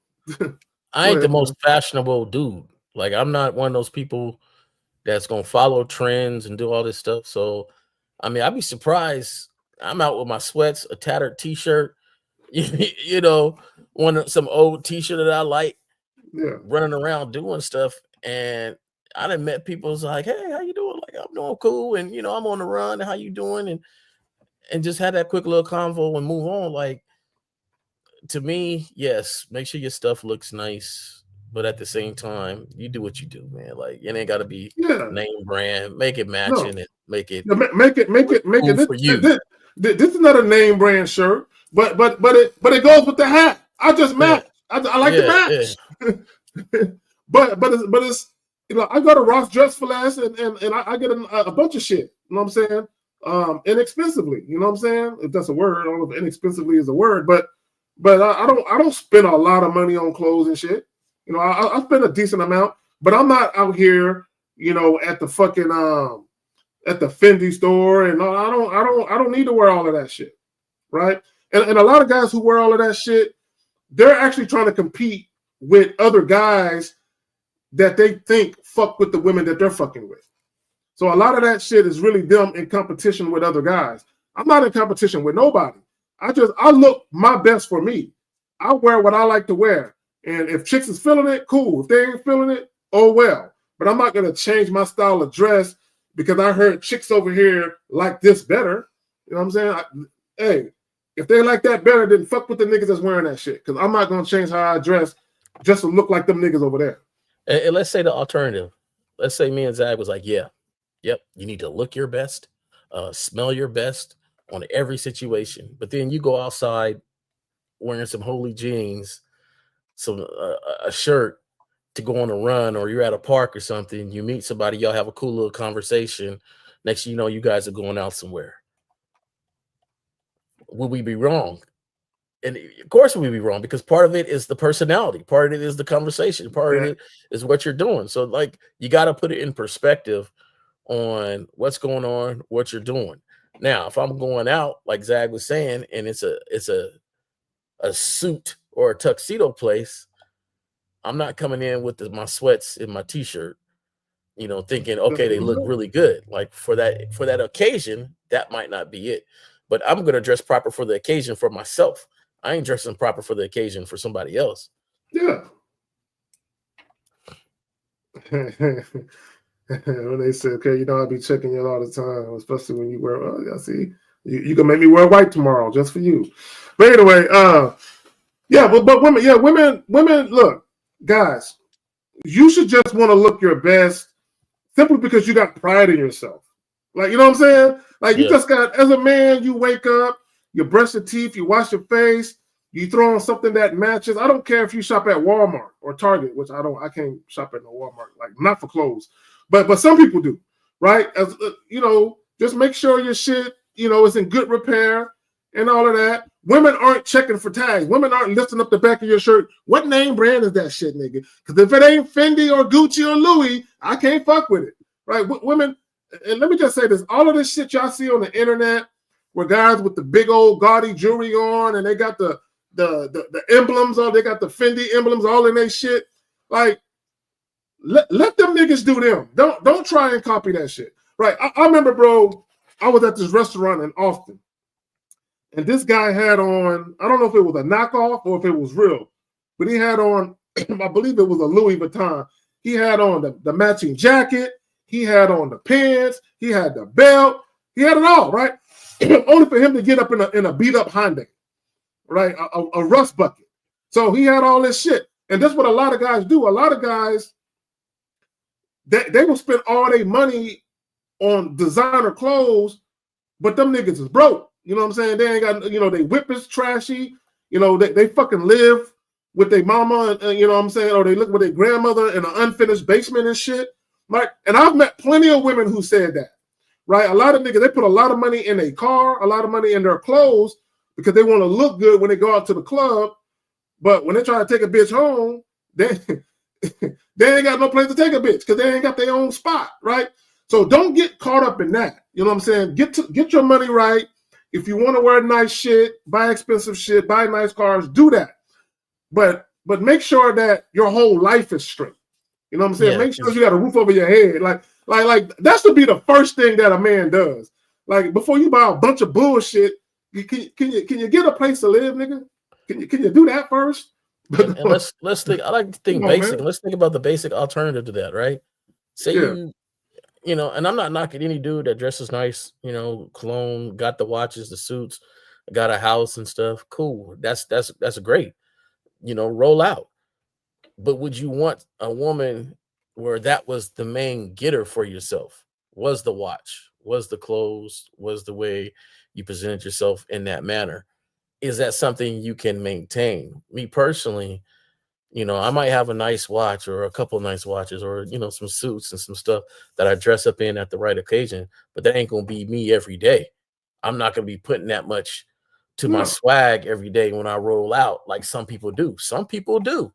I ain't the most fashionable dude. Like, I'm not one of those people that's gonna follow trends and do all this stuff. So, I mean, I'd be surprised. I'm out with my sweats, a tattered t-shirt, some old t-shirt that I like, running around doing stuff. And I done met people who's like, hey, how you doing? Like, I'm doing cool. And, I'm on the run. How you doing? And just had that quick little convo and move on. Like, to me, yes, make sure your stuff looks nice. But at the same time, you do what you do, man. Like, it ain't got to be name brand. Make it matching and make it cool for you. This is not a name brand shirt, but it goes with the hat. I just match. I like the match. But it's I go to Ross Dress for Less and I get a bunch of shit. You know what I'm saying? Inexpensively. You know what I'm saying? If that's a word, I don't know if inexpensively is a word, but I don't spend a lot of money on clothes and shit. I spend a decent amount, but I'm not out here, at the fucking at the Fendi store, and I don't need to wear all of that shit, right? And a lot of guys who wear all of that shit, they're actually trying to compete with other guys that they think fuck with the women that they're fucking with. So a lot of that shit is really them in competition with other guys. I'm not in competition with nobody. I look my best for me. I wear what I like to wear. And if chicks is feeling it, cool. If they ain't feeling it, oh well. But I'm not gonna change my style of dress because I heard chicks over here like this better. You know what I'm saying? Hey, if they like that better, then fuck with the niggas that's wearing that shit. Because I'm not gonna change how I dress just to look like them niggas over there. And let's say the alternative. Let's say me and Zach was like, yep, you need to look your best, smell your best on every situation. But then you go outside wearing some holy jeans, some a shirt to go on a run, or you're at a park or something, you meet somebody, y'all have a cool little conversation. Next thing you know, you guys are going out somewhere. Would we be wrong? And of course we'd be wrong, because part of it is the personality, part of it is the conversation, part of it is what you're doing. So like, you got to put it in perspective on what's going on, what you're doing. Now, if I'm going out, like Zag was saying, and it's a suit or a tuxedo place, I'm not coming in with my sweats and my t-shirt, thinking, okay, they look really good. Like for that occasion, that might not be it. But I'm going to dress proper for the occasion for myself. I ain't dressing proper for the occasion for somebody else. Yeah. When they say, okay, I'll be checking you all the time, especially when you wear, I see, you can make me wear white tomorrow just for you. But anyway, but women, look, guys, you should just want to look your best simply because you got pride in yourself. Like, you know what I'm saying? Like, you just got, as a man, you wake up, you brush your teeth, you wash your face, you throw on something that matches. I don't care if you shop at Walmart or Target, which I can't shop at no Walmart, like not for clothes, but some people do, right? As just make sure your shit, is in good repair and all of that. Women aren't checking for tags. Women aren't lifting up the back of your shirt. What name brand is that shit, nigga? Because if it ain't Fendi or Gucci or Louis, I can't fuck with it, right? Women, and let me just say this, all of this shit y'all see on the internet where guys with the big old gaudy jewelry on and they got the the emblems, they got the Fendi emblems all in their shit. Like, let them niggas do them. Don't try and copy that shit. Right. I remember, bro, I was at this restaurant in Austin, and this guy had on, I don't know if it was a knockoff or if it was real, but he had on, I believe it was a Louis Vuitton. He had on the matching jacket. He had on the pants. He had the belt. He had it all, right? Only for him to get up in a beat up Hyundai, right? A rust bucket. So he had all this shit. And that's what a lot of guys do. A lot of guys, they will spend all their money on designer clothes, but them niggas is broke. You know what I'm saying? They ain't got, they whip is trashy. They fucking live with their mama, you know what I'm saying? Or they live with their grandmother in an unfinished basement and shit. Right? And I've met plenty of women who said that. Right? A lot of niggas, they put a lot of money in their car, a lot of money in their clothes because they want to look good when they go out to the club. But when they try to take a bitch home, they ain't got no place to take a bitch because they ain't got their own spot, right? So don't get caught up in that. You know what I'm saying? Get your money right. If you want to wear nice shit, buy expensive shit, buy nice cars, do that. But make sure that your whole life is straight. You know what I'm saying? Make sure you got a roof over your head. Like that should be the first thing that a man does. Like before you buy a bunch of bullshit, can you get a place to live, nigga? Can you do that first? And let's think. I like to think basic. Man. Let's think about the basic alternative to that, right? Say you know, and I'm not knocking any dude that dresses nice, cologne, got the watches, the suits, got a house and stuff. Cool. That's great. Roll out. But would you want a woman where that was the main getter for yourself? Was the watch, was the clothes, was the way you presented yourself in that manner? Is that something you can maintain? Me personally, I might have a nice watch or a couple nice watches or, some suits and some stuff that I dress up in at the right occasion, but that ain't going to be me every day. I'm not going to be putting that much to my swag every day when I roll out like some people do. Some people do.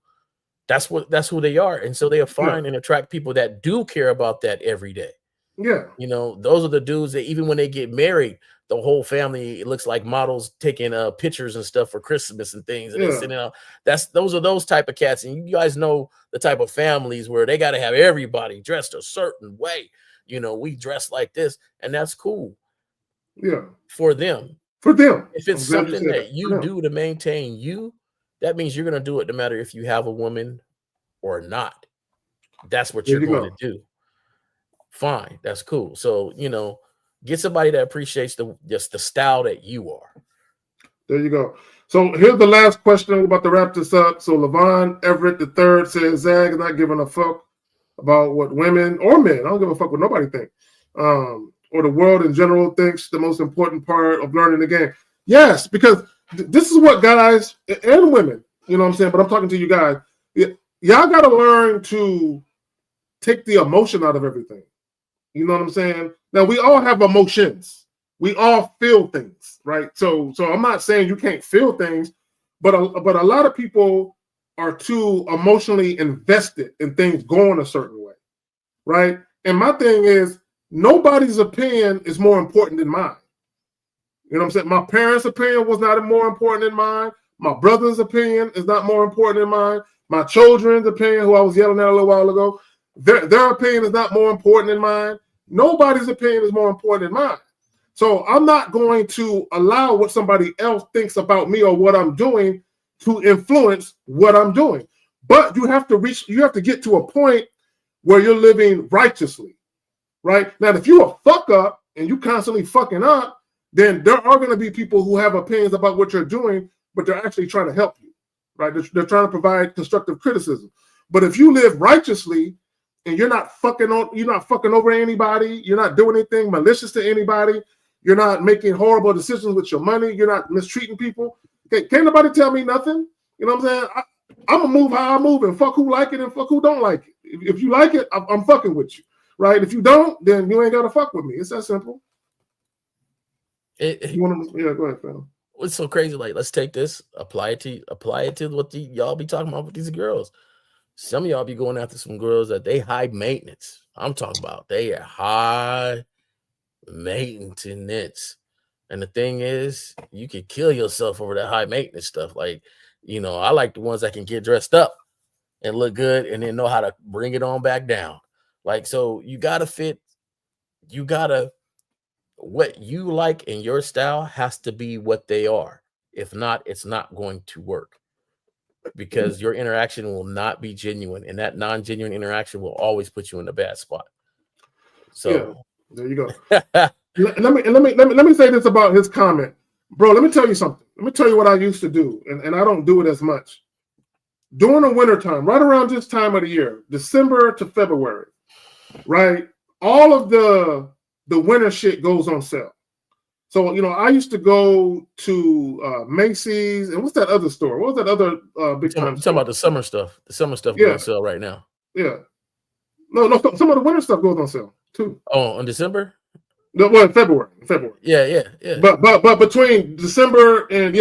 That's who they are. And so they'll find and attract people that do care about that every day. Yeah. Those are the dudes that even when they get married, the whole family, it looks like models taking pictures and stuff for Christmas and things. And they're sitting out. Those are those type of cats. And you guys know the type of families where they got to have everybody dressed a certain way. We dress like this, and that's cool. Yeah. For them. If it's something that you do to maintain you, that means you're going to do it no matter if you have a woman or not. That's what you're going to do. Fine. That's cool. So, get somebody that appreciates just the style that you are. There you go. So here's the last question. We're about to wrap this up. So Levon Everett III says, Zag is not giving a fuck about what women or men, I don't give a fuck what nobody think, or the world in general thinks the most important part of learning the game. Yes, because this is what guys and women, you know what I'm saying? But I'm talking to you guys. Y'all got to learn to take the emotion out of everything. You know what I'm saying? Now, we all have emotions. We all feel things, right? So I'm not saying you can't feel things, but a lot of people are too emotionally invested in things going a certain way, right? And my thing is, nobody's opinion is more important than mine. You know what I'm saying? My parents' opinion was not more important than mine. My brother's opinion is not more important than mine. My children's opinion, who I was yelling at a little while ago, their opinion is not more important than mine. Nobody's opinion is more important than mine. So I'm not going to allow what somebody else thinks about me or what I'm doing to influence what I'm doing. But you have to get to a point where you're living righteously, right? Now, if you're a fuck up and you constantly fucking up, then there are going to be people who have opinions about what you're doing, but they're actually trying to help you, right? They're trying to provide constructive criticism. But if you live righteously and you're not fucking over anybody, you're not doing anything malicious to anybody, you're not making horrible decisions with your money, you're not mistreating people, okay, can't nobody tell me nothing. You know what I'm saying? I'm going to move how I move and fuck who like it and fuck who don't like it. If you like it, I'm fucking with you, right? If you don't, then you ain't got to fuck with me. It's that simple. Go ahead, fam. What's so crazy? Like, let's take this, apply it to what y'all be talking about with these girls. Some of y'all be going after some girls that they high maintenance. I'm talking about they are high maintenance. And the thing is, you can kill yourself over that high maintenance stuff. Like, I like the ones that can get dressed up and look good and then know how to bring it on back down. Like, so you gotta fit, what you like in your style has to be what they are. If not, it's not going to work, because your interaction will not be genuine, and that non-genuine interaction will always put you in a bad spot. So there you go. let me say this about his comment, bro. Let me tell you something. Let me tell you what I used to do, and I don't do it as much. During the winter time, right around this time of the year, December to February, right? All of the winter shit goes on sale. So, I used to go to Macy's, and what's that other store? What was that other big time? I'm talking about the summer stuff. The summer stuff goes on sale right now. Yeah. No, some of the winter stuff goes on sale too. Oh, in December? No, well, in February. Yeah. But between December and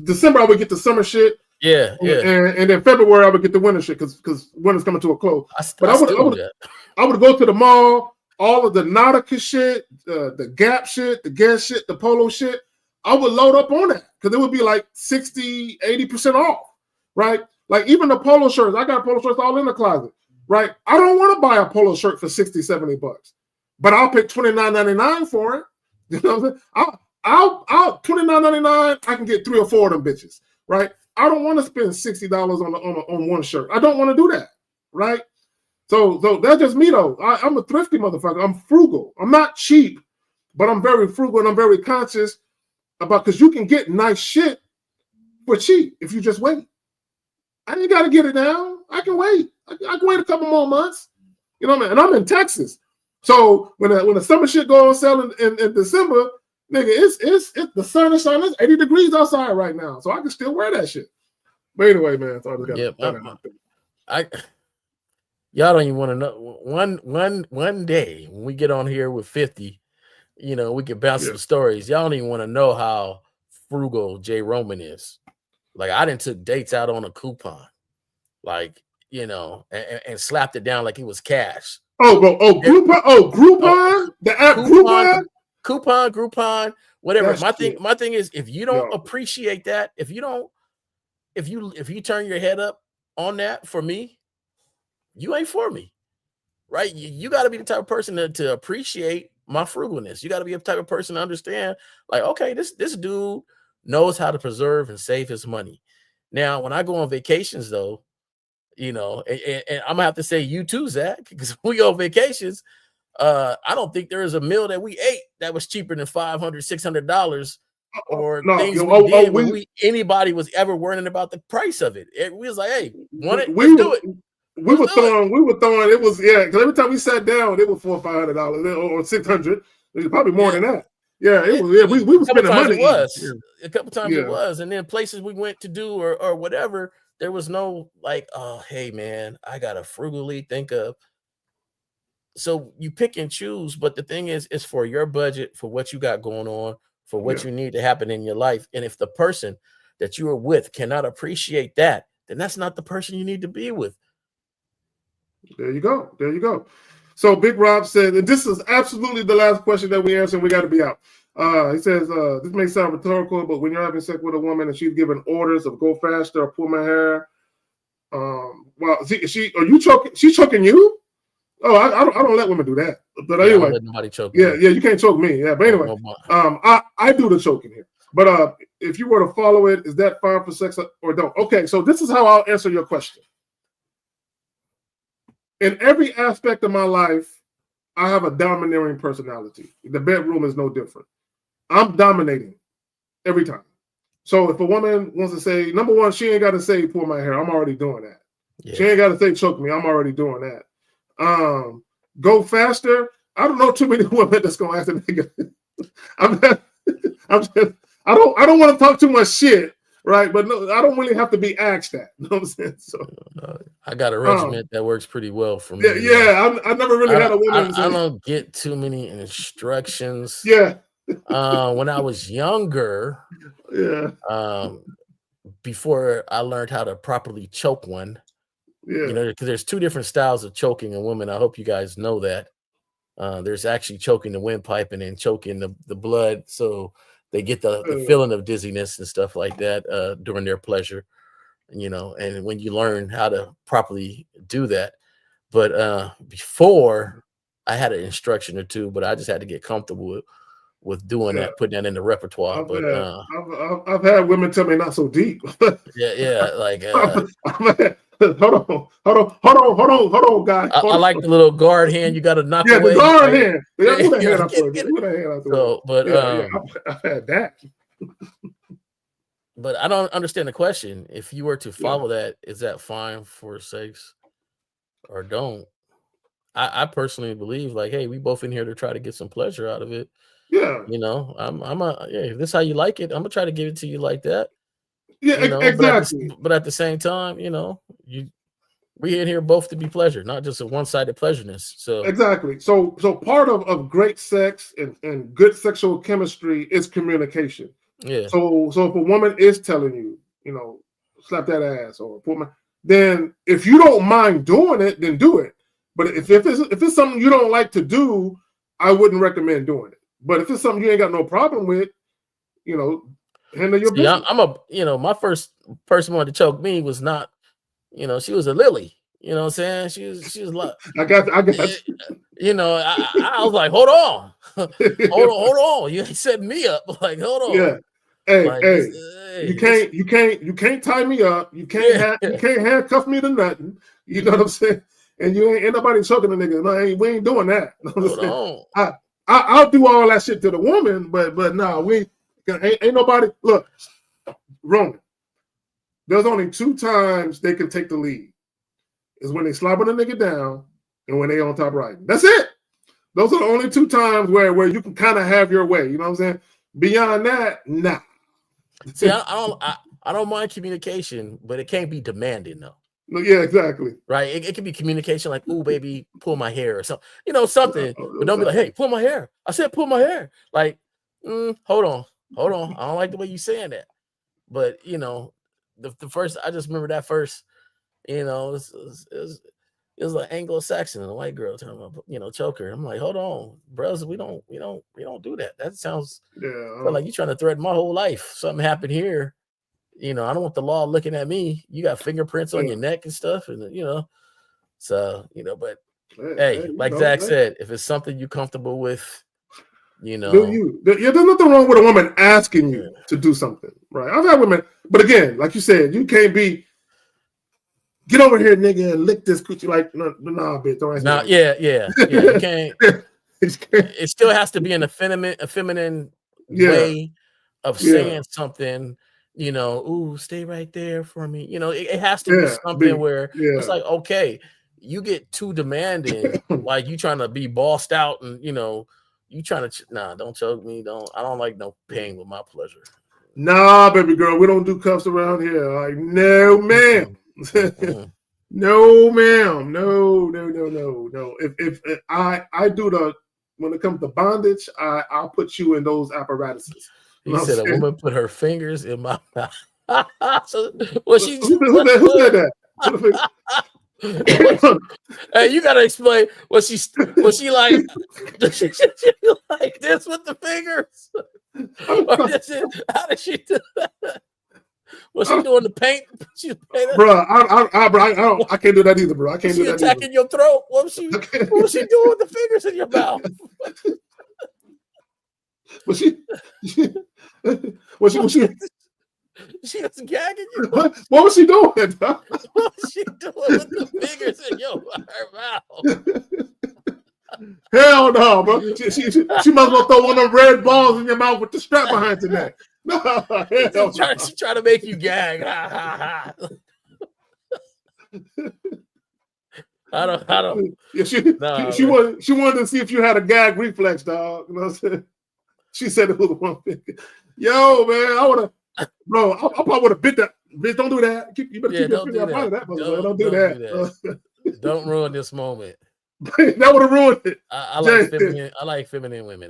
December I would get the summer shit. Yeah. And then February I would get the winter shit because winter's coming to a close. I would go to the mall. All of the Nautica shit, the Gap shit, the Guess shit, the Polo shit, I would load up on that because it would be like 60, 80% off, right? Like even the polo shirts, I got polo shirts all in the closet, right? I don't want to buy a polo shirt for 60, 70 bucks, but I'll pay $29.99 for it. You know what I'm saying? I'll $29.99, I can get 3 or 4 of them bitches, right? I don't want to spend $60 on one shirt. I don't want to do that, right? So that's just me though. I'm a thrifty motherfucker. I'm frugal. I'm not cheap, but I'm very frugal and I'm very conscious about, because you can get nice shit for cheap if you just wait. I ain't got to get it now. I can wait. I can wait a couple more months. You know what I mean? And I'm in Texas, so when the summer shit go on sale in December, nigga, it's the sun is shining. It's 80 degrees outside right now, so I can still wear that shit. But anyway, man, so y'all don't even want to know. One day when we get on here with 50, we can bounce some stories. Y'all don't even want to know how frugal Jay Roman is. Like, I didn't took dates out on a coupon, like, and slapped it down like it was cash. Groupon, the app Groupon, whatever. That's my thing is, if you don't appreciate that, if you turn your head up on that for me, you ain't for me, right? You got to be the type of person to appreciate my frugalness. You got to be the type of person to understand, like, okay, this dude knows how to preserve and save his money. Now, when I go on vacations, though, and I'm gonna have to say you too, Zach, because when we go on vacations, I don't think there is a meal that we ate that was cheaper than $500, $600, or things we did when anybody was ever worrying about the price of it. We was like, hey, let's do it. We were throwing. It was because every time we sat down, it was $400 or $500 or $600. It was probably more than that. Yeah, it was. Yeah, we were spending money. A couple times it was, and then places we went to do or whatever, there was no like, oh, hey man, I gotta frugally think of. So you pick and choose, but the thing is, it's for your budget, for what you got going on, for what you need to happen in your life. And if the person that you are with cannot appreciate that, then that's not the person you need to be with. There you go. So Big Rob said, and this is absolutely the last question that we answer, and we got to be out. He says, this may sound rhetorical, but when you're having sex with a woman and she's giving orders of go faster or pull my hair, are you choking? She's choking you? Oh, I don't let women do that. But anyway, I don't let nobody choke. Yeah, you can't choke me. Yeah, but anyway, I do the choking here. But if you were to follow it, is that fine for sex or don't? Okay, so this is how I'll answer your question. In every aspect of my life, I have a domineering personality. The bedroom is no different. I'm dominating every time. So if a woman wants to say, number one, she ain't got to say pull my hair. I'm already doing that. Yeah. She ain't got to say choke me. I'm already doing that. Go faster. I don't know too many women that's gonna ask a nigga. I don't want to talk too much shit. Right, but no, I don't really have to be asked that. You know what I'm saying? So I got a regiment that works pretty well for me. I never really had a woman. I don't get too many instructions. Yeah. When I was younger, before I learned how to properly choke one, because there's two different styles of choking a woman. I hope you guys know that. There's actually choking the windpipe and then choking the blood, so they get the feeling of dizziness and stuff like that during their pleasure, and when you learn how to properly do that. But before, I had an instruction or two, but I just had to get comfortable with doing that, putting that in the repertoire. I've had women tell me not so deep. Like hold on, guy. I like the little guard hand you got to knock away. The guard hand. I've had that. But I don't understand the question. If you were to follow that, is that fine for sex or don't? I personally believe, like, hey, we both in here to try to get some pleasure out of it. Yeah. If this is how you like it, I'm gonna try to give it to you like that. Yeah, exactly. But at the same time, we're in here both to be pleasure, not just a one-sided pleasureness. So exactly. So part of great sex and good sexual chemistry is communication. Yeah. So if a woman is telling you, slap that ass or put my, then if you don't mind doing it, then do it. But if it's something you don't like to do, I wouldn't recommend doing it. But if it's something you ain't got no problem with, handle your business. My first person wanted to choke me was not, she was a lily. You know what I'm saying? She was like, I got. I was like, hold on, hold on. You ain't setting me up. Like, hold on. Yeah. Hey, you can't tie me up. You can't handcuff me to nothing. You know what I'm saying? And you ain't nobody choking a nigga. No, we ain't doing that. Hold on. I'll do all that shit to the woman, but no, we ain't nobody. Look, Roman. There's only 2 times they can take the lead. Is when they slobbing a nigga down and when they on top riding. That's it. Those are the only 2 times where you can kind of have your way. You know what I'm saying? Beyond that, nah. See, I don't mind communication, but it can't be demanding though. Yeah, exactly. Right. It can be communication like, "Ooh, baby, pull my hair," or something. Something. But don't be like, "Hey, pull my hair." I said, "Pull my hair." Like, hold on. I don't like the way you saying that. But the first, I just remember that first. It was like Anglo-Saxon and a white girl talking about, choke her. I'm like, hold on, bros, we don't do that. That sounds like you trying to threaten my whole life. Something happened here. I don't want the law looking at me. You got fingerprints on your neck and stuff, and so but hey, like Zach said, if it's something you're comfortable with, there's nothing wrong with a woman asking you to do something, right? I've had women, but again, like you said, you can't be. Get over here, nigga, and lick this coochie. Like, no, bitch, don't ask me. You can't. It still has to be in a feminine way of saying something. Ooh, stay right there for me. It has to be something where it's like, okay, you get too demanding, like you trying to be bossed out, and you trying to. Don't choke me. I don't like no pain with my pleasure. Nah, baby girl, we don't do cuffs around here. Like, no, ma'am. No, ma'am. No. If I do when it comes to bondage, I'll put you in those apparatuses. He said a woman put her fingers in my mouth. Who said that? Hey, you gotta explain. Was she like? She like this with the fingers? How did she do that? Was she doing the paint? Bro, I can't do that either, bro. I can't do that. She attacking your throat. What was she doing with the fingers in your mouth? She was gagging you. What was she doing? What was she doing with the fingers in her mouth? Hell no, bro. She must well throw one of them red balls in your mouth with the strap behind your neck. No, she trying to make you gag. I don't. Yeah, she wanted to see if you had a gag reflex, dog. You know what I'm saying? She said it was one finger. Yo, man, I would have, bro. I probably would have bit that. Bitch, don't do that. You better keep your finger out of that. Don't do that. Don't ruin this moment. That would have ruined it. I like feminine women.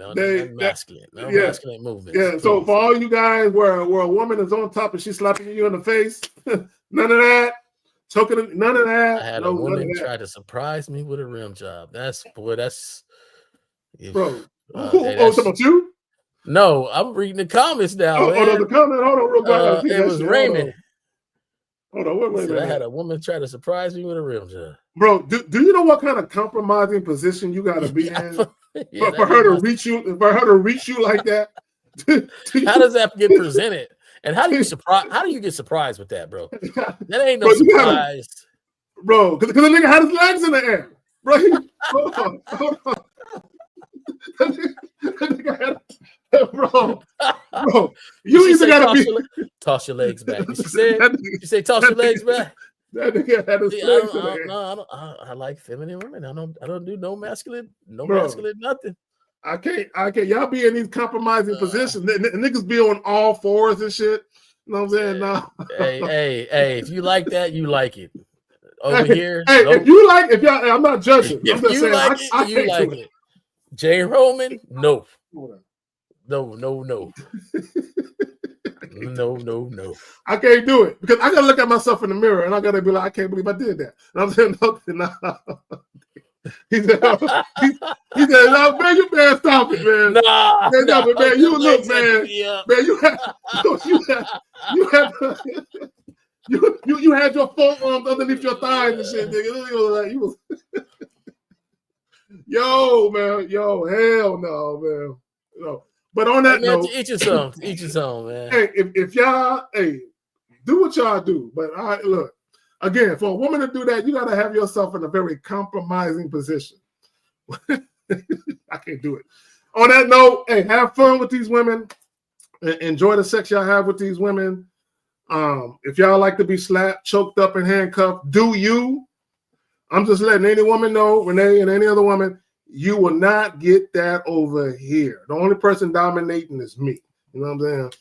Masculine. Masculine movement. Yeah. So for all you guys where a woman is on top and she's slapping you in the face, none of that. None of that. I had a woman try to surprise me with a rim job. That's Bro. Hey, Talking about you? No, I'm reading the comments now. No, the comment. Hold on, real quick. It was Raymond. Hold on, wait a minute. I had a woman try to surprise me with a rim job. Bro, do you know what kind of compromising position you got to be in for her to reach you? For her to reach you like that? How does that get presented? And how do you get surprised with that, bro? That ain't no surprise, bro. Because the nigga had his legs in the air, bro. Hold on. Bro, you either gotta be toss your legs back. She said toss your legs back. That nigga had his legs in the air. I like feminine women. I don't do no masculine nothing. I can't. Y'all be in these compromising positions. Niggas be on all fours and shit. You know what I'm saying? No. Hey, if you like that, you like it. Over here. Hey, if you like, if y'all, I'm not judging. If I'm just you saying, like it, you like it. Jay Roman, no. No. No. I can't do it because I gotta look at myself in the mirror and I gotta be like, I can't believe I did that. And I'm saying, no. He said, no, man, you better stop it, man. Stop it, man. You look, man. Man, you had your forearms underneath your thighs and shit, nigga. Yo, hell no, man. No. But on that note, each his own, man. Hey, if y'all, do what y'all do. But look, again, for a woman to do that, you gotta have yourself in a very compromising position. I can't do it. On that note, hey, have fun with these women. Enjoy the sex y'all have with these women. If y'all like to be slapped, choked up, and handcuffed, do you? I'm just letting any woman know, Renee and any other woman, you will not get that over here. The only person dominating is me. You know what I'm saying?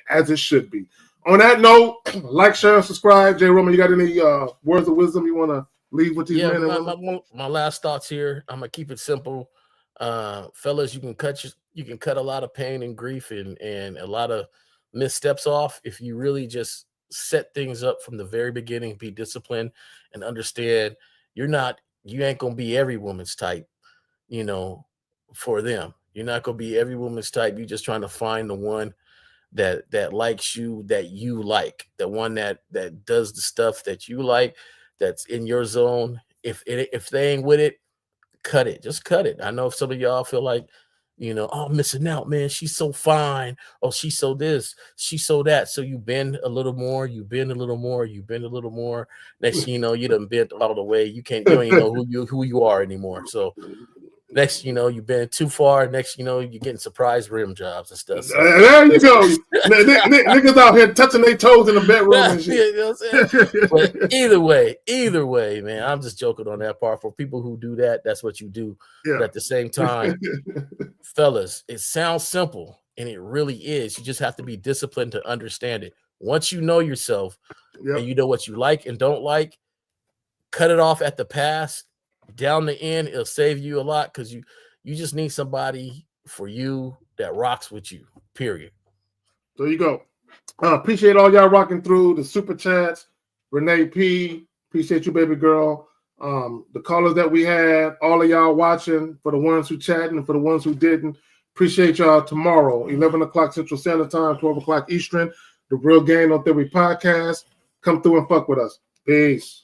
As it should be. On that note, like, share, and subscribe. Jay Roman, you got any words of wisdom you want to leave with these men and women? My last thoughts here. I'm gonna keep it simple. Fellas, you can cut a lot of pain and grief and a lot of missteps off if you really just set things up from the very beginning, be disciplined, and understand you ain't gonna be every woman's type, for them. You're not gonna be every woman's type. You're just trying to find the one that likes you, that you like, the one that does the stuff that you like, that's in your zone. If they ain't with it, cut it. Just cut it. I know some of y'all feel like, I'm missing out, man. She's so fine. Oh, she's so this, she's so that. So you bend a little more, you bend a little more, you bend a little more. Next thing you know, you done bent all the way. You don't even know who you are anymore. So next, you've been too far. Next, you're getting surprise rim jobs and stuff. So. There you go. Niggas out here touching their toes in the bedroom and shit. You know what I'm saying? But either way, man, I'm just joking on that part. For people who do that, that's what you do. Yeah. But at the same time, fellas, it sounds simple, and it really is. You just have to be disciplined to understand it. Once you know yourself, and you know what you like and don't like, cut it off at the pass. Down the end, it'll save you a lot because you just need somebody for you that rocks with you, period. There you go. Appreciate all y'all rocking through the super chats. Renee P, appreciate you, baby girl. The callers that we had, all of y'all watching, for the ones who chatted and for the ones who didn't, appreciate y'all. Tomorrow, 11 o'clock Central Standard Time, 12 o'clock Eastern, the Real Game on Theory podcast. Come through and fuck with us. Peace.